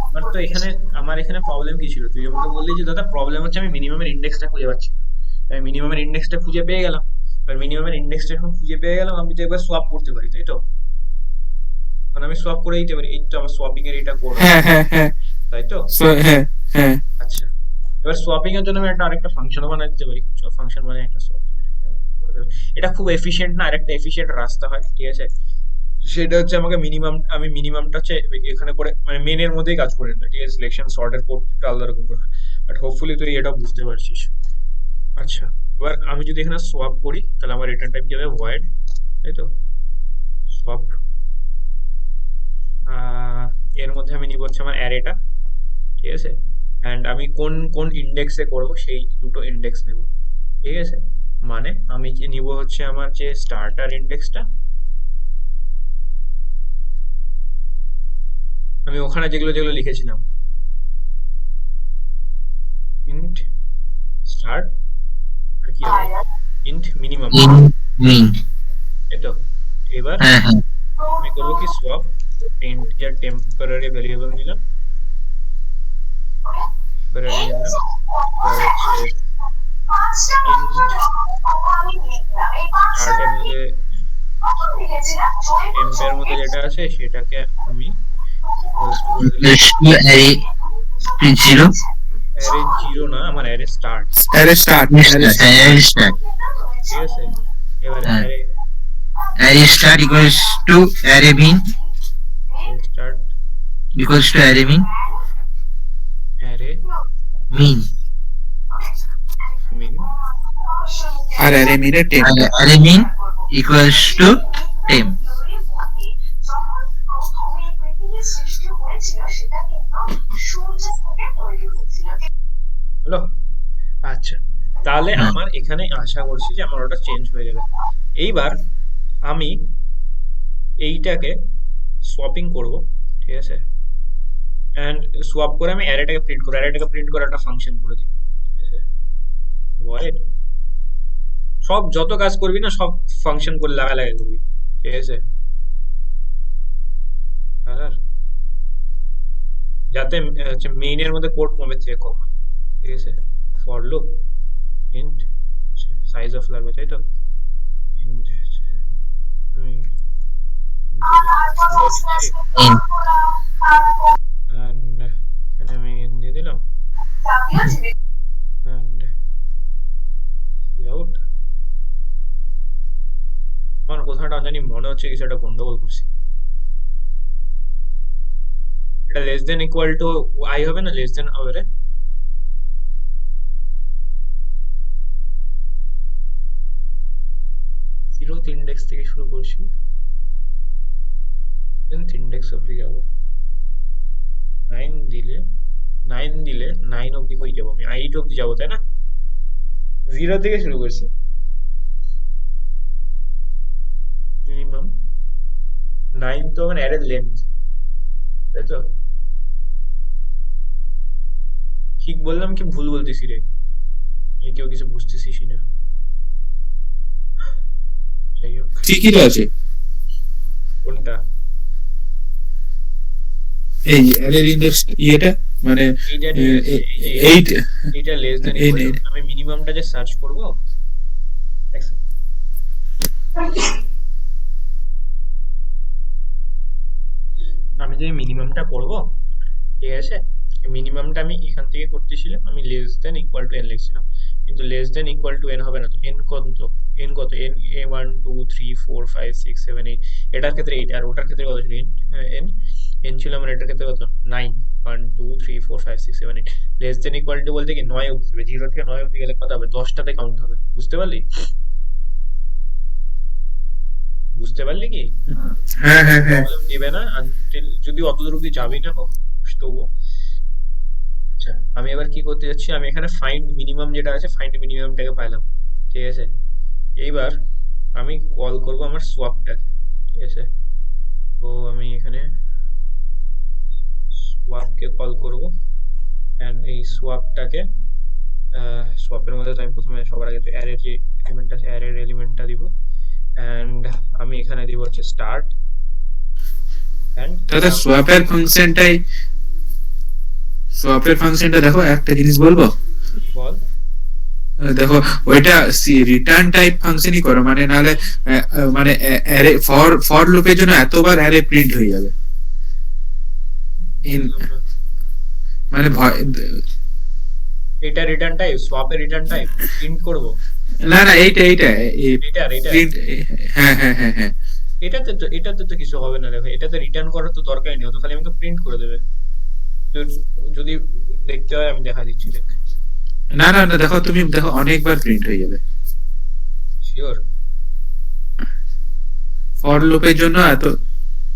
আমার তো এখানে, আমার এখানে প্রবলেম কি ছিল, তুই আমাকে বললি যে দাদা প্রবলেম হচ্ছে আমি মিনিমামের ইন্ডেক্সটা খুঁজে পাচ্ছি না। আমি মিনিমামের ইন্ডেক্সটা খুঁজে পেয়ে গেলাম। এবার মিনিমামের ইন্ডেক্সটা যখন খুঁজে পেয়ে গেলাম, আমি তো এবার সোয়াপ করতে পারি, তাই তো? কারণ আমি সোয়াপ করে দিতে পারি, এই তো আমার সোয়াপিং এর এটা কোড, হ্যাঁ হ্যাঁ হ্যাঁ তাই তো? হ্যাঁ হ্যাঁ আচ্ছা, এবার সোয়াপিং এর জন্য আমি একটা আরেকটা ফাংশনও বানাতে দিতে পারি। ফাংশন মানে একটা সোয়াপিং এর করে দেবে। এটা খুব এফিশিয়েন্ট না, আরেকটা এফিশিয়েন্ট রাস্তা হয়, ঠিক আছে? সেটা হচ্ছে আমাকে মিনিমাম, আমি মিনিমামটা হচ্ছে এখানে করে মানে মেনের মধ্যেই কাজ করে নিতে, ঠিক আছে? সিলেকশন সর্টের কোডটা আলাদা রকম করে, বাট হোপফুলি তুই এটা বুঝতে পারছিস। আচ্ছা, এবার আমি যদি এখানে সোয়াপ করি, তাহলে আমার রিটার্ন টাইপ কি হবে? ভয়েড, তাই তো? সোয়াপ, এর মধ্যে আমি নিব হচ্ছে আমার অ্যারেটা, ঠিক আছে? অ্যান্ড আমি কোন কোন ইন্ডেক্সে করব সেই দুটো ইন্ডেক্স নেব, ঠিক আছে? মানে আমি কি নিব হচ্ছে আমার যে স্টার্টার ইন্ডেক্সটা, আমি ওখানে যেগুলো যেগুলো লিখেছিলাম, ইন্ট স্টার্ট, আর কি হবে ইন্ট মিনিমাম, ইন মিন এই তো। এবার হ্যাঁ হ্যাঁ আমি করবো কি, সোয়াপ ইন্টিজার টেম্পোরারি ভ্যারিয়েবল নিলাম, টেম্পোরারি নিলাম, এবার হচ্ছে ইন্ট স্টার্টের মধ্যে, টেম্পের মধ্যে যেটা আছে সেটাকে আমি post করে দিলাম। অ্যারে 0 অ্যারে জিরো না, আমার array start, array start array start ঠিক আছে? এবার হ্যাঁ। Array array start equals to array min start equals to array min array min min, আর অ্যারে মিনের টেম। অ্যারে মিন ইকুয়ালস টু টেম। হলো? আচ্ছা, তাহলে হ্যাঁ। আমার এখানে আশা করছি যে আমার ওটা চেঞ্জ হয়ে যাবে। এইবার আমি এইটাকে সোয়াপিং করব, ঠিক আছে? এন্ড সোয়াপ করে আমি অ্যারেটাকে প্রিন্ট করব, অ্যারেটাকে প্রিন্ট করে একটা ফাংশন করে দিই, ঠিক আছে? ভয়েড, সব যত কাজ করবি না সব ফাংশন করে লাগা করবি, ঠিক আছে? আর যাতে হচ্ছে মেইনের মধ্যে কোড কমে থেকে কম হয়, ঠিক আছে? For loop int size of লাগবে, তাই তো? ইন্ট আমি ইন and এখানে আমি n দিয়ে দিলাম and out। আমার কোথাটা জানি মনে হচ্ছে কিছু একটা গন্ডগোল করছি। এটা less than equal two I হবে না, লেস দেন হবে রে? জিরোথ ইন্ডেক্স থেকে শুরু করছি, nth ইন্ডেক্স অবধি যাবো। 9 দিলে 9 অবধি কই যাবো আমি? 8 অবধি যাবো, তাই না? 0 থেকে শুরু করছি, মিনিমাম 9 তো আমার অ্যারের লেন্থ, তাই তো? ঠিক বললাম কি ভুল বলতেছি রে? এই কেউ কিছু বুঝতেছিস না। যাই হোক, ঠিকই তো আছে। কোনটা? এই অ্যারের ইন্ডেক্স ইয়েটা মানে এইটা এইট, এইটা লেস দেন এই ইকুয়াল, আমি মিনিমামটা যে সার্চ করব, আমি যে মিনিমামটা করব, ঠিক আছে? মিনিমামটা আমি এখান থেকে করতেছিলাম, আমি less than equal to N লিখছিলাম, কিন্তু less than equal to N হবে না তো। এন কত? এন কত? এন এ 1 2 3 4 5 6 7 8, এটার ক্ষেত্রে 8, আর ওটার ক্ষেত্রে কত ছিল? এন এন ছিল আমার এটার ক্ষেত্রে কত? 9 1 2 3 4 5 6 7 8। লেস দেন ইকুয়াল টু বলতে কি 9 অবধি যাবে, 0 থেকে 9 অবধি গেলে কত হবে? 10টাতে কাউন্ট হবে, বুঝতে পারলি? বুঝতে পারলি কি? হ্যাঁ হ্যাঁ হ্যাঁ প্রবলেম দিবে না until যদি অত দূর অব্দি যাবি না কখনো, তবুও। আচ্ছা, আমি এবার কি করতে যাচ্ছি, আমি এখানে ফাইন্ড মিনিমাম যেটা আছে, ফাইন্ড মিনিমামটাকে পাইলাম, ঠিক আছে। এইবার আমি কল করব আমার সোয়াপটাকে, ঠিক আছে। তো আমি এখানে সোয়াপকে কল করব, অ্যান্ড এই সোয়াপটাকে সোয়াপের মধ্যে তো আমি প্রথমে সবার আগে অ্যারের যে এলিমেন্ট আছে অ্যারের এলিমেন্টটা দিব, অ্যান্ড আমি এখানে দিব হচ্ছে স্টার্ট অ্যান্ড দাদা সোয়াপের ফাংশনটা দেখো, একটা জিনিস বলবো। বল। দেখো ওইটা রিটার্ন টাইপ ফাংশনই করো, মানে নাহলে মানে অ্যারে ফর লুপের জন্য এতবার অ্যারে প্রিন্ট হয়ে যাবে। মানে এটা রিটার্ন টাইপ, সোয়াপের রিটার্ন টাইপ প্রিন্ট করব না না এইটা এটা প্রিন্ট, হ্যাঁ হ্যাঁ হ্যাঁ হ্যাঁ। এটাতে তো কিছু হবে না, দেখো এটাতে রিটার্ন করার তো দরকারই নেই, ও তো খালি আমাকে প্রিন্ট করে দেবে। তো যদি দেখতে হয় আমি দেখা দিচ্ছি, দেখ। না না না, দেখো তুমি দেখো অনেকবার প্রিন্ট হয়ে যাবে। শিওর? ফর লুপের জন্য এত,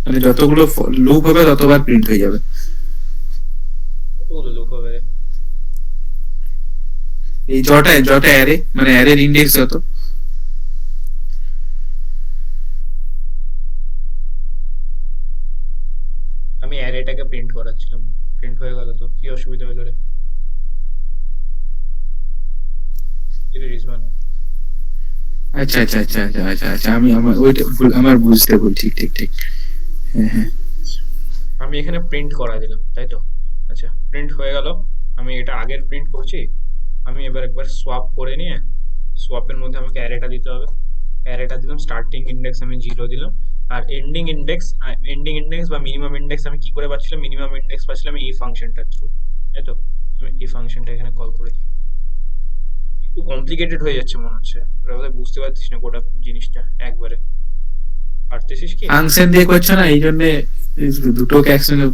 মানে যতগুলো লুপ হবে ততবার প্রিন্ট হয়ে যাবে। কতগুলো লুপ হবে রে? এই যটা অ্যারে, মানে অ্যারের ইন্ডেক্স যত। আমি অ্যারেটাকে প্রিন্ট করাচ্ছিলাম, প্রিন্ট হয়ে গেল, তো কি অসুবিধা হলো রে? রিজওয়ান, আচ্ছা আচ্ছা আচ্ছা আচ্ছা আচ্ছা আচ্ছা, আমি আমার ওইটা ভুল, আমার বুঝতে ভুল, ঠিক ঠিক ঠিক, হ্যাঁ হ্যাঁ। আমি এখানে প্রিন্ট করা দিলাম, তাই তো? আচ্ছা, প্রিন্ট হয়ে গেল। আমি এটা আগের প্রিন্ট করছি, আমি এবার একবার সোয়াপ করে নিয়ে সোয়াপের মধ্যে আমাকে অ্যারেটা দিতে হবে। অ্যারেটা দিলাম, স্টার্টিং ইন্ডেক্স আমি 0 দিলাম, আর এন্ডিং ইন্ডেক্স বা মিনিমাম ইন্ডেক্স আমি কি করে পাচ্ছিলাম, মিনিমাম ইন্ডেক্স পাচ্ছিলাম এই ফাংশনটার থ্রু, তাই তো? আমি এই ফাংশনটা এখানে কল করে দিই। একটু কমপ্লিকেটেড হয়ে যাচ্ছে মনে হচ্ছে, তোরা বোধহয় বুঝতে পারছিস না গোটা জিনিসটা একবারে। পারতেছিস কি? ফাংশন দিয়ে করছো না, এই জন্য দুটোকে একসঙ্গে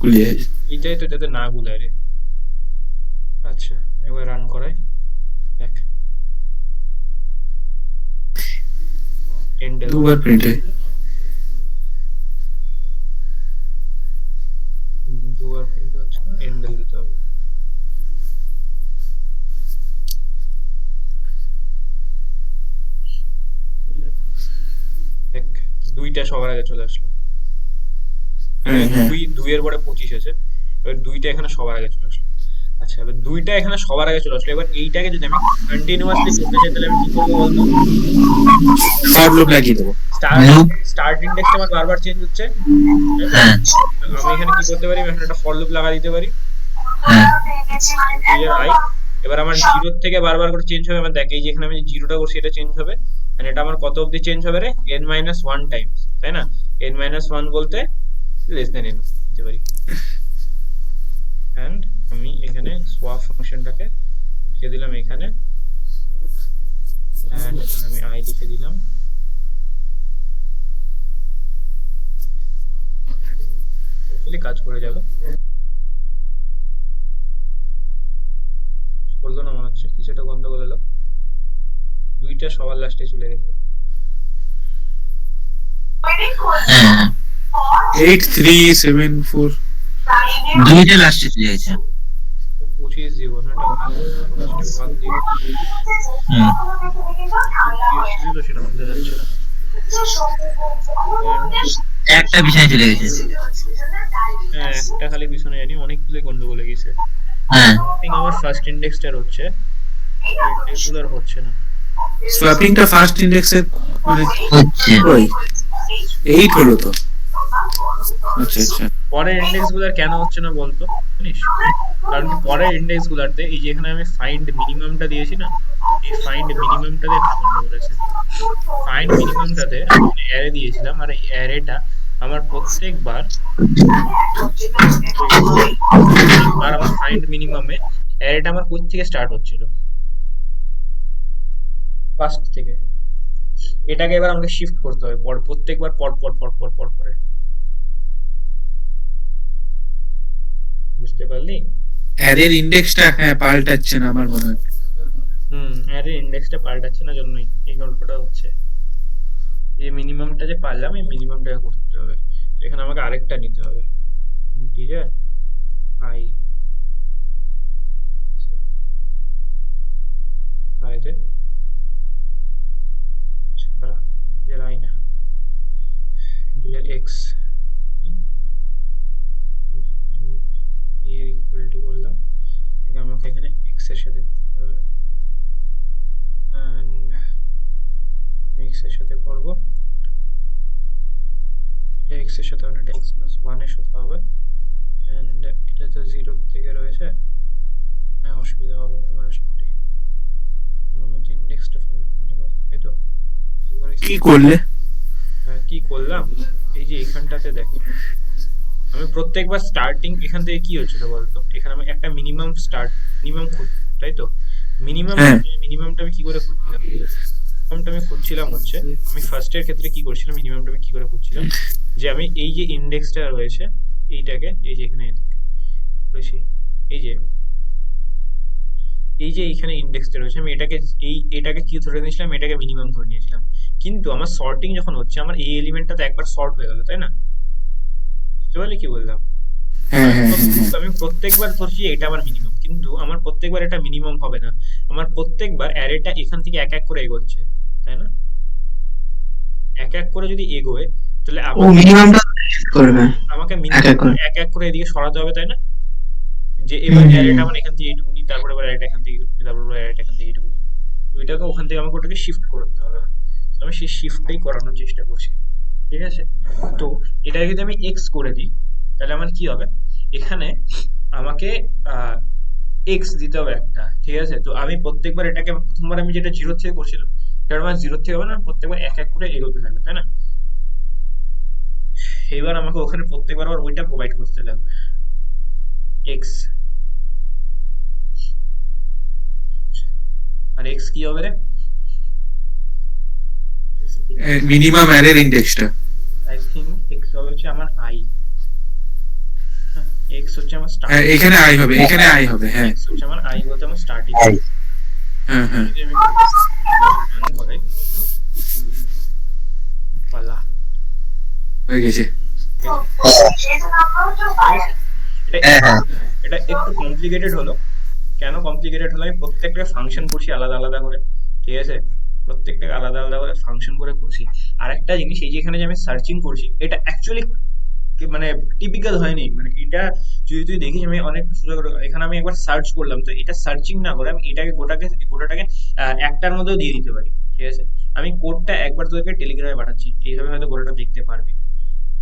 গুলিয়ে যাচ্ছে। এইটাই তো, যাতে না গুলায় রে। আচ্ছা, এবার রান করাই, দেখ। এন্ডেল দুবার প্রিন্ট হয়। দুবার প্রিন্ট হচ্ছে না, এন্ডেল দিতে হবে। দেখ, দুইটা সবার আগে চলে আসলো। হ্যাঁ হ্যাঁ। দুইয়ের পরে 25 আছে, এবার দুইটা এখানে সবার আগে চলে আসলো। আচ্ছা, এবার দুইটা এখানে সবার আগে চলে আসলো, এবার এইটাকে যদি আমি কন্টিনিউয়াসলি করতে চাই তাহলে আমি কি করবো বলতো? ফর লুপ লাগিয়ে দেবো। স্টার্ট ইন্ডেক্সটা আমার বারবার চেঞ্জ হচ্ছে, হ্যাঁ আমি এখানে কি করতে পারি, আমি এখানে একটা ফর লুপ লাগা দিতে পারি। হ্যাঁ আই, এবার আমার 0 থেকে বারবার করে চেঞ্জ হবে। আমার দেখ, এই যে এখানে আমি 0টা করছি, এটা চেঞ্জ হবে, আর এটা আমার কত অবধি চেঞ্জ হবে রে? n-1 টাইমস, তাই না? n-1 বলতে লেস দেন n দিতে পারি। এন্ড আমি এখানে সোয়াপ ফাংশনটাকে লিখে দিলাম এখানে, এন্ড আমি আই লিখে দিলাম। কাজ করে যাবে, বলতো না মনে হচ্ছে কিছু একটা গন্ডগোল হলো। দুইটা সবার লাস্টে চলে গেছে। হ্যাঁ 8374 দুইটা লাস্টে চলে গেছে। 25 জীবন, এটা বাদ দিয়ে হুম ছিল সেটা বোঝা যাচ্ছে না। একটা বিছানায় চলে গেছে। হ্যাঁ, একটা খালি পিছনে জানি, অনেকগুলো গন্ডগোল হয়ে গেছে। হ্যাঁ আমার ফার্স্ট ইন্ডেক্সটার হচ্ছে, ইন্ডেক্সগুলো আর হচ্ছে না। সোয়াপিংটা ফার্স্ট ইন্ডেক্সের মানে হচ্ছে। ওই 8 হলো তো। আচ্ছা আচ্ছা, পরের ইন্ডেক্স গুলার কেন হচ্ছে না বলতো, জানিস? কারণ কি, পরের ইন্ডেক্স গুলাতে এই যে এখানে আমি ফাইন্ড মিনিমামটা দিয়েছি না, এই ফাইন্ড মিনিমামটাতে একটা গন্ডগোল আছে। ফাইন্ড মিনিমামটাতে আমি অ্যারে দিয়েছিলাম, আর এই অ্যারেটা আমার প্রত্যেকবার আমার ফাইন্ড মিনিমামে অ্যারেটা আমার কোথা থেকে স্টার্ট হচ্ছিল, ফার্স্ট থেকে। এটাকে এবার আমাকে শিফট করতে হবে প্রত্যেকবার পর পর পর পর পর পরে। বুঝতে পারলি? অ্যারের ইন্ডেক্সটা হ্যাঁ পাল্টাচ্ছে না আমার মনে হয়। অ্যারে ইন্ডেক্সটা পাল্টাচ্ছে না, জন্যই এই গল্পটা হচ্ছে। এই মিনিমামটা যে পারলাম এই মিনিমামটাকে করতে হবে। তো এখানে আমাকে আরেকটা নিতে হবে, ইন্টিজার আই, আইতে ইন্টিজার আই না, ইন্টিজার এক্স এর ইকুয়াল টু করলাম, এটা আমাকে এখানে এক্স এর সাথে করতে হবে, and আমি এক্স এর সাথে করবো, এটা এক্স এর সাথে হবে, এটা এক্স প্লাস ওয়ান এর সাথে হবে, and এটা তো জিরো থেকে রয়েছে, হ্যাঁ অসুবিধা হবে না, এবার আশা করি আমার মতো ইন্ডেক্সটা ফাইন্ড করে নেবো, তাই তো? এবার কি করলে? কি করলাম, এই যে এখানটাতে দেখো আমি প্রত্যেকবার স্টার্টিং এখান থেকে কি হচ্ছিল বলতো, এখানে আমি একটা মিনিমাম খুঁজছি, তাই তো? হ্যাঁ। মিনিমামটা আমি কি করে খুঁজছিলাম, মিনিমামটা আমি খুঁজছিলাম হচ্ছে, আমি ফার্স্ট এর ক্ষেত্রে কি করছিলাম, মিনিমামটা আমি কি করে খুঁজছিলাম, যে আমি এই যে ইন্ডেক্সটা রয়েছে এইটাকে, এই যে এখানে করেছি, এই যে এইখানে ইন্ডেক্সটা রয়েছে, আমি এটাকে কি ধরে নিয়েছিলাম, এটাকে মিনিমাম ধরে নিয়েছিলাম। কিন্তু আমার সর্টিং যখন হচ্ছে, আমার এই এলিমেন্টটা তো একবার সর্ট হয়ে গেল, তাই না? বুঝতে পারলি কি বললাম? হ্যাঁ হ্যাঁ হ্যাঁ হ্যাঁ। তো আমি প্রত্যেকবার ধরছি এটা আমার মিনিমাম, কিন্তু আমার প্রত্যেকবার এটা মিনিমাম হবে না, আমার প্রত্যেকবার অ্যারেটা এখান থেকে এক এক করে এগোচ্ছে, তাই না? এক এক করে যদি এগোয় তাহলে ও মিনিমামটা করবে আমাকে এক এক করে। এক এক করে এদিকে সরাতে হবে, তাই না? যে এবার অ্যারেটা আমার এখান থেকে এইটুকুনি, তারপরে এবার অ্যারেটা এখান থেকে এইটুকুনি, তারপরে এবার অ্যারেটা এখান থেকে এইটুকুনি, তো এটাকে ওখান থেকে আমাকে ওটাকে শিফট করতে হবে। তো আমি সেই শিফটটাই করানোর চেষ্টা করছি, ঠিক আছে? তো এটাকে যদি আমি এক্স করে দিই তাহলে আমার কি হবে, এখানে আমাকে এক্স দিতে হবে একটা, ঠিক আছে? তো আমি প্রত্যেকবার এটাকে, প্রথমবার আমি যেটা জিরো থেকে করছিলাম সেটা আমার জিরো থেকে হবে না, প্রত্যেকবার এক এক করে এগোতে থাকবে, তাই না? এইবার আমাকে ওখানে প্রত্যেকবার আবার ওইটা প্রোভাইড করতে লাগবে, এক্স, আর এক্স কি হবে রে? মিনিমাম অ্যারের ইন্ডেক্সটা। আই থিঙ্ক এক্স হবে হচ্ছে আমার আই, এক্স হচ্ছে আমার হ্যাঁ স্টার্টিং, এখানে আই হবে, এখানে আই হবে, হ্যাঁ এক্স হচ্ছে আমার আই বলতে আমার স্টার্টিং। হ্যাঁ হ্যাঁ। যদি আমি করাই পালা, হয়ে গেছে। এটা এটা একটু কমপ্লিকেটেড হলো, কেন কমপ্লিকেটেড হলো, আমি প্রত্যেকটা ফাংশন করছি আলাদা আলাদা করে, ঠিক আছে? প্রত্যেকটাকে আলাদা আলাদা করে ফাংশন করে করছি। আর একটা জিনিস, এই যে এখানে যে আমি সার্চিং করছি, এটা অ্যাকচুয়ালি মানে টিপিক্যাল হয়নি, মানে এটা যদি তুই দেখিস, আমি অনেক সুন্দর করে এখানে আমি একবার সার্চ করলাম, তো এটা সার্চিং না করে আমি এটাকে গোটাটাকে একটার মধ্যেও দিয়ে দিতে পারি, ঠিক আছে? আমি কোডটা একবার তোদেরকে টেলিগ্রামে পাঠাচ্ছি, এইভাবে হয়তো গোটাটা দেখতে পারবি না,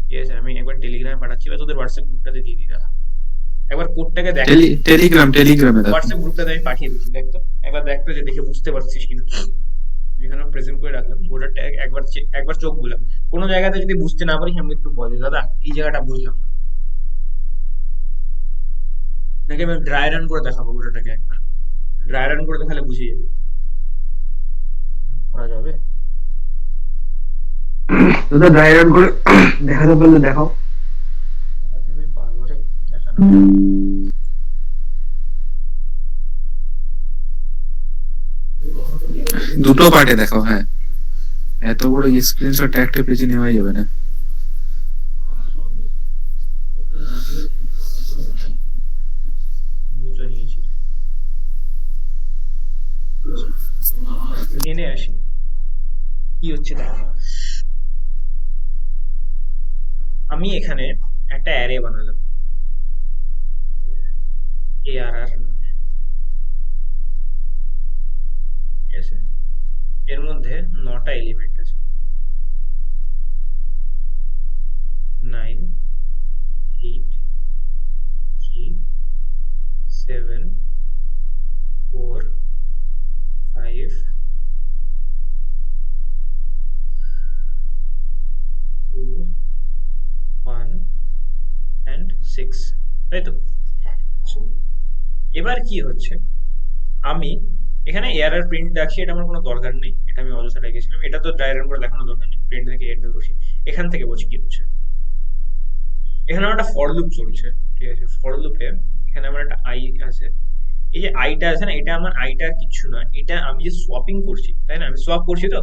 ঠিক আছে? আমি একবার টেলিগ্রামে পাঠাচ্ছি বা তোদের হোয়াটসঅ্যাপ গ্রুপটাতে দিয়ে দিই, দাঁড়া একবার কোডটাকে দেখ, টেলিগ্রামে দেখো। হোয়াটসঅ্যাপ গ্রুপটাতে আমি পাঠিয়ে দিচ্ছি, দেখ তো একবার, দেখ তো যে দেখে বুঝতে পারছিস কিনা। এখানে প্রেজেন্ট করে রাখলাম গোটাটা, একবার চোখ বুলাম, কোনো জায়গাতে যদি বুঝতে না পারিস আমাকে একটু বলে, দাদা এই জায়গাটা বুঝলাম না, নাকি আমি ড্রাই রান করে দেখাবো গোটাটাকে, একবার ড্রাই রান করে দেখালে বুঝিয়ে যাবে, করা যাবে? দাদা ড্রাই রান করে দেখাতে পারলে দেখাও। আমি পারবো রে দেখানো। দুটো পার্টে দেখাও, হ্যাঁ এত বড় স্ক্রিনশট একটা পেজে নেওয়াই যাবে না। আমি তো নিয়েছি, এনে আসি কি হচ্ছে দেখো, আমি এখানে একটা অ্যারে বানালাম ARR নামে, ঠিক আছে? এর মধ্যে 9টা এলিমেন্ট আছে, 9, 8, 3, 7, 4, 5, 2, 1 and 6, তাই তো? এবার কি হচ্ছে, আমি এখানে এআরআর প্রিন্ট রাখছি, এটা আমার কোনো দরকার নেই, এটা আমি অযথা রেখেছিলাম, এটা তো ড্রাই রান করে দেখানোর দরকার নেই, প্রিন্ট থেকে এন্ড বসি। এখান থেকে বলছি কি হচ্ছে, এখানে আমার একটা ফর লুপ চলছে, ঠিক আছে? ফর লুপে এখানে আমার একটা আই আছে, এই যে আইটা আছে না, এটা আমার আইটা আর কিছু না, এটা আমি যে সোয়াপিং করছি, তাই না? আমি সোয়াপ করছি, তো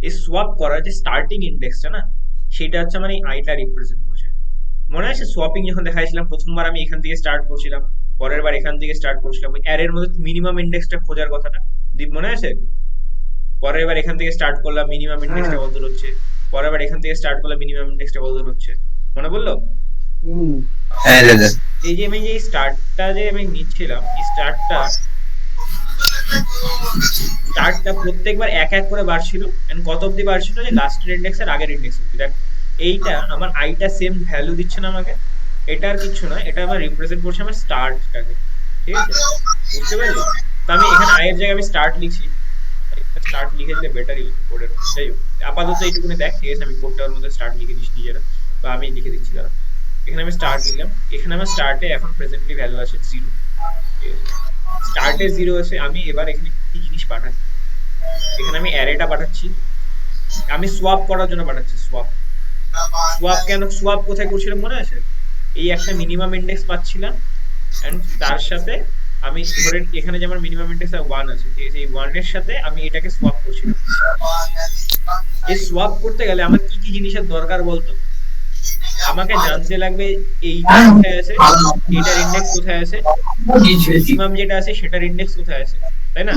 এই সোয়াপ করার যে স্টার্টিং ইন্ডেক্সটা না, সেটা হচ্ছে আমার এই আইটা রিপ্রেজেন্ট করছে। মনে আছে সোয়াপিং যখন দেখাইছিলাম, প্রথমবার আমি এখান থেকে স্টার্ট করছিলাম, পরের বার এখান থেকে স্টার্ট করছিলাম, ওই অ্যারের মধ্যে মিনিমাম ইন্ডেক্সটা খোঁজার কথাটা দীপ মনে আছে? পরের বার এখান থেকে স্টার্ট করলাম, মিনিমাম ইন্ডেক্সটা কত দূর হচ্ছে, পরের বার এখান থেকে স্টার্ট করলাম, মিনিমাম ইন্ডেক্সটা কত দূর হচ্ছে, মনে পড়লো? হুম। হ্যাঁ দাদা। এই যে আমি যে স্টার্টটা যে আমি নিচ্ছিলাম, এই স্টার্টটা প্রত্যেকবার এক এক করে বাড়ছিল, এন্ড কত অব্দি বাড়ছিল, যে লাস্টের ইন্ডেক্স এর আগের ইন্ডেক্স অব্দি। দেখ এইটা আমার আইটা সেম ভ্যালু দিচ্ছে না আমাকে, এটা আর কিছু না, এটা আমার রিপ্রেজেন্ট করছে আমার স্টার্টটাকে, ঠিক আছে? বুঝতে পারলি? তো আমি এখানে আই এর জায়গায় আমি স্টার্ট লিখছি, স্টার্ট লিখে দিলে বেটারই কোডের। যাই হোক, আপাতত এইটুকুনি দেখ, ঠিক আছে? আমি কোডটার মধ্যে স্টার্ট লিখে দিচ্ছি নিজেরা, বা আমি লিখে দিচ্ছি দাঁড়া। এখানে আমি স্টার্ট লিখলাম, এখানে আমার স্টার্টে এখন প্রেজেন্টলি ভ্যালু আছে 0। স্টার্টে 0 আছে। আমি এবার এখানে কি জিনিস পাঠাচ্ছি, এখানে আমি অ্যারেটা পাঠাচ্ছি, আমি সোয়াপ করার জন্য পাঠাচ্ছি। সোয়াপ সোয়াপ কেন, সোয়াপ কোথায় করছিলাম মনে আছে? এই একটা মিনিমাম ইন্ডেক্স পাচ্ছিলাম, এন্ড তার সাথে আমি ধরে এখানে যে আমার মিনিমাম ইন্ডেক্স 1 আছে, ঠিক আছে? এই 1 এর সাথে আমি এটাকে সোয়াপ করছিলাম। এই সোয়াপ করতে গেলে আমার কি কি জিনিসের দরকার বলতো? আমাকে জানতে লাগবে এইটা কোথায় আছে, এটার ইন্ডেক্স কোথায় আছে, ম্যাক্সিমাম যেটা আছে সেটার ইন্ডেক্স কোথায় আছে, তাই না?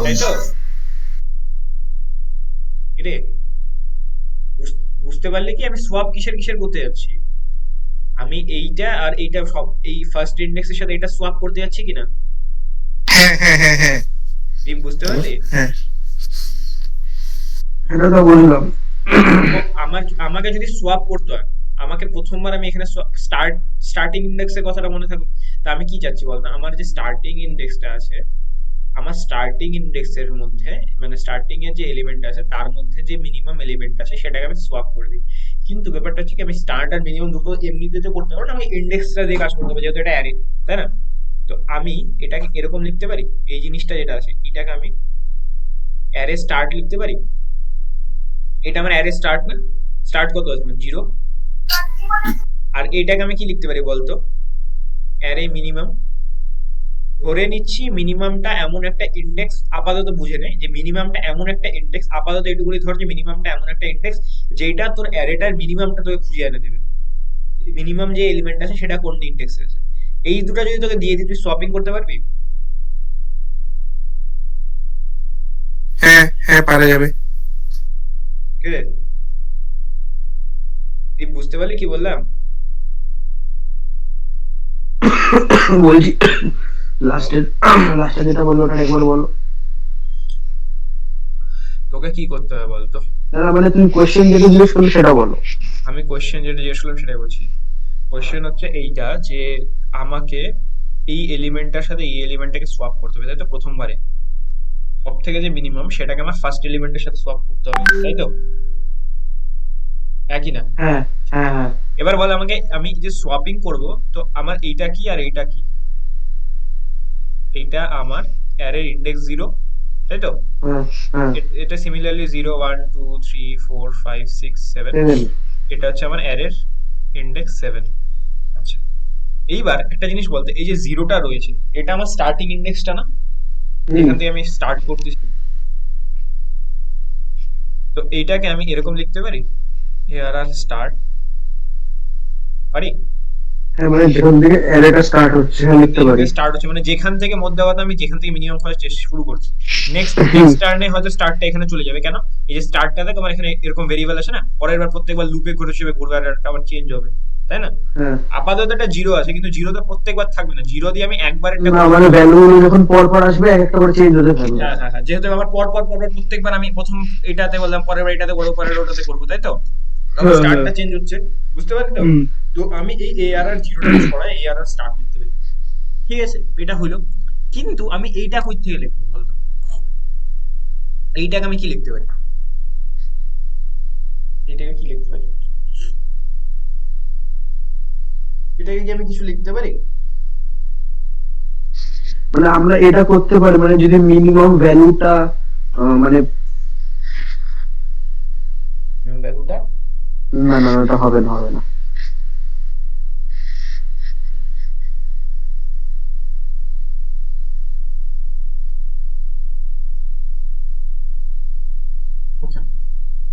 তাই তো? কিরে, বুঝতে পারলে কি আমি সোয়াপ কিসের কিসের করতে যাচ্ছি? আমি এইটা আর এইটা সব এই ফার্স্ট ইন্ডেক্সের সাথে এটা সোয়াপ করতে যাচ্ছি কিনা? হ্যাঁ হ্যাঁ হ্যাঁ হ্যাঁ দীপ বুঝতে পারলি? হ্যাঁ। এটা তো বুঝলাম। তো আমাকে যদি সোয়াপ করতে হয়, আমাকে প্রথমবার আমি এখানে স্টার্টিং ইন্ডেক্সের কথাটা মনে থাকুক, তা আমি কি চাচ্ছি বলতো? আমার যে স্টার্টিং ইন্ডেক্সটা আছে, আমার স্টার্টিং ইন্ডেক্সের মধ্যে, মানে স্টার্টিং এর যে এলিমেন্ট আছে তার মধ্যে যে মিনিমাম এলিমেন্ট আছে সেটাকে আমি সোয়াপ করে দিই। কিন্তু ব্যাপারটা হচ্ছে কি, আমি স্টার্ট আর মিনিমাম দুটো এমনিতে তো করতে পারবো না, আমি ইন্ডেক্সটা দিয়ে কাজ করতে পারি, যেহেতু এটা অ্যারে, তাই না? তো আমি এটাকে এরকম লিখতে পারি, এই জিনিসটা যেটা আছে এটাকে আমি অ্যারে স্টার্ট লিখতে পারি। এটা আমার অ্যারে স্টার্ট না? স্টার্ট কত আছে আমার? 0। আর এটাকে আমি কি লিখতে পারি বলতো? Array minimum. ধরে নিচ্ছি মিনিমামটা এমন একটা ইন্ডেক্স, আপাতত বুঝে নেয় যে মিনিমামটা এমন একটা ইন্ডেক্স, আপাতত এটুকুনি ধর যে মিনিমামটা এমন একটা ইন্ডেক্স যেটা তোর অ্যারেটার মিনিমামটা তোকে খুঁজে এনে দেবে। মিনিমাম যে এলিমেন্ট আছে সেটা কোন ইন্ডেক্সে আছে, এই দুটো যদি তোকে দিয়ে দিই, তুই সোয়াপিং করতে পারবি? হ্যাঁ হ্যাঁ পারা যাবে। ঠিক আছে? তুই বুঝতে পারলি কি বললাম? বলছি লাস্টের লাস্টে যেটা বললো ওটা একবার বলো। তোকে কি করতে হবে বলতো? দাদা মানে তুমি কোয়েশ্চেন যেটা জিজ্ঞেস করলে সেটা বলো। আমি কোশ্চেন যেটা জিজ্ঞেস করলাম সেটাই বলছি। কোশ্চেন হচ্ছে এইটা যে আমাকে এই এলিমেন্টটার সাথে এই এলিমেন্টটাকে সোয়াপ করতে হবে, তাই তো? প্রথমবারে সব থেকে যে মিনিমাম সেটাকে আমার ফার্স্ট এলিমেন্টের সাথে সোয়াপ করতে হবে, তাই তো? একই না? হ্যাঁ হ্যাঁ হ্যাঁ। এবার বল আমাকে, আমি যে সোয়াপিং করব, তো আমার এইটা কি আর এইটা কি? এইটা আমার অ্যারের ইন্ডেক্স 0, তাই তো? হ্যাঁ হ্যাঁ। এটা সিমিলারলি 0 1 2 3 4 5 6 7, 7। এটা হচ্ছে আমার অ্যারের ইন্ডেক্স 7। আচ্ছা, এইবার একটা জিনিস বলতে, এই যে 0টা রয়েছে এটা আমার স্টার্টিং ইন্ডেক্সটা না? এখান থেকে আমি স্টার্ট করতেছি, তো এইটাকে আমি এরকম লিখতে পারি, হিয়ার আর স্টার্ট, পারি? হ্যাঁ মানে যেখান থেকে অ্যারেটা স্টার্ট হচ্ছে হ্যাঁ লিখতে পারি। স্টার্ট হচ্ছে মানে যেখান থেকে মধ্যে কথা, আমি যেখান থেকে মিনিমাম খরচ শুরু করছি, নেক্সট টার্নে হয়তো স্টার্টটা এখানে চলে যাবে। কেন? এই যে স্টার্টটাতে তোমার এখানে এরকম ভেরিয়েবল আছে না, পরের বার প্রত্যেকবার লুপে ঘুরে ঘুরবে আর আবার চেঞ্জ হবে, তাই না? হ্যাঁ। আপাতত একটা 0 আছে, কিন্তু 0 তো প্রত্যেকবার থাকবে না। 0 দিয়ে আমি একবার একটা না মানে ভ্যালু গুলো যখন পর পর আসবে এক একটা করে চেঞ্জ হতে থাকবে। হ্যাঁ হ্যাঁ হ্যাঁ, যেহেতু আমার পর পর প্রত্যেকবার আমি প্রথম এটাতে বললাম, পরের বার এটাতে করবো, পরের ওটাতে করবো, তাই তো? স্টার্টটা চেঞ্জ হচ্ছে, বুঝতে পারলি তো? তো আমি এই ARR 0টা ছড়াই ARR স্টার্ট লিখতে পারি, ঠিক আছে? এটা হইলো। কিন্তু আমি এইটা কই থেকে লিখবো বলতো? এইটাকে আমি কি লিখতে পারি? এটাকে কি লিখতে পারি? এটাকে কি আমি কিছু লিখতে পারি? মানে আমরা এটা করতে পারি মানে যদি মিনিমাম ভ্যালুটা মানে ভ্যালুটা না না ওটা হবে না হবে না।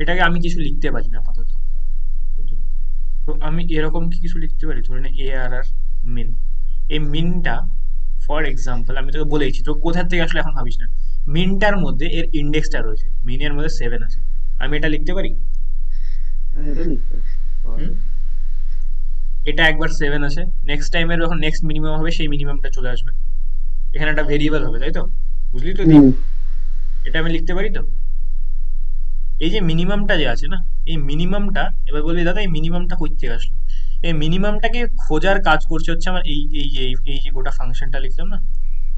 এটাকে আমি কিছু লিখতে পারি না আপাতত। তো আমি এরকম কি কিছু লিখতে পারি, ধরে নে ARR মিন। এই মিনটা ফর এক্সাম্পল আমি তোকে বলেইছি, তো কোথা থেকে আসলে এখন ভাবিস না, মিনটার মধ্যে এর ইন্ডেক্সটা রয়েছে, মিনের মধ্যে 7 আছে, আমি এটা লিখতে পারি। এটা লিখতে হবে। হুম? এটা একবার 7 আছে, নেক্সট টাইমের যখন নেক্সট মিনিমাম হবে সেই মিনিমামটা চলে আসবে, এখানে একটা ভেরিয়েবল হবে, তাই তো? বুঝলি তো? হুম, এটা আমি লিখতে পারি তো। এই যে মিনিমামটা যে আছে না, এই মিনিমামটা এবার বলবি দাদা এই মিনিমামটা কই থেকে আসলো, এই মিনিমামটাকে খোঁজার কাজ করছে হচ্ছে আমার এই যে গোটা ফাংশনটা লিখলাম না,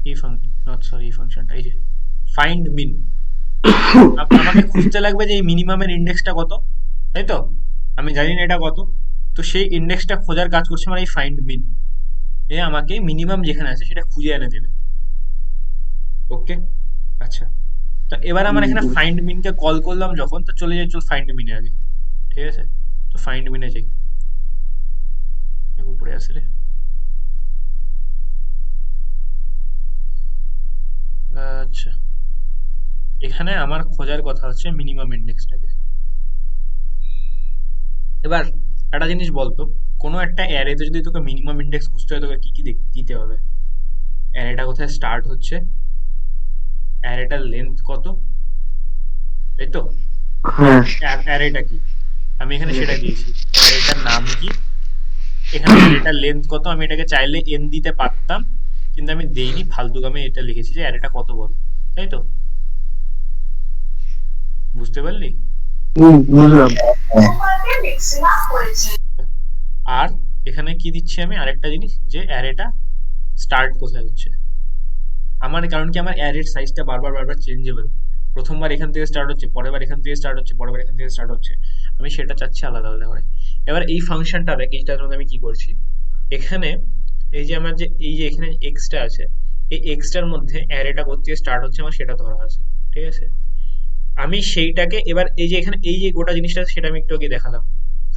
এই ফাংশন, নট সরি, এই ফাংশনটা, এই যে ফাইন্ড মিন। আমাকে খুঁজতে লাগবে যে এই মিনিমামের ইন্ডেক্সটা কত, তাই তো? আমি জানি না এটা কত, তো সেই ইন্ডেক্সটা খোঁজার কাজ করছে আমার এই ফাইন্ড মিন। এ আমাকে মিনিমাম যেখানে আছে সেটা খুঁজে এনে দেবে। ওকে, আচ্ছা। তো এবার আমার এখানে ফাইন্ড মিনকে কল করলাম যখন, তো চলে যাই, চল ফাইন্ড মিনে আগে, ঠিক আছে? তো ফাইন্ড মিনে যাই, উপরে আসে রে, আচ্ছা। এখানে আমার খোঁজার কথা হচ্ছে মিনিমাম ইন্ডেক্সটাকে। এবার একটা জিনিস বলতো, কোনো একটা অ্যারেতে যদি তোকে মিনিমাম ইন্ডেক্স খুঁজতে হয় তোকে কি কি দিতে হবে? অ্যারেটা কোথায় স্টার্ট হচ্ছে, অ্যারেটার লেন্থ কত, তাই তো? হ্যাঁ, অ্যারেটা কি, আমি এখানে সেটা দিয়েছি। অ্যারেটার নাম কি, এখানে অ্যারেটার লেন্থ কত, আমি এটাকে চাইলে n দিতে পারতাম কিন্তু আমি দেইনি, ফালতু আমি এটা লিখেছি যে অ্যারেটা কত বড়, তাই তো? বুঝতে পারলি? বুঝলাম। আর এখানে কি দিচ্ছি আমি আরেকটা জিনিস, যে অ্যারেটা স্টার্ট কোথায় হচ্ছে আমার, কারণ কি আমার অ্যারের সাইজটা বারবার বারবার চেঞ্জেবল, প্রথমবার এখান থেকে স্টার্ট হচ্ছে, পরের বার এখান থেকে স্টার্ট হচ্ছে, পরের বার এখান থেকে স্টার্ট হচ্ছে, আমি সেটা চাচ্ছি আলাদা আলাদা করে। এবার এই ফাংশনটা দেখ, এইটার মধ্যে আমি কি করছি, এখানে এই যে আমার যে এই যে এখানে এক্সটা আছে, এই এক্সটার মধ্যে অ্যারেটা কোথা থেকে স্টার্ট হচ্ছে আমার সেটা ধরা আছে, ঠিক আছে? আমি সেইটাকে এবার এই যে এখানে এই যে গোটা জিনিসটা আছে, সেটা আমি একটু আগে দেখালাম।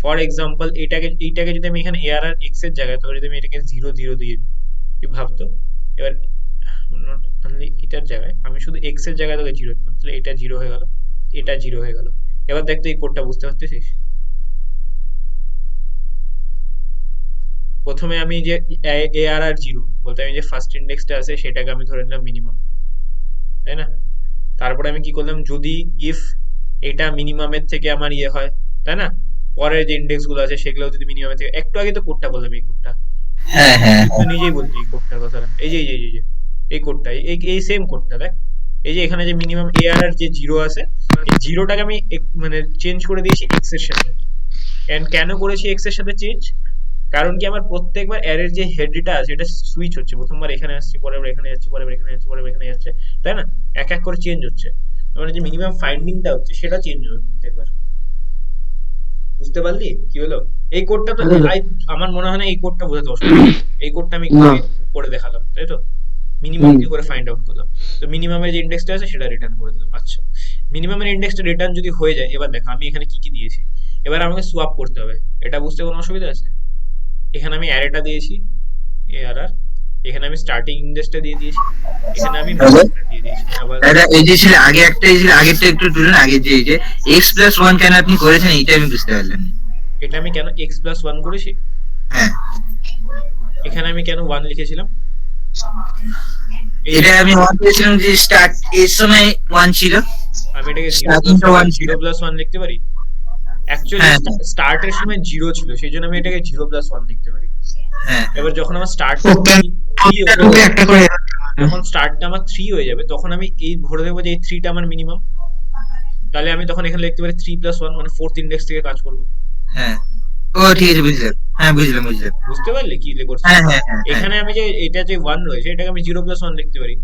ফর এক্সাম্পল এইটাকে যদি আমি এখানে ARR এক্স এর জায়গায়, তাহলে যদি আমি এটাকে 0 0 দিয়ে দিই, কি ভাবতো? এবার নট অনলি এটার জায়গায় আমি শুধু এক্স এর জায়গায় তোকে 0 দিলাম, তাহলে এটা 0 হয়ে গেল, এটা 0 হয়ে গেল। এবার দেখ তো এই কোডটা বুঝতে পারতেছিস? প্রথমে আমি যে ARR 0 বলতে আমি যে ফার্স্ট ইন্ডেক্সটা আছে সেটাকে আমি ধরে নিলাম মিনিমাম, তাই না? তারপরে আমি কি করলাম, যদি ইফ এটা মিনিমামের থেকে আমার ইয়ে হয়, তাই না, পরের যে ইন্ডেক্স গুলো আছে সেগুলো যদি মিনিমামের থেকে, একটু আগে তো কোডটা বললাম, এই কোডটা হ্যাঁ হ্যাঁ তো নিজেই বলছি এই কোডটার কথাটা, এই যে এই কোডটা, এই সেম কোডটা দেখ, এই যে এখানে যে মিনিমাম ARR যে 0 আছে, এই জিরোটাকে আমি মানে চেঞ্জ করে দিয়েছি এক্স এর সাথে। এন্ড কেন করেছি এক্স এর সাথে চেঞ্জ, কারণ কি আমার প্রত্যেকবার অ্যারের যে হেডটা আছে এটা সুইচ হচ্ছে, প্রথমবার এখানে আসছে, পরের বার এখানে যাচ্ছে, পরের বার এখানে যাচ্ছে, পরের বার এখানে যাচ্ছে, তাই না? এক এক করে চেঞ্জ হচ্ছে, মানে যে মিনিমাম ফাইন্ডিংটা হচ্ছে সেটা চেঞ্জ হবে প্রত্যেকবার। বুঝতে পারলি কি হলো? এই কোডটা তো আমার মনে হয় না এই কোডটা বোঝাতে অসুবিধা হবে। এই কোডটা আমি না। করে দেখালাম, তাই তো? মিনিমাম কি করে ফাইন্ড আউট করলাম, তো মিনিমামের যে ইন্ডেক্সটা আছে সেটা রিটার্ন করে দিলাম। আচ্ছা, মিনিমামের ইন্ডেক্সটা রিটার্ন যদি হয়ে যায়, এবার দেখো আমি এখানে কি কি দিয়েছি, এবার আমাকে সোয়াপ করতে হবে। এটা বুঝতে কোনো অসুবিধা আছে? এখানে আমি অ্যারেটা দিয়েছি ARR, এখানে আমি স্টার্টিং ইন্ডেক্সটা দিয়ে দিয়েছি, এখানে আমি মিনিমামটা দিয়ে দিয়েছি। আবার দাদা এই যে ছিল আগে একটা, এই ছিল আগেরটা একটু তুলুন, আগে যে এই যে x+1 কেন আপনি করেছেন এটা আমি বুঝতে পারলাম না। এটা আমি কেন x+1 করেছি, হ্যাঁ, এখানে আমি কেন 1 লিখেছিলাম, এটা আমি মনে করেছিলাম যে স্টার্ট এর সময় 1 ছিল, আমি এটাকে Starting টা 1 ছিল। 0+1 লিখতে পারি। অ্যাকচুয়ালি হ্যাঁ স্টার্টের সময় 0 ছিল, সেই জন্য আমি এটাকে 0+1 লিখতে পারি। হ্যাঁ এবার যখন আমার স্টার্ট ওকে, একটা করে যখন স্টার্টটা আমার 3 হয়ে যাবে, তখন আমি এই ধরে দেবো যে এই 3টা আমার মিনিমাম, তাহলে আমি তখন এখানে লিখতে পারি 3+1, মানে ফোর্থ ইন্ডেক্স থেকে কাজ করবো। হ্যাঁ, ও ঠিক আছে, বুঝলাম, হ্যাঁ বুঝলাম বুঝলাম, বুঝতে পারলি কি করছি? হ্যাঁ হ্যাঁ হ্যাঁ হ্যাঁ। এখানে আমি যে এটা যে 1 রয়েছে এটাকে আমি 0+1 লিখতে পারি,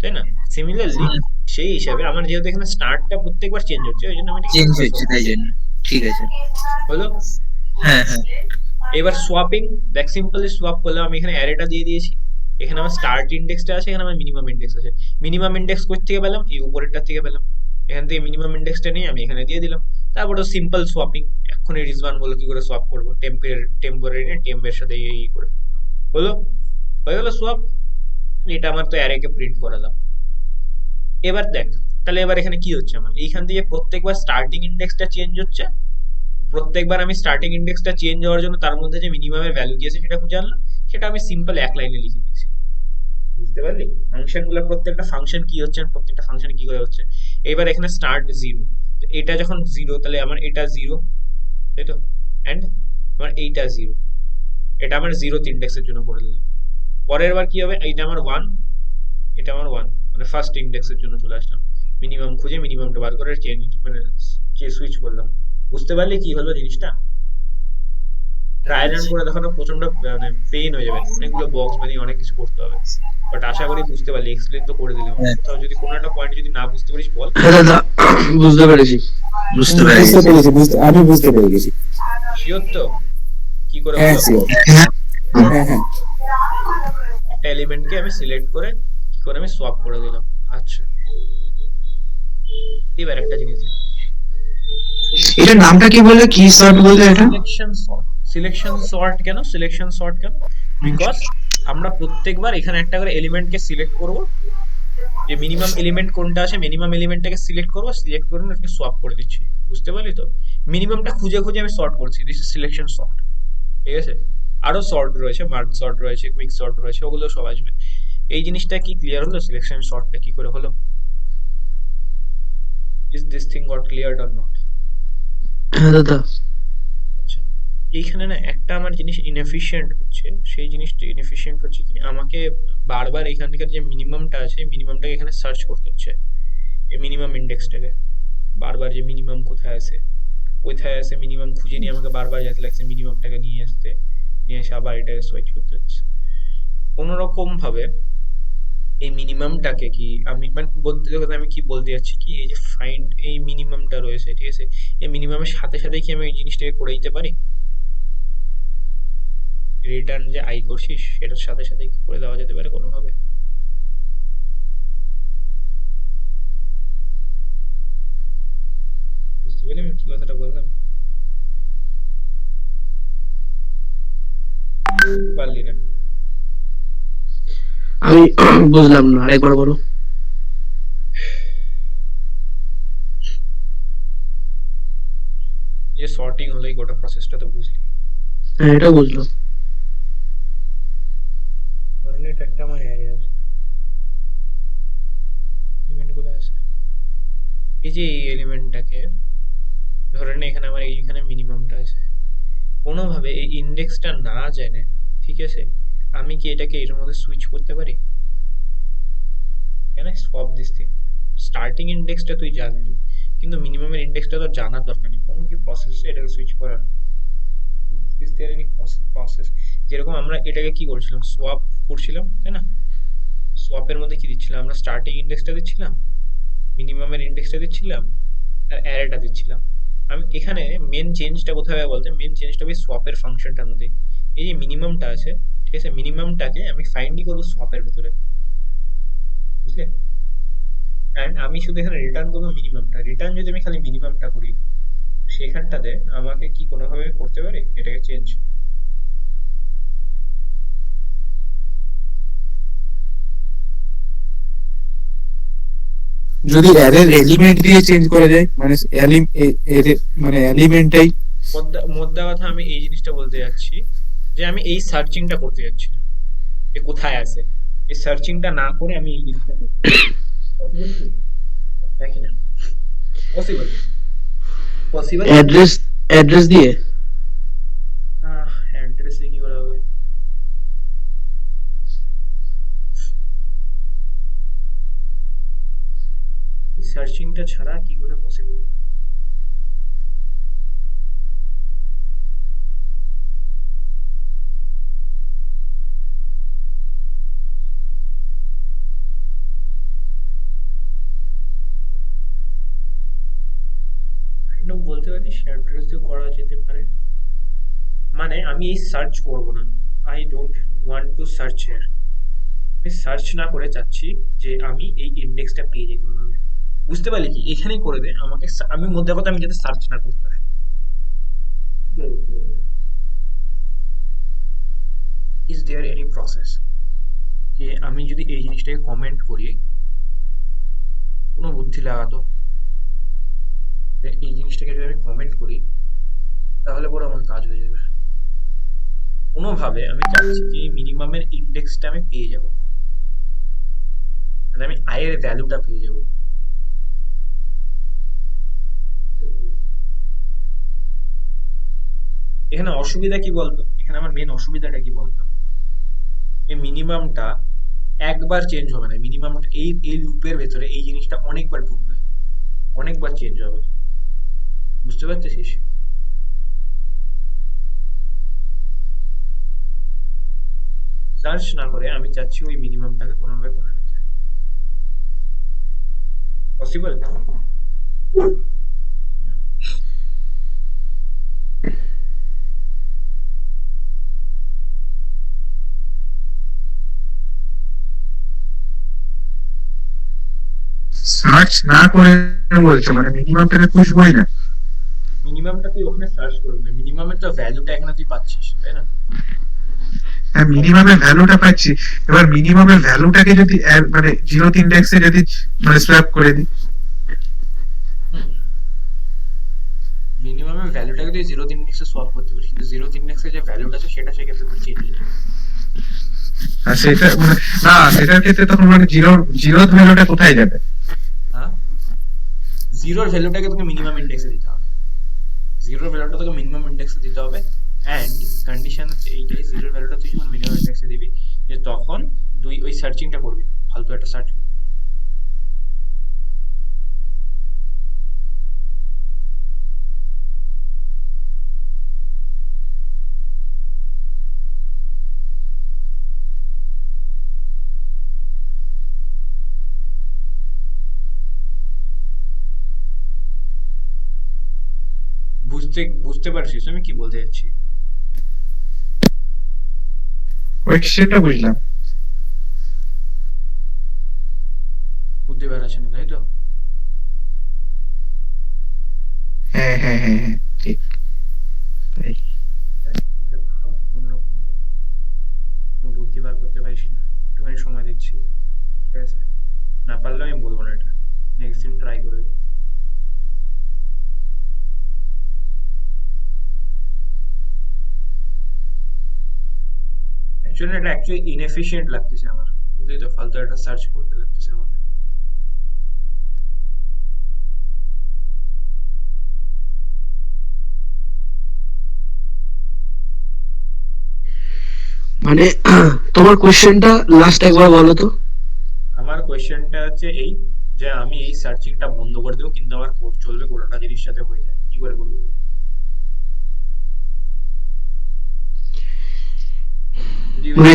তাই না? সিমিলারলি সেই হিসাবে আমার যেহেতু এখানে স্টার্টটা প্রত্যেকবার চেঞ্জ হচ্ছে, ওই জন্য আমি এটাকে চেঞ্জ 0+1 হচ্ছে তাই জন্য, ঠিক আছে, হলো। হ্যাঁ হ্যাঁ এবার সোয়াপিং দেখ, সিম্পলি সোয়াপ করলাম, আমি এখানে অ্যারেটা দিয়ে দিয়েছি, এখানে আমার স্টার্ট ইন্ডেক্সটা আছে, এখানে আমার মিনিমাম ইন্ডেক্স আছে। মিনিমাম ইন্ডেক্স কোথা থেকে পেলাম, এই উপরেরটা থেকে পেলাম, এখান থেকে মিনিমাম ইন্ডেক্সটা নিয়ে আমি এখানে দিয়ে দিলাম। তারপর তো সিম্পল সোয়াপিং, এক্ষুনি রিজওয়ান বলো কি করে সোয়াপ করবো, টেম্পোরারি নিয়ে টেম্পের সাথে এই করে হলো, হয়ে গেল সোয়াপ। এটা আমার তো অ্যারেকে প্রিন্ট করালাম। এবার দেখ তাহলে এবার এখানে কি হচ্ছে আমার এইখান থেকে প্রত্যেকবার স্টার্টিং ইন্ডেক্সটা চেঞ্জ হচ্ছে, প্রত্যেকবার আমি স্টার্টিং ইন্ডেক্সটা চেঞ্জ হওয়ার জন্য তার মধ্যে যে মিনিমামের ভ্যালু কি আছে সেটা খুঁজে আনলাম, সেটা আমি সিম্পল এক লাইনে লিখে দিয়েছি। বুঝতে পারলি ফাংশন গুলো, প্রত্যেকটা ফাংশন কি হচ্ছে আর প্রত্যেকটা ফাংশন কি করে হচ্ছে। এবার এখানে স্টার্ট জিরো, এটা যখন জিরো তাহলে আমার এটা জিরো, তাই তো, অ্যান্ড আমার এইটা জিরো, এটা আমার জিরোথ ইন্ডেক্সের জন্য করে দিলাম। পরের বার কি হবে, এইটা আমার ওয়ান, এটা আমার ওয়ান, মানে ফার্স্ট ইন্ডেক্সের জন্য চলে আসলাম, মিনিমাম খুঁজে মিনিমামটা বার করে চেঞ্জ মানে সুইচ করলাম। বুঝতে পারলি কি হলো জিনিসটা? ট্রায়াল রান করে দেখানো প্রচন্ড মানে পেইন হয়ে যাবে, অনেকগুলো বক্স বানিয়ে অনেক কিছু করতে হবে, বাট আশা করি বুঝতে পারলি, এক্সপ্লেন তো করে দিলাম। হ্যাঁ। কোথাও যদি কোনো একটা পয়েন্ট যদি না বুঝতে পারিস বল। হ্যাঁ দাদা, বুঝতে পেরেছি। বুঝতে পেরেছি। আমি বুঝতে পেরে গেছি। শিওর তো কি করে হ্যাঁ হলো? sure. হ্যাঁ, হ্যাঁ হ্যাঁ একটা এলিমেন্টকে আমি সিলেক্ট করে কি করে আমি সোয়াপ করে দিলাম। আচ্ছা, এবার একটা জিনিস দেখ। এটার নামটা কি বললে, কি সর্ট বললে এটা? Selection sort. সিলেকশন সর্ট কেন? সিলেকশন সর্ট কেন? বিকজ আমরা প্রত্যেকবার এখানে একটা করে এলিমেন্টকে সিলেক্ট করব, যে মিনিমাম এলিমেন্ট কোনটা আছে মিনিমাম এলিমেন্টটাকে সিলেক্ট করব, সিলেক্ট করে ওটাকে সোয়াপ করে দিচ্ছি। বুঝতে পারলি তো? মিনিমামটা খুঁজে খুঁজে আমি সর্ট করছি, দিস ইজ সিলেকশন সর্ট। ঠিক আছে, আরো সর্ট রয়েছে, মার্জ সর্ট রয়েছে, কুইক সর্ট রয়েছে, ওগুলো সব আসবে। এই জিনিসটা কি ক্লিয়ার হলো? সিলেকশন সর্টটা কি করে হলো? Is this thing got cleared or not? হ্যাঁ দাদা, আচ্ছা, এইখানে না একটা আমার জিনিস ইনএফিশিয়েন্ট হচ্ছে, সেই জিনিসটা ইনএফিশিয়েন্ট হচ্ছে কি, আমাকে বারবার এখানকার যে মিনিমামটা আছে মিনিমামটাকে এখানে সার্চ করতে হচ্ছে, এই মিনিমাম ইন্ডেক্সটাকে বারবার, যে মিনিমাম কোথায় আছে কোথায় আছে মিনিমাম খুঁজে নিয়ে আমাকে বারবার যেতে লাগছে মিনিমামটাকে নিয়ে আসতে, নিয়ে এসে আবার এটাকে সুইচ করতে হচ্ছে। কোনোরকম ভাবে এই মিনিমামটাকে কি আমি মানে বলতে কথা আমি কি বলতে যাচ্ছি কি, এই যে ফাইন্ড এই মিনিমামটা রয়েছে, ঠিক আছে, এই মিনিমামের সাথে সাথে কি আমি এই জিনিসটাকে করে দিতে পারি? রিটার্ন যে আই করছিস সেটার সাথে সাথে কি করে দেওয়া যেতে পারে কোনোভাবে? বুঝতে পারলি আমি কি কথাটা বললাম? পারলি না? আমি বুঝলাম না, আরেকবার বলো। যে সর্টিং হলো এই গোটা প্রসেসটা তো বুঝলি? হ্যাঁ, এটা বুঝলাম। ধরেন এটা একটা আমার অ্যারে আছে, এলিমেন্ট গুলো আছে, এই যে এই এলিমেন্টটাকে ধরেন এখানে আমার এইখানে মিনিমামটা আছে, কোনোভাবে এই ইন্ডেক্সটা না জেনে, ঠিক আছে, আমি কি এটাকে এর মধ্যে সুইচ করতে পারি? Can I swap this thing? Starting ইন্ডেক্সটা তুই জানলি, কিন্তু মিনিমামের ইন্ডেক্সটা তো জানার দরকার নেই, কোনো কি প্রসেস এটাকে সুইচ করার? Is there any process? যেরকম আমরা এটাকে কি করছিলাম, সোয়াপ করছিলাম, তাই না? সোয়াপের মধ্যে কি দিচ্ছিলাম আমরা? স্টার্টিং ইন্ডেক্সটা দিচ্ছিলাম, মিনিমামের ইন্ডেক্সটা দিচ্ছিলাম, আর অ্যারেটা দিচ্ছিলাম। আমি এখানে মেন চেঞ্জটা কোথায় হবে বলতে, মেন চেঞ্জটা হবে সোয়াপের ফাংশনটার মধ্যে। এই যে মিনিমামটা আছে, ঠিক আছে, মিনিমামটাকে আমি ফাইন্ডই করবো সোয়াপের ভিতরে, বুঝলে? অ্যান্ড আমি শুধু এখানে রিটার্ন করবো মিনিমামটা। রিটার্ন যদি আমি খালি মিনিমামটা করি, সেখানটাতে আমাকে কি কোনোভাবে করতে পারি এটাকে চেঞ্জ? যদি অ্যারের এলিমেন্ট দিয়ে চেঞ্জ করে দেয়, মানে মানে এলিমেন্টটাই। মোদ্দা কথা আমি এই জিনিসটা বলতে যাচ্ছি, যে আমি এই সার্চিংটা করতে যাচ্ছি না, এ কোথায় আছে, এই সার্চিংটা না করে আমি এই জিনিসটা করতে যাচ্ছি। নাকি না? পসিবল? পসিবল? অ্যাড্রেস দিয়ে। অ্যাড্রেস দিয়ে কি করে হবে? এই সার্চিংটা ছাড়া কি করে পসিবল? কাইন্ড অফ বলতে পারিস অ্যাড্রেস দিয়ে করা যেতে পারে, মানে আমি এই সার্চ করব না, I don't want to search here. আমি সার্চ না করে চাচ্ছি যে আমি এই ইন্ডেক্সটা পেয়ে যাই কোনোভাবে। বুঝতে পারলি কি, এখানেই করে দে আমাকে, আমি মধ্যে কথা আমি যাতে সার্চ না করতে হয়। ইজ দেয়ার এনি প্রসেস যে আমি যদি এই জিনিসটাকে কমেন্ট করি, কোনো বুদ্ধি লাগাতো যে এই জিনিসটাকে যদি আমি কমেন্ট করি তাহলে পরে আমার কাজ হয়ে যাবে। কোনোভাবে আমি চাচ্ছি যে মিনিমামের ইন্ডেক্সটা আমি পেয়ে যাব, মানে আমি আয়ের ভ্যালুটা পেয়ে যাব। এখানে অসুবিধা কি বলতো, এখানে আমার মেন অসুবিধাটা কি বলতো, এই মিনিমামটা একবার চেঞ্জ হবে না, মিনিমামটা এই এই লুপের ভেতরে এই জিনিসটা অনেকবার ঢুকবে, অনেকবার চেঞ্জ হবে, বুঝতে পারছিস? সার্চ না করে আমি চাচ্ছি ওই মিনিমামটাকে কোনোভাবে করে নিতে। পসিবল? সার্চ না করে বলছো, মানে মিনিমামটাকে খুঁজবোই না? মিনিমামটা তুই ওখানে সার্চ করবি না, মিনিমামের তো ভ্যালুটা এখানে তুই পাচ্ছিস, তাই না? হ্যাঁ, মিনিমামের ভ্যালুটা পাচ্ছি। এবার মিনিমামের ভ্যালুটাকে যদি মানে জিরোথ ইন্ডেক্সে যদি মানে সোয়াপ করে দিই, মিনিমামের ভ্যালুটাকে তুই জিরো ইন্ডেক্সে সলভ করতে পারিস, কিন্তু জিরো ইন্ডেক্সে যে ভ্যালুটা আছে সেটা সেক্ষেত্রে তোর চেঞ্জ হয়ে যাবে। আর সেটা মানে না, সেটার ক্ষেত্রে তখন মানে জিরোথ ভ্যালুটা কোথায় যাবে? হ্যাঁ, জিরোর ভ্যালুটাকে তোকে মিনিমাম ইন্ডেক্সে দিতে হবে, জিরোর ভ্যালুটা তোকে মিনিমাম ইন্ডেক্সে দিতে হবে। অ্যান্ড কন্ডিশন হচ্ছে এইটাই, জিরোর ভ্যালুটা তুই যখন মিনিমাম ইন্ডেক্সে দিবি, যে তখন তুই ওই সার্চিংটা করবি, ফালতু একটা সার্চ করবি। বুঝতে পারছিস আমি কি বলতে চাচ্ছি? কোয়েশ্চেনটা বুঝলাম। বুঝতে পারছে না, তাই তো? হ্যাঁ হ্যাঁ হ্যাঁ হ্যাঁ, ঠিক তাই। কোনো বুদ্ধি বার করতে পারিস না, একটুখানি সময় দিচ্ছি, ঠিক আছে? না পারলে আমি বলবো না, এটা নেক্সট দিন ট্রাই করবি। অ্যাকচুয়ালি ইনএফিশিয়েন্ট লাগতেছে আমার, বুঝলি তো, ফালতু একটা সার্চ করতে লাগতেছে আমাকে। মানে তোমার কোশ্চেনটা লাস্ট একবার বলো তো। আমার কোয়েশ্চেনটা হচ্ছে এই, যে আমি এই সার্চিংটা বন্ধ করে দেবো কিন্তু আমার কোড চলবে, গোটাটা জিনিস সাথে হয়ে যায়, কি করে করবো? যদি ওই মানে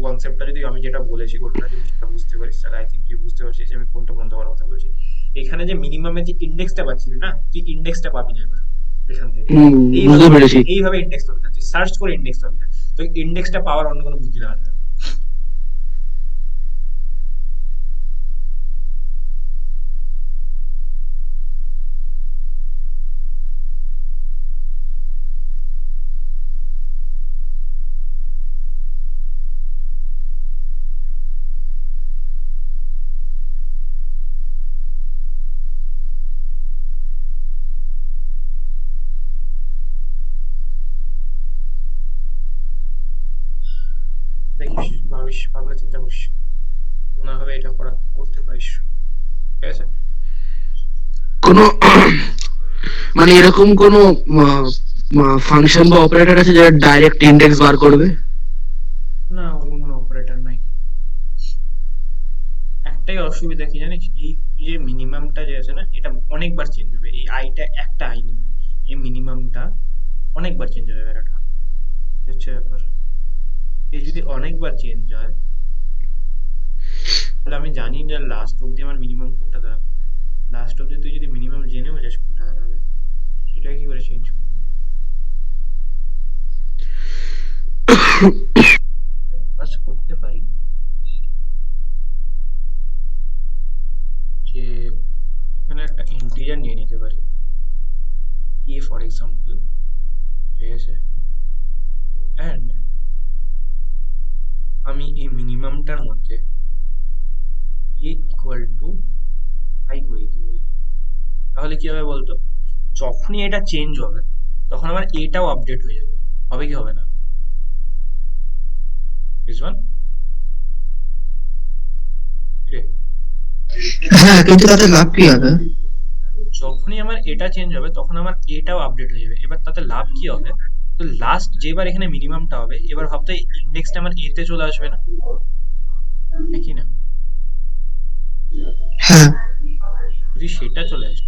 কনসেপ্টটা যদি আমি যেটা বলেছি গোটাটা জিনিসটা বুঝতে পারিস, তাহলে আই থিঙ্ক তুই বুঝতে পারছিস যে আমি কোনটা বন্ধ করার কথা বলছি। এখানে যে মিনিমামের যে ইন্ডেক্সটা পাচ্ছিলি না, তুই ইন্ডেক্সটা পাবি না এবার এখান থেকে। বুঝতে পেরেছি। এইভাবে ইন্ডেক্স পাবি না, তুই সার্চ করে ইন্ডেক্স পাবি না, তো ইন্ডেক্সটা পাওয়ার অন্য কোনো বুদ্ধি লাগাতে হবে। দেখিস, ভাবিস, ভাবনা চিন্তা করিস, কোনোভাবে এটা করতে পারিস, ঠিক আছে? কোনো মানে এরকম কোনো ফাংশন বা অপারেটর আছে যারা ডাইরেক্ট ইন্ডেক্স বার করবে? না, ওরকম কোনো অপারেটর নাই। একটাই অসুবিধা কি জানিস, এই যে মিনিমামটা যে আছে না, এটা অনেকবার চেঞ্জ হবে, এই আইটা একটা আই নেই, এই মিনিমামটা অনেকবার চেঞ্জ হবে, বেড়াটা হচ্ছে ব্যাপার। এই যদি অনেকবার চেঞ্জ হয় তাহলে আমি জানি যে লাস্ট অব্দি আমার মিনিমাম কোনটা দাঁড়াবে, লাস্ট অব্দি তুই যদি মিনিমাম জেনেও যাস কোনটা দাঁড়াবে, সেটা কি করে চেঞ্জ করবি? কাজ করতে পারি যে এখানে একটা ইন্টিজার নিয়ে নিতে পারি, এ ফর এক্সাম্পল, ঠিক আছে? অ্যান্ড আমি এই মিনিমামটার মধ্যে এ ইকুয়াল টু কি হবে বলতো, যখনই এটা চেঞ্জ হবে তখন আমার এটাও আপডেট হয়ে যাবে, হবে কি হবে না রিজওয়ান? রে, হ্যাঁ, কিন্তু তাতে লাভ কি হবে? যখনই আমার এটা চেঞ্জ হবে তখন আমার এটাও আপডেট হয়ে যাবে। এবার তাতে লাভ কি হবে, তো লাস্ট যেবার এখানে মিনিমামটা হবে এবার ভাবতো ইন্ডেক্সটা আমার এতে চলে আসবে না, নাকি না? হ্যাঁ, যদি সেটা চলে আসে,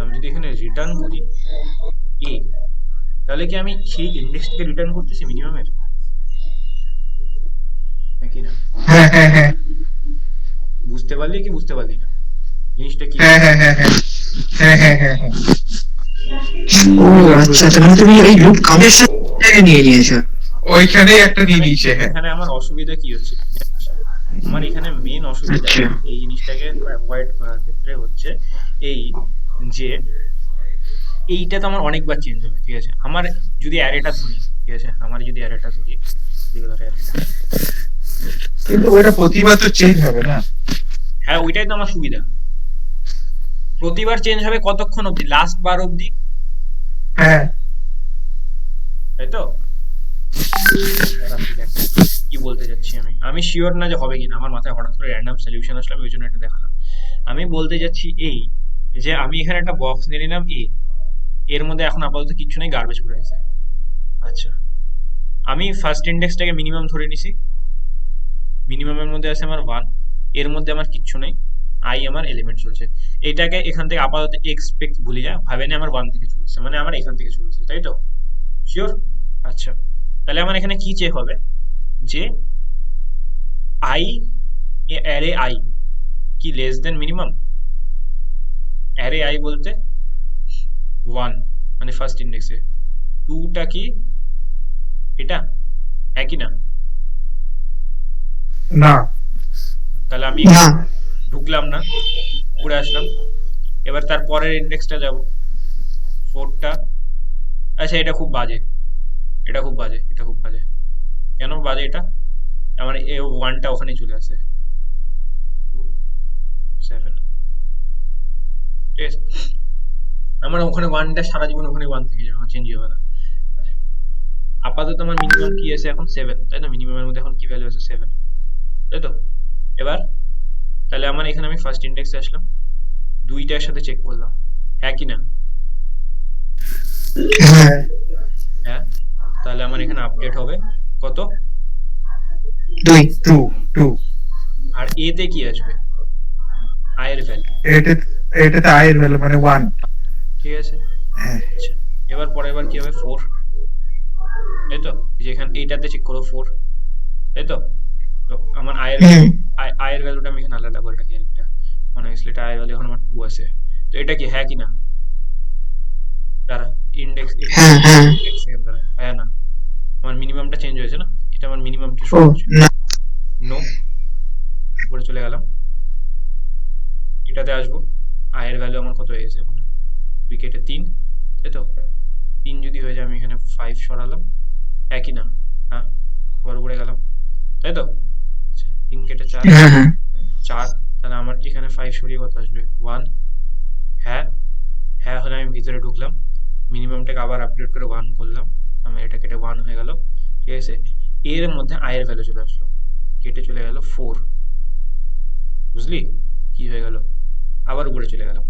আমি যদি এখানে রিটার্ন করি এ, তাহলে কি আমি সেই ইন্ডেক্সটাকে রিটার্ন করতেছি মিনিমামের, নাকি না? হ্যাঁ হ্যাঁ হ্যাঁ বুঝতে পারলি কি বুঝতে পারলি না জিনিসটা কি? হ্যাঁ হ্যাঁ হ্যাঁ হ্যাঁ হ্যাঁ হ্যাঁ হ্যাঁ হ্যাঁ ও আচ্ছা, তার মানে তুমি এই লুপ কাউন্টের নিয়ে নিয়েছো। ওইখানেই একটা নিয়ে নিয়েছে। হ্যাঁ এখানে আমার অসুবিধা কি হচ্ছে, আমার এখানে মেন অসুবিধা আচ্ছা। এই জিনিসটাকে অ্যাভয়েড করার ক্ষেত্রে হচ্ছে এই যে এইটা তো আমার অনেকবার চেঞ্জ হবে, ঠিক আছে? আমার যদি অ্যারেটা ধরি, ঠিক আছে, আমার যদি অ্যারেটা ধরি, অ্যারেটা, কিন্তু ওইটা প্রতিবার তো চেঞ্জ হবে না। হ্যাঁ ওইটাই তো আমার সুবিধা, প্রতিবার চেঞ্জ হবে কতক্ষণ অবধি, লাস্ট বার অবধি, হ্যাঁ তাই তো? কি বলতে যাচ্ছি আমি শিওর না যে হবে কিনা, আমার মাথায় হঠাৎ করে র্যান্ডম সলিউশন আসলো, আমি ওই জন্য এটা দেখালাম। আমি বলতে যাচ্ছি এই যে আমি এখানে একটা বক্স নিয়ে নিলাম এ, এর মধ্যে এখন আপাতত কিছু নেই, গার্বেজ পড়ে আছে। আচ্ছা, আমি ফার্স্ট ইন্ডেক্সটাকে মিনিমাম ধরে নিছি, মিনিমামের মধ্যে আছে আমার 1, এর মধ্যে আমার কিচ্ছু নেই, আই আমার এলিমেন্ট চলছে। এটাকে এখান থেকে আপাতত এক্সপেক্ট ভুলে যা, ভাবে না আমার 1 থেকে চলছে, মানে আমার এখান থেকে চলছে, তাই তো? শিওর? আচ্ছা, তাহলে আমার এখানে কি চেক হবে যে আই, অ্যারে আই কি less than minimum? Array I বলতে 1 মানে ফার্স্ট ইন্ডেক্সে, 2টা কি এটা একই না? না তাহলে আমি না, ঢুকলাম না, ঘুরে আসলাম, এবার তার পরের ইন্ডেক্সটা যাব 4টা। আচ্ছা, এটা খুব বাজে, এটা খুব বাজে, এটা খুব বাজে। কেন বাজে এটা? আমার এ 1টা ওখানেই চলে আসে, 7, ঠিক আছে? আমার ওখানে 1টা সারা জীবন ওখানে 1 থেকে যাবে, আমার চেঞ্জ হবে না। আপাতত আমার মিনিমাম কি আছে এখন 7, তাই না? মিনিমামের মধ্যে এখন কি ভ্যালু আছে 7, তাই তো? এবার তাহলে আমার এখানে আমি ফার্স্ট ইন্ডেক্সে আসলাম, দুইটার সাথে চেক করলাম, হ্যাঁ কি না? হ্যাঁ, হ্যাঁ, তাহলে আমার এখানে আপডেট হবে কত? 2। 2 আর এতে কি আসবে? আয়ের ভ্যালু, এটাতে আয়ের ভ্যালু মানে 1। ঠিক আছে? হ্যাঁ আচ্ছা, এবার কি হবে 4, তাই তো? এই যে এখানে এইটাতে চেক করো 4, তাই তো? তো আমার আয়ের ভ্যালুটা আমি এখানে আলাদা করে রাখি একটা, মনে হয়েছিল এটা আয়ের ভ্যালু এখন আমার 2 আছে, তো এটা কি হ্যাঁ কি না? দাঁড়া, ইন্ডেক্স হ্যাঁ, হ্যাঁ। সেকেন্ড, দাঁড়া, হ্যাঁ না, আমার মিনিমামটা চেঞ্জ হয়েছে না, এটা আমার মিনিমাম কি ও শো করছে? না, নো, উপরে চলে গেলাম, এটাতে আসবো, আয়ের ভ্যালু আমার কত হয়ে গেছে এখন, উইকেটে 3, তাই তো? 3 যদি হয়ে যায় আমি এখানে 5 সরালাম, একই না? হ্যাঁ, আবার উপরে গেলাম, তাই তো? আচ্ছা, 3 কেটে 4, হ্যাঁ, হ্যাঁ। 4, তাহলে আমার এখানে 5 সরিয়ে কত আসবে? 1, হ্যাঁ, হ্যাঁ হলে আমি ভিতরে ঢুকলাম, মিনিমামটাকে আবার আপডেট করে 1 করলাম, আমার এটা কেটে 1 হয়ে গেল, ঠিক আছে? এর মধ্যে আয়ের ভ্যালু চলে আসলো, কেটে চলে গেল 4, বুঝলি কি হয়ে গেল? আবার উপরে চলে গেলাম,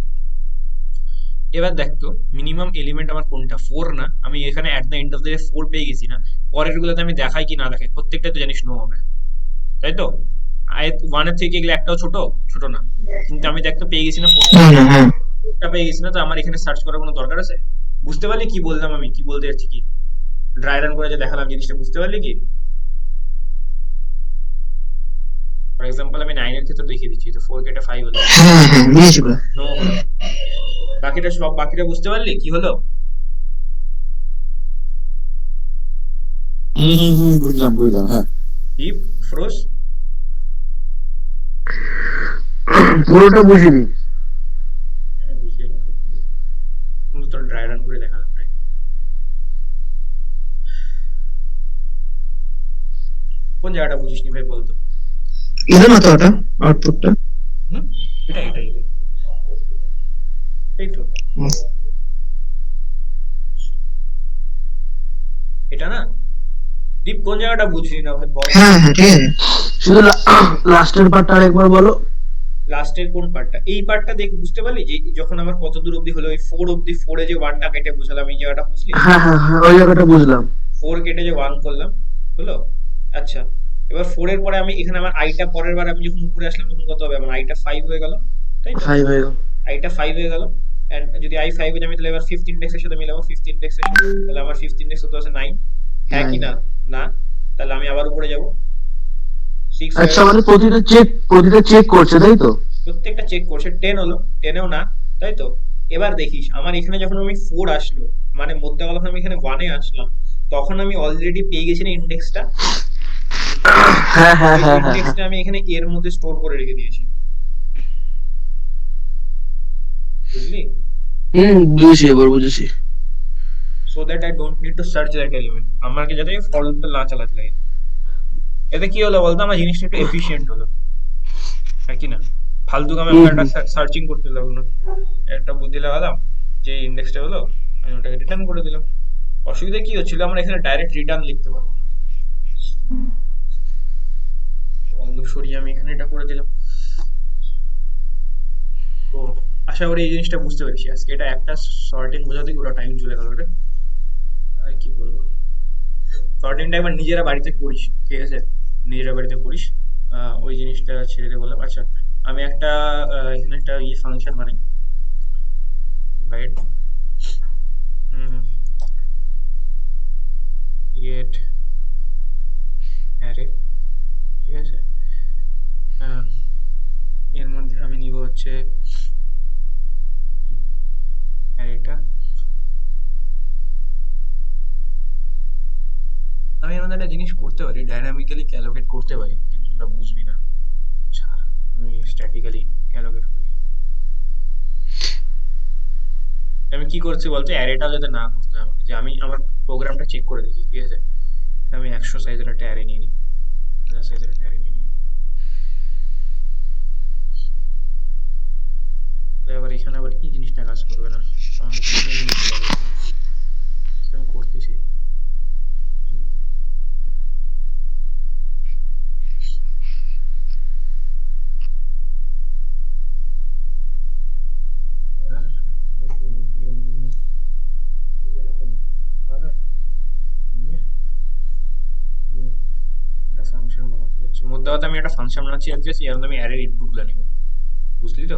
এবার দেখতো মিনিমাম এলিমেন্ট আমার কোনটা, 4 না? আমি এখানে at the end of the day 4 পেয়ে গেছি না? পরের গুলোতে আমি দেখাই কি না দেখাই, প্রত্যেকটা তো জানিস নো হবে, তাই তো? আয় 1 এর থেকে গেলে একটাও ছোট ছোট না, কিন্তু আমি দেখতো পেয়ে গেছি না 4টা, না, না, হ্যাঁ। পেয়ে গেছি না, তো আমার এখানে সার্চ করার কোনো দরকার আছে? বুঝতে পারলি কি বললাম, আমি কি বলতে যাচ্ছি, কি ড্রাই রান করে যে দেখালাম জিনিসটা, বুঝতে পারলি কি? ফর এক্সাম্পল আমি 9 এর ক্ষেত্রে দেখিয়ে দিচ্ছি, তো 4 কেটে 5 হলো, হ্যাঁ, হ্যাঁ, বুঝেছি পুরো। নো হলো, বাকিটা বুঝতে পারলি কি হলো? বুঝলাম হ্যাঁ। দীপ, ফ্রোজ, পুরোটা বুঝিনি। বুঝলি না? কিন্তু তোর ড্রাই রান করে দেখালাম রে। কোন জায়গাটা বুঝিসনি ভাই বলতো? এলো না তো ওটা আউটপুটটা। হুম, এটাই তাই তো? হুম। এটা না, দীপ কোন জায়গাটা বুঝলি না ভাই বল। হ্যাঁ হ্যাঁ ঠিক আছে। শুধু লাস্টের পার্টটা আরেকবার বলো। লাস্টের কোন পার্টটা? এই পার্টটা দেখ, বুঝতে পারলি যে যখন আমার কত দূর অব্দি হলো, ওই 4 অব্দি, 4 যে 1টা কেটে বুঝালাম, এই জায়গাটা বুঝলি? হ্যাঁ হ্যাঁ হ্যাঁ, ওই জায়গাটা বুঝলাম। 4 কেটে যে 1 করলাম, হলো? আচ্ছা, এবার 4 এর পরে আমি এখানে আমার আইটা, পরের বার আমি যখন উপরে আসলাম তখন কত হবে? আমার আইটা 5 হয়ে গেল, তাই তো? 5 হয়ে গেল। আইটা 5 হয়ে গেল। এন্ড যদি আই 5 এ যাই তাহলে এবার 5th ইন্ডেক্সের সাথে মিলাবো, 5th ইন্ডেক্সের সাথে, তাহলে আমার 5th ইন্ডেক্স কত আছে? 9। হ্যাঁ কি 9। না? না। তাহলে আমি আবার উপরে যাব, 6 হয়ে আচ্ছা, গেল। মানে প্রতিটা চেক করছে তাই তো? প্রত্যেকটা চেক করছে। 10 হলো, 10এও না, তাই তো? এবার দেখিস আমার এখানে যখন আমি 4 আসলো, মানে মধ্যে কথা আমি এখানে 1 এ আসলাম, তখন আমি অলরেডি পেয়ে গেছি না ইন্ডেক্সটা? হ্যাঁ হ্যাঁ ওই হ্যাঁ হ্যাঁ হ্যাঁ। ইন্ডেক্সটা আমি এখানে এর মধ্যে স্টোর করে রেখে দিয়েছি, বুঝলি? বুঝেছি, এবার বুঝেছি। So that I don't need to search that element, আমাকে যাতে ফর লুপ না চালাতে লাগে। এতে কি হলো বলতো, আমার জিনিসটা একটু এফিশিয়েন্ট হলো, হ্যাঁ কি না? ফালতু আমি হুম আমাকে একটা হুম। সার্চিং করতে লাগলো না, একটা বুদ্ধি লাগালাম, যে ইন্ডেক্সটা হলো, আমি ওটাকে রিটার্ন করে দিলাম। অসুবিধা কি হচ্ছিল, আমরা এখানে ডাইরেক্ট রিটার্ন লিখতে পারবো না, বন্ধু সরিয়ে আমি এখানে এটা করে দিলাম। তো আশা করি এই জিনিসটা বুঝতে পেরেছি আজকে। এটা একটা সর্টিং বোঝাতে পুরো টাইম চলে গেল রে। আর কি বলবো, সর্টিংটা একবার নিজেরা বাড়িতে করিস, ঠিক আছে? নিজেরা বাড়িতে করিস, ওই জিনিসটা ছেড়ে দিয়ে বললাম। আচ্ছা, আমি একটা এখানে একটা ফাংশন বানাই, রাইট? গেট অ্যারে, ঠিক আছে? আহ, এর মধ্যে আমি নিব হচ্ছে অ্যারেটা। আমি এর মধ্যে একটা জিনিস করতে পারি, ডাইনামিক্যালি ক্যালোকেট করতে পারি, কিন্তু তোরা বুঝবি না। ছাড়, আমি স্ট্যাটিক্যালি ক্যালোকেট করি। আমি কি করছি বলতো, অ্যারেটাও যাতে না করতে হয় আমাকে, যে আমি আমার প্রোগ্রামটা চেক করে দেখি, ঠিক আছে? আমি 100 সাইজের একটা অ্যারে নিয়ে নিই, 1000 সাইজের একটা অ্যারে নিয়ে নিই। তাহলে আবার এখানে আবার এই জিনিসটা কাজ করবে না, আমার এখানে এই জিনিসটা লাগবে। আমি করতেছি। একটা ফাংশন বানাতে হচ্ছে, মধ্যে কথা আমি একটা ফাংশন বানাচ্ছি আজকে, এর মধ্যে আমি অ্যারের ইনপুট গুলো নিব, বুঝলি তো?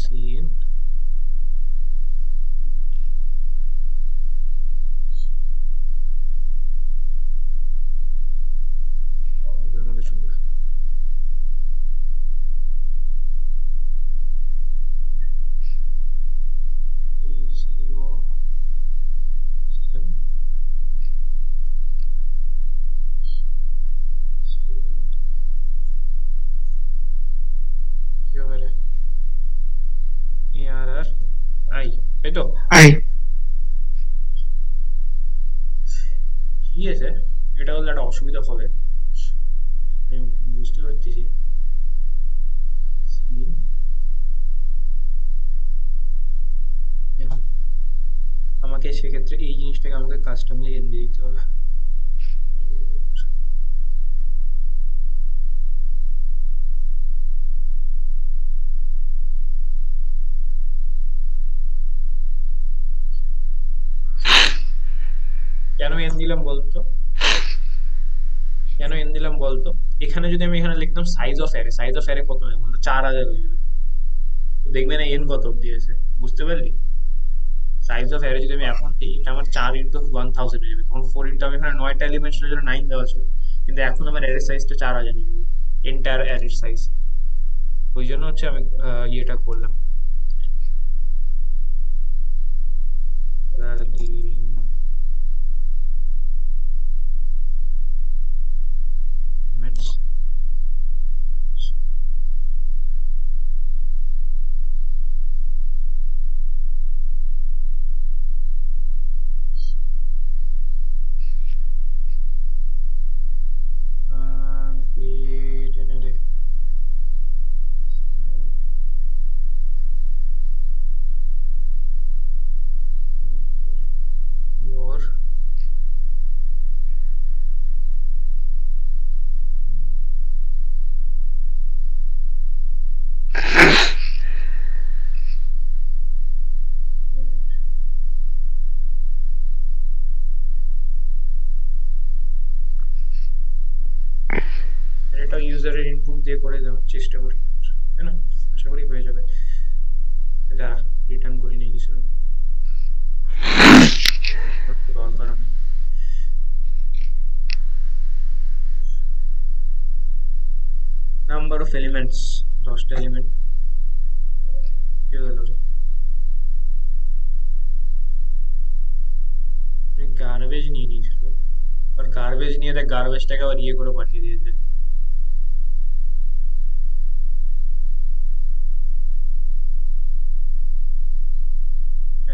সিন এর মধ্যে চলবে। জিরো কি হবে রে, এআর আর আই, তাই তো? আই। ঠিক আছে, এটা হলে একটা অসুবিধা হবে, আমি বুঝতে পারতেছি। Scene, আমাকে সেক্ষেত্রে এই জিনিসটাকে আমাকে কাস্টমলি এনে দিতে হবে। কেন এন দিলাম বলতো, কেন এন দিলাম বলতো? এখানে যদি আমি এখানে লিখতাম size of array, size of array কত হবে বলতো? 4000 হয়ে যাবে। তো দেখবে না এন কত অব্দি আছে, বুঝতে পারলি? সাইজ অফ অ্যারে যদি আমি এখন দিই, এটা আমার 4 ইন্টু 1000 হয়ে যাবে, তখন 4 ইন্টু, আমি এখানে 9টা এলিমেন্ট ছিল জন্য 9 দেওয়া ছিল, কিন্তু এখন আমার অ্যারে সাইজটা 4000 হয়ে যাবে, এন্টায়ার অ্যারের সাইজ। ওই জন্য হচ্ছে আমি ইয়েটা করলাম। elements, create an array, সেটা ইউজারের ইনপুট দিয়ে করে দেওয়ার চেষ্টা করি, তাই না? আশা করি হয়ে যাবে। এটা রিটার্ন করি নেই কিছু দরকার নেই। নাম্বার অফ এলিমেন্টস 10টা এলিমেন্ট কি হলো রে? গার্বেজ নিয়ে নিয়েছিল, আর গার্বেজ নিয়ে দেখ গার্বেজটাকে আবার ইয়ে করে পাঠিয়ে দিয়েছে।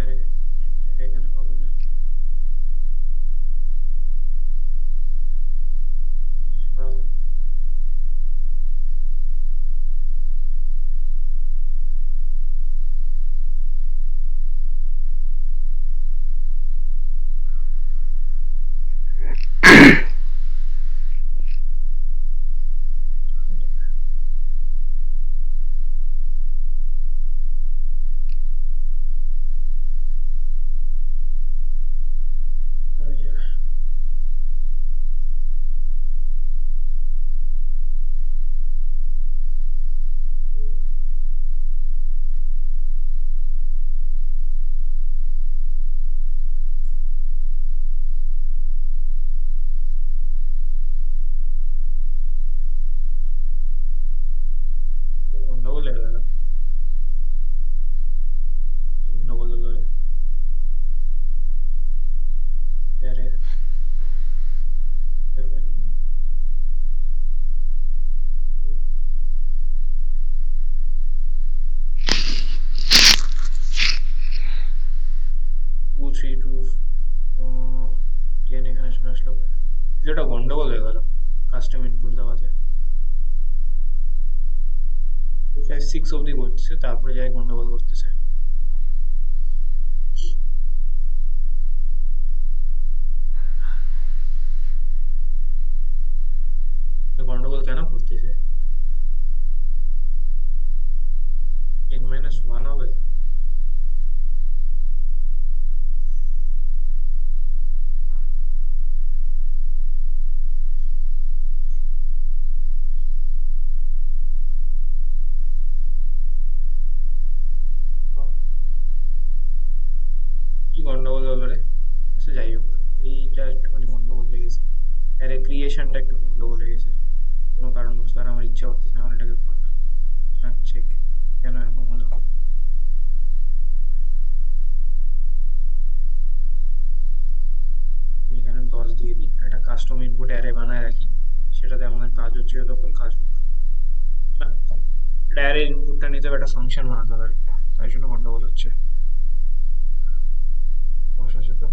আরে, এটা এখানে হবে না। হয়ে যাবে। গন্ডগোল হয়ে গেল, গন্ডগোল হলো রে। আরে, টু থ্রি টু টেন এখানে চলে আসলো। এটা গন্ডগোল হয়ে গেল কাস্টম ইনপুট দেওয়াতে। 6 অবধি করছে, তারপরে যাই গন্ডগোল করতেছে। গন্ডগোল কেন করতেছে? n-1 হবে। কি গন্ডগোল হলো রে? আচ্ছা যাই হোক, এইটা একটুখানি গন্ডগোল হয়ে গেছে। আরে ক্রিয়েশনটা একটু গন্ডগোল হয়ে গেছে কোনো কারণবশত, আর আমার ইচ্ছা হচ্ছে না এটাকে করার। চেক কেন এরকম হলো। আমি এখানে 10 দিয়ে দিই, একটা কাস্টম ইনপুট অ্যারে বানায় রাখি, সেটাতে আমাদের কাজ হচ্ছে যতক্ষণ কাজ হোক না। এটা অ্যারে ইনপুটটা নিতে হবে, একটা ফাংশন বানাতে হবে, তাই জন্য গন্ডগোল হচ্ছে। দশ আছে তো,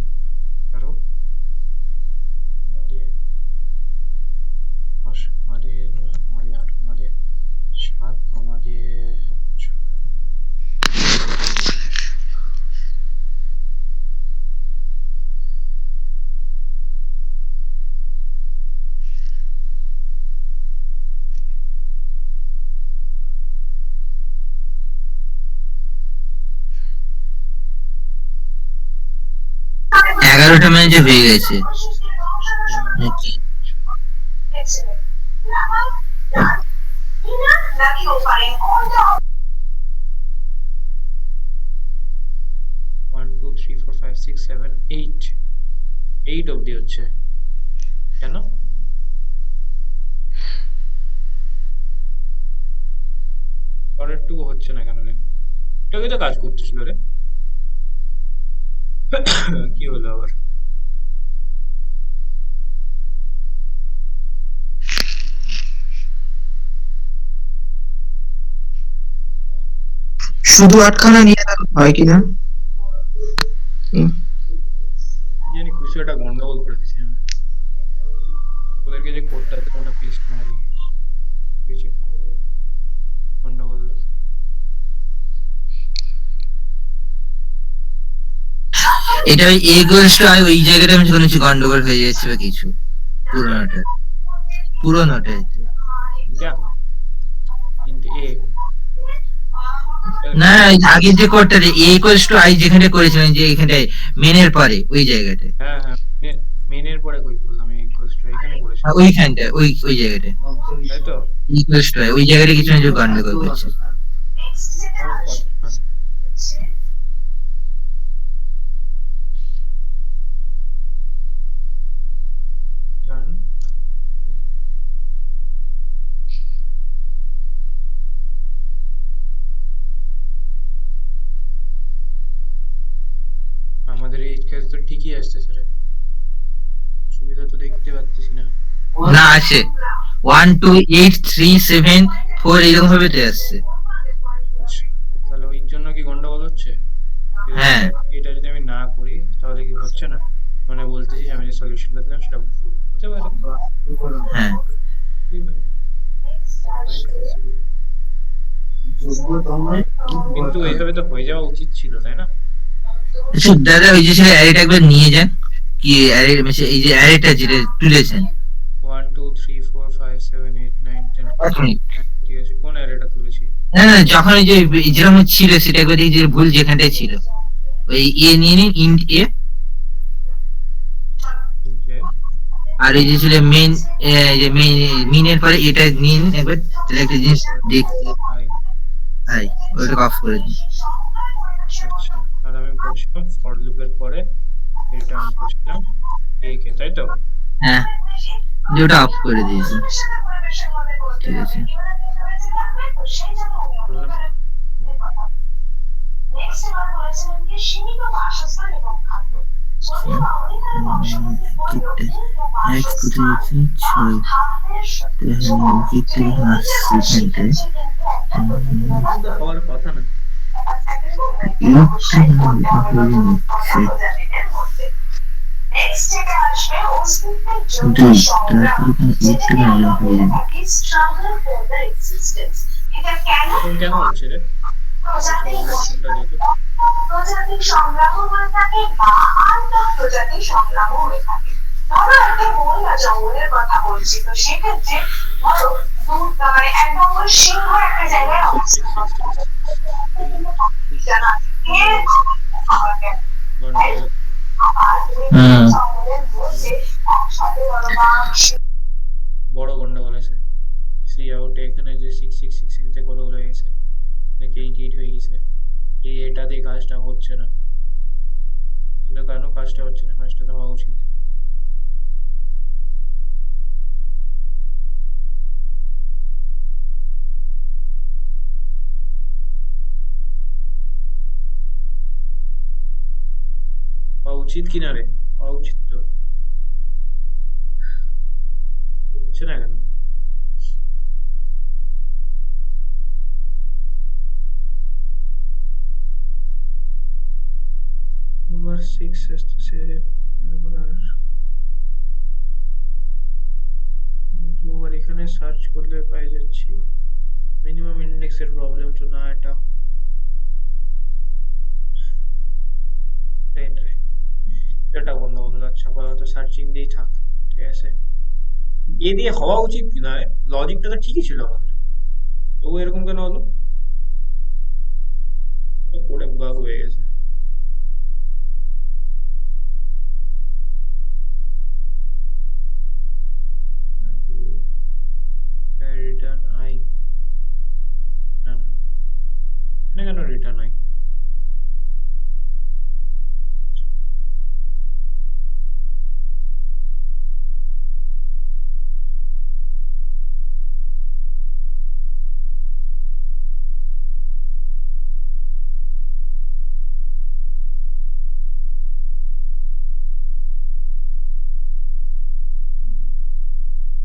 11 দিয়ে 10 দিয়ে 9 দিয়ে 8 দিয়ে 7 দিয়ে 6। 11টা ম্যাচ হয়ে গেছে। 1 2 3 4 5 6 7 8 অবধি হচ্ছে কেন? পরেরটুকু হচ্ছে না কেন রে? এটাকে তো কাজ করতেছিল রে। কি হলো আবার? শুধু 8খানা নিয়ে গেলে হয় কিনা? জানি কিছু একটা গন্ডগোল করে দিয়েছি আমি। ওদেরকে যে কোডটা আছে ওটা পেস্ট করে দিই, কিছু গন্ডগোল। এটা ওই এ গোলস টু ওই জায়গাটা আমি শুনেছি গন্ডগোল হয়ে যাচ্ছে বা কিছু পুরোনোটা যা কিন্তু না, আগের যে কোডটা এ ইকুয়ালস টু আই যেখানে করেছিলেন, যে এখানে মেনের পরে ওই জায়গাটায়। হ্যাঁ মেনের পরে কই করলাম, এই কোর্সটা এখানে করেছি। ওইখানটা ওই জায়গাটায় তাই তো? রিকোয়েস্ট হয় ওই জায়গাটা কিছু না কিছু গন্ডগোল করছে। আমার কথা না। Done. আমাদের এই কেস তো ঠিকই আসতেছে রে, সুবিধা তো দেখতে পাচ্ছিস না। না আছে 1 2 8 3 7 4 এরকম ভাবে তো আসছে। আচ্ছা, তাহলে ওই জন্য কি গন্ডগোল হচ্ছে? হ্যাঁ। এটা যদি আমি না করি তাহলে কি হচ্ছে না? মানে বলতেছি আমি যে সলিউশনটা দিলাম সেটা ভুল হতে পারে। হ্যাঁ কিন্তু এইভাবে তো হয়ে যাওয়া উচিত ছিল, তাই না? আচ্ছা দাদা ওই যে অ্যারেটা একবার নিয়ে যান, কি অ্যারে এই যে অ্যারেটা যেটা তুলেছেন 1 2 3 4 5 7 8 9 10 এক মিনিট। ঠিক আছে, কোন অ্যারেটা তুলেছি? না না যখন ওই যে যেরকম ছিল সেটা একবার দেখি যে ভুল যেখানটায় ছিল ওই এ নিয়ে নিন ইন্ট এ, ওকে, আর এই যে ছিল মেন যে মিনের পরে এটা নিয়ে নিন একবার, তাহলে একটা জিনিস দেখতে হাই। হয় ওটা অফ করে দিন। আচ্ছা, আর আমি বলছিলাম ফর লুপের পরে রিটার্ন করছিলাম এই কে, তাই তো? হ্যাঁ যে ওটা অফ করে দিয়েছি, ঠিক আছে। বললাম এক কোথায় আছে ছয় আসছে তো হওয়ার কথা না। দুই তারপরে এখন কেন হচ্ছে রে? সলিউশনটা দেখো। প্রজাতির সংগ্রাম হয়ে থাকে বা আন্তঃপ্রজাতির সংগ্রাম হয়ে থাকে। ধরো একটা বন বা জঙ্গলের কথা বলছি, তো সেক্ষেত্রে ধরো মানে এক জঙ্গল সিংহ একটা জায়গায় অবস্থিত গন্ডগোল। বড় গন্ডগোল আছে। সি আউট এখানে যে 6666 তে কতগুলো হয়ে গেছে, নাকি 88 হয়ে গেছে। এই এটা দিয়ে কাজটা হচ্ছে না, কিন্তু কেন কাজটা হচ্ছে না? কাজটা তো হওয়া উচিত। হওয়া উচিত কি না রে? হওয়া উচিত তো, হচ্ছে না কেন? নাম্বার 6 আসতেছে এবার, কিন্তু আবার এখানে সার্চ করলে পাই যাচ্ছি মিনিমাম ইন্ডেক্সের প্রবলেম তো না এটা। রাইট রে, এটা বন্ধ হলো। আচ্ছা আপাতত সার্চিং দিয়েই থাক, ঠিক আছে। এ দিয়ে হওয়া উচিত কি না রে? লজিকটা তো ঠিকই ছিল আমাদের, তবু এরকম কেন হলো? কোডে বাগ হয়ে গেছে। রিটার্ন আই, না না, এখানে কেন রিটার্ন আই?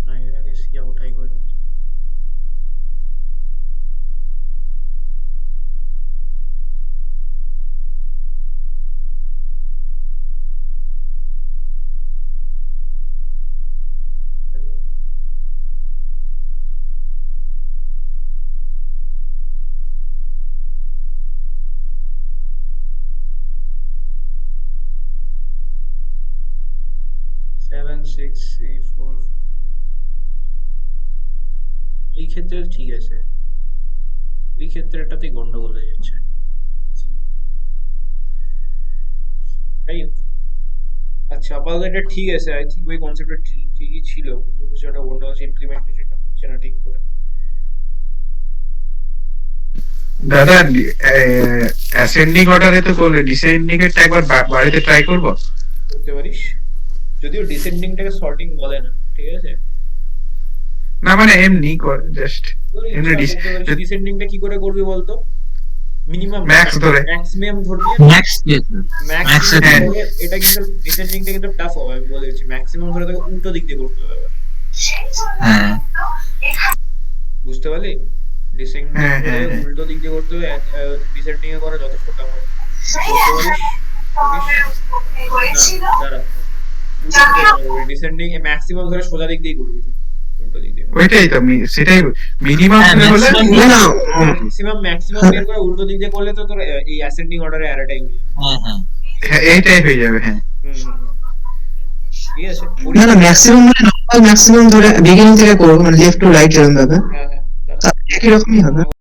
না, এটাকে সি আউট আই করে দিতে। 7 6 3 4, এই ক্ষেত্রে ঠিক আছে, এই ক্ষেত্রে এটাতেই গন্ডগোল হয়ে যাচ্ছে। যাই হোক, আচ্ছা আপাতত এটা ঠিক আছে, আই থিঙ্ক ওই কনসেপ্টটা ঠিকই ছিল, কিন্তু বিষয়টা অন্য ইমপ্লিমেন্টেশনটা হচ্ছে না ঠিক করে। দাদা অ্যাসেন্ডিং অর্ডারে তো করলে, ডিসেন্ডিং এরটা একবার বাড়িতে ট্রাই করবো। করতে পারিস, যদিও ডিসেন্ডিংটাকে সর্টিং বলে না, ঠিক আছে? না মানে এমনি কর, জাস্ট এমনি ডিসেন্ডিংটা কি করে করবি বলতো? মিনিমাম Max ধরে। ম্যাক্সিমাম ধরবি, ম্যাক্স Max এর ম্যাক্সিমাম ধরে। এটা কিন্তু ডিসেন্ডিংটা কিন্তু টাফ হবে, আমি বলে দিচ্ছি। ম্যাক্সিমাম ধরে তোকে উল্টো দিক দিয়ে করতে হবে আবার। সেই জন্য হ্যাঁ বুঝতে পারলি? ডিসেন্ডিং হ্যাঁ, হ্যাঁ, হ্যাঁ। উল্টো দিক দিয়ে করতে হবে, ডিসেন্ডিং এ করা যথেষ্ট টাফ হবে। সেই করতে পারিস? প্রভাবের উৎপত্তি হয়েছিল দাঁড়া, ডিসেন্ডিং ম্যাক্সিমাম ধরে সোজা দিক দিয়ে করবি তুই, উল্টো দিক দিয়ে। ওইটাই তো সেটাই মিনিমাম হ্যাঁ, হলে maximum- না না ম্যাক্সিমাম বের করে উল্টো দিক দিয়ে করলে তো তোর এই অ্যাসেন্ডিং অর্ডারে অ্যারেটাই হয়ে যাবে। হ্যাঁ হ্যাঁ হ্যাঁ, এইটাই হয়ে যাবে। হ্যাঁ ঠিক আছে। না না ম্যাক্সিমাম মানে নর্মাল ম্যাক্সিমাম ধরে বিগিনিং থেকে করবো, মানে লেফট টু রাইট এরকম ভাবে, হ্যাঁ হ্যাঁ, দাঁড়া। তা একই রকমই হবে।